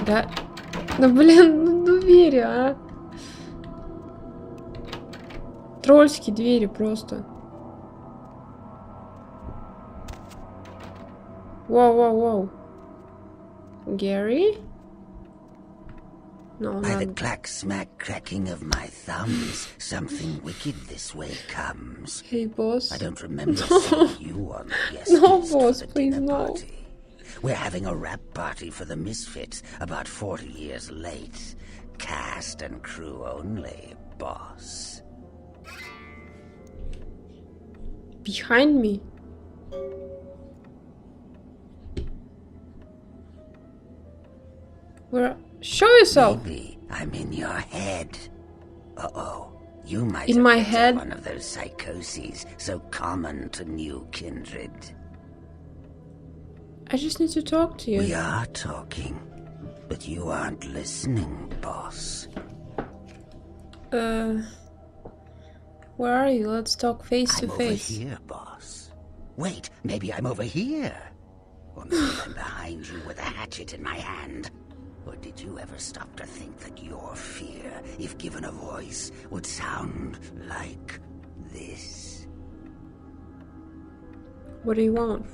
Да. Да блин, ну двери, а. Тролльские двери просто. Whoa. Gary? No, By the not... clack-smack cracking of my thumbs, something wicked this way comes. Hey, boss. I don't remember seeing you on the guest No, list for boss, the please, dinner no. party. We're having a rap party for the Misfits, about 40 years late. Cast and crew only, boss. Behind me? Where? Show yourself! Maybe I'm in your head. Uh-oh. You might In have my picked up head? one of those psychoses so common to new kindred. I just need to talk to you. We are talking, but you aren't listening, boss. Where are you? Let's talk face to I'm over face. here, boss. Wait, maybe I'm over here. Or maybe I'm behind you with a hatchet in my hand. Or did you ever stop to think that your fear, if given a voice, would sound like this? What do you want?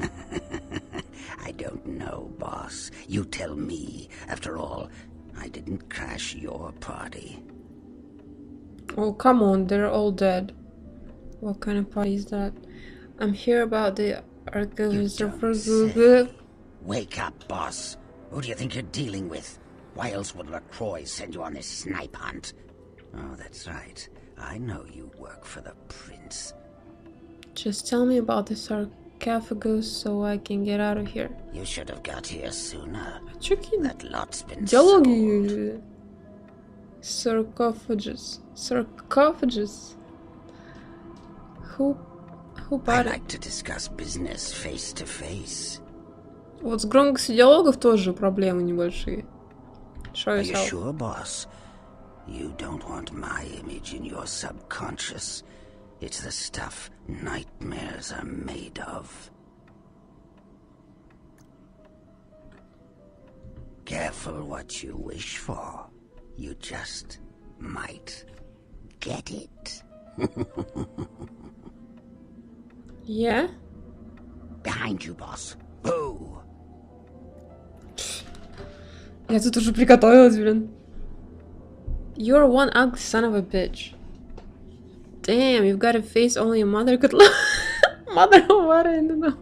I don't know, boss. You tell me. After all, I didn't crash your party. Oh, come on, they're all dead. What kind of party is that? I'm here about the Wake up, boss. Who do you think you're dealing with? Why else would LaCroix send you on this snipe hunt? Oh, that's right. I know you work for the prince. Just tell me about the sarcophagus so I can get out of here. You should have got here sooner. Чё That lot's been sold. диалоги? Sarcophagus. Sarcophagus. Who I bought it? like to discuss business face to face. Вот с громкостью диалогов тоже проблемы небольшие. Show Are you yourself. sure, boss? You don't want my image in your subconscious. It's the stuff nightmares are made of. Careful what you wish for. You just might get it. Yeah? Behind you, boss. Boo! Я тут уже приготовилась, блин. You're one ugly son of a bitch. Damn, you've got a face only a mother could love. Mother, what? I don't know.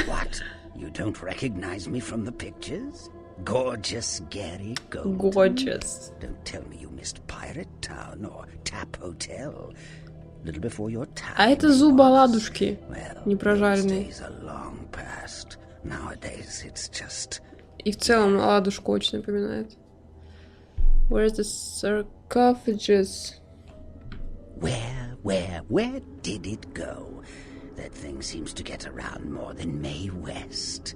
What? You don't recognize me from the pictures? Gorgeous Gary Gold. Gorgeous. Don't tell me you missed Pirate Town or Tap Hotel. Little before your time. А это зубы оладушки. Well, Не those прожаренные. days are long past. Nowadays it's just... И в целом оладушку очень напоминает. Where's the sarcophagus? Where did it go? That thing seems to get around more than Mae West.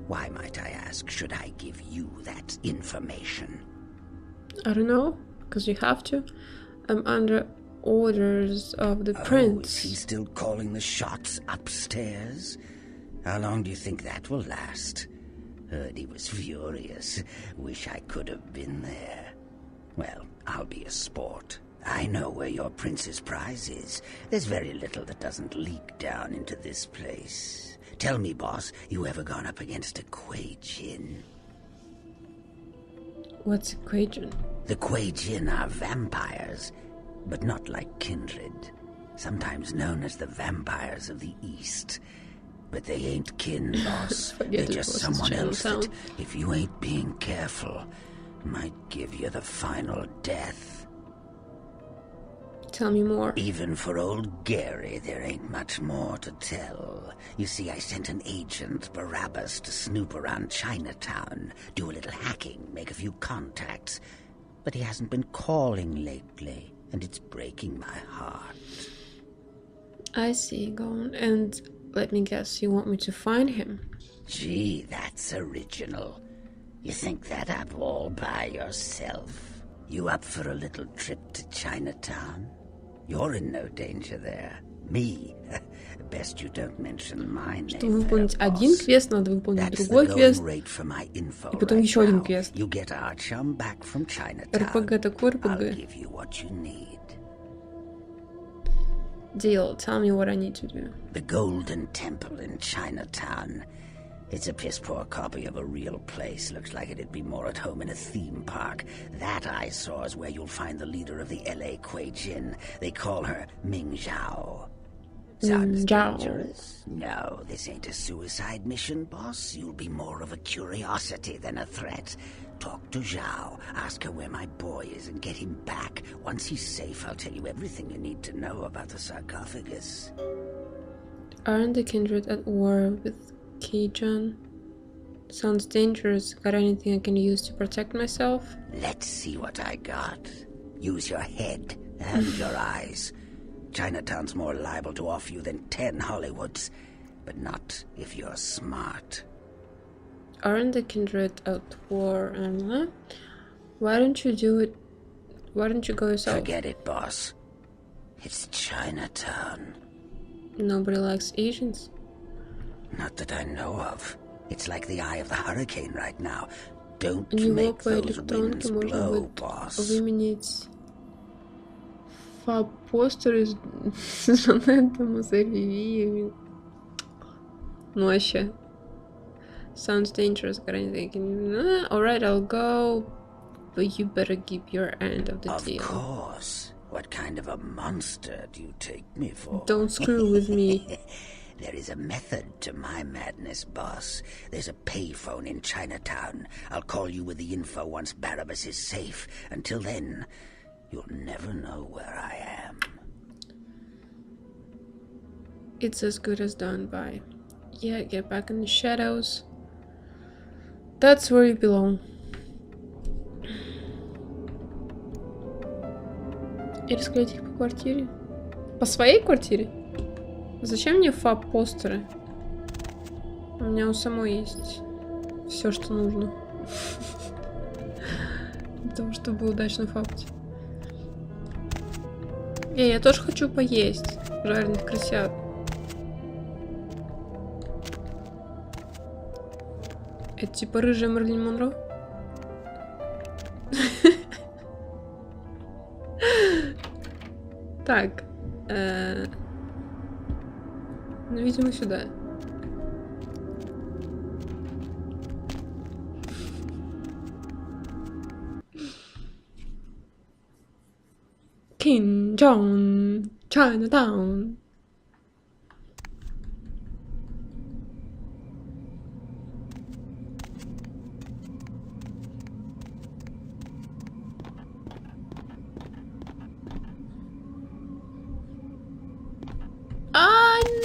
Why, might I ask, should I give you that information? I don't know, because you have to. I'm under orders of the Oh, is prince. he still calling the shots upstairs? How long do you think that will last? Heard he was furious. Wish I could have been there. Well, I'll be a sport. I know where your prince's prize is. There's very little that doesn't leak down into this place. Tell me, boss, you ever gone up against a Kuei Jin? What's a Quadrant? The Kuei Jin are vampires, but not like kindred. Sometimes known as the vampires of the East. But they ain't kin, boss. Forget They're it just was someone else that, Chinatown. if you ain't being careful, might give you the final death. Tell me more. Even for old Gary, there ain't much more to tell. You see, I sent an agent, Barabbas, to snoop around Chinatown, do a little hacking, make a few contacts. But he hasn't been calling lately, and it's breaking my heart. I see, go on. And let me guess, you want me to find him? Gee, that's original. You think that up all by yourself? You up for a little trip to Chinatown? You're in no danger there. Me? Best you don't mention my name. Чтобы выполнить один квест, надо выполнить другой квест. И потом еще один квест. You get our chum back from Chinatown. РПГ такой I'll РПГ. give you what you need. Deal, tell me what I need to do. The Golden Temple in Chinatown. It's a piss-poor copy of a real place. Looks like it'd be more at home in a theme park. That I saw is where you'll find the leader of the L.A. Kuei Jin. They call her Ming Zhao. Sounds Zhao. dangerous? No, this ain't a suicide mission, boss. You'll be more of a curiosity than a threat. Talk to Zhao, ask her where my boy is, and get him back. Once he's safe, I'll tell you everything you need to know about the sarcophagus. Aren't the kindred at war with Keijan? Sounds dangerous. Got anything I can use to protect myself? Let's see what I got. Use your head and your eyes. Chinatown's more liable to offer you than 10 Hollywoods, but not if you're smart. Aren't the kindred at war, Anna? Why don't you do it? Why don't you go yourself? Forget it, boss. It's Chinatown. Nobody likes Asians. Not that I know of. It's like the eye of the hurricane right now. Don't У него make по those winds электронке можно blow, будет boss. выменить постеры с Жанетом, с Оливией. Ну вообще. Sounds dangerous. Got anything? Alright, I'll go. But you better keep your end of the deal. Of course. What kind of a monster do you take me for? Don't screw with me. There is a method to my madness, boss. There's a payphone in Chinatown. I'll call you with the info once Barabbas is safe. Until then, you'll never know where I am. It's as good as done by. Yeah, get back in the shadows. That's where you belong. И расклеить их по квартире. По своей квартире? Зачем мне фаб-постеры? У меня у самой есть все, что нужно. Для того, чтобы удачно фабить. Я тоже хочу поесть жареных крысят. Это типа рыжая Мерлин Монро? Так. Ну, видимо, сюда. King John, Chinatown.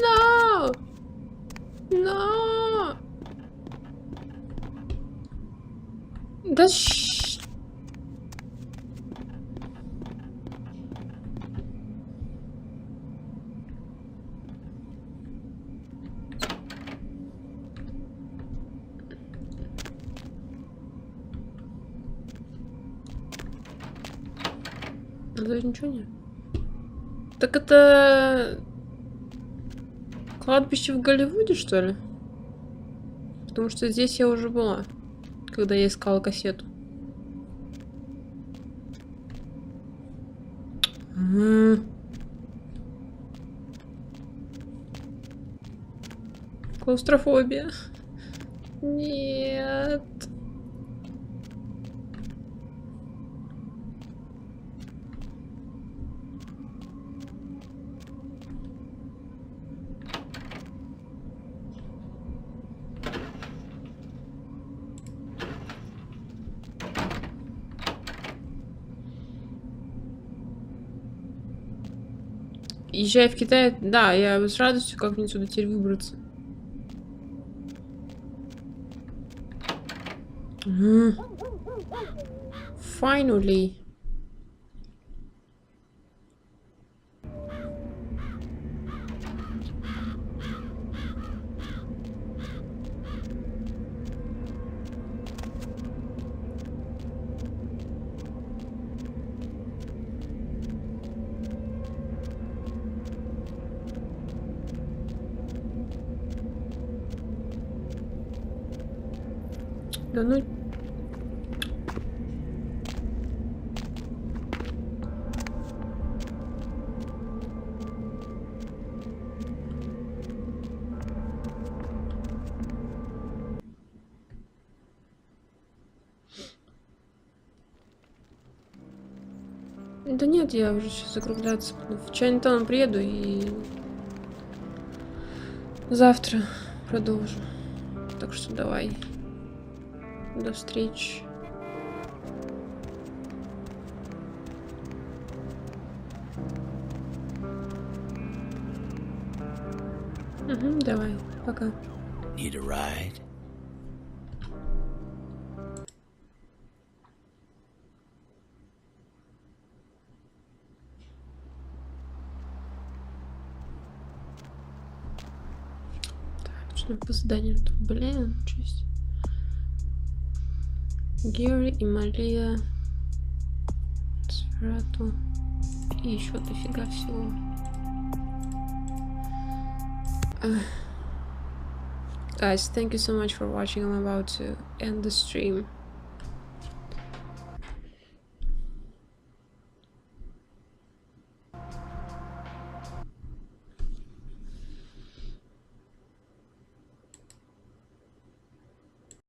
No! No! Да Тут ничего нет. Так это... Кладбище в Голливуде, что ли? Потому что здесь я уже была, когда я искала кассету. Клаустрофобия. Нет. Езжай в Китай, да, я с радостью как-нибудь сюда теперь выбраться. Finally. Да ну... Да нет, я уже сейчас закругляться. В Чайнатаун приеду и... завтра продолжу. Так что давай. До встречи. Давай, пока. Need a ride? Так, что по заданию? Блин, честь. Гэри и Мария, Сферату и еще дофига всего. Guys, thank you so much for watching. I'm about to end the stream.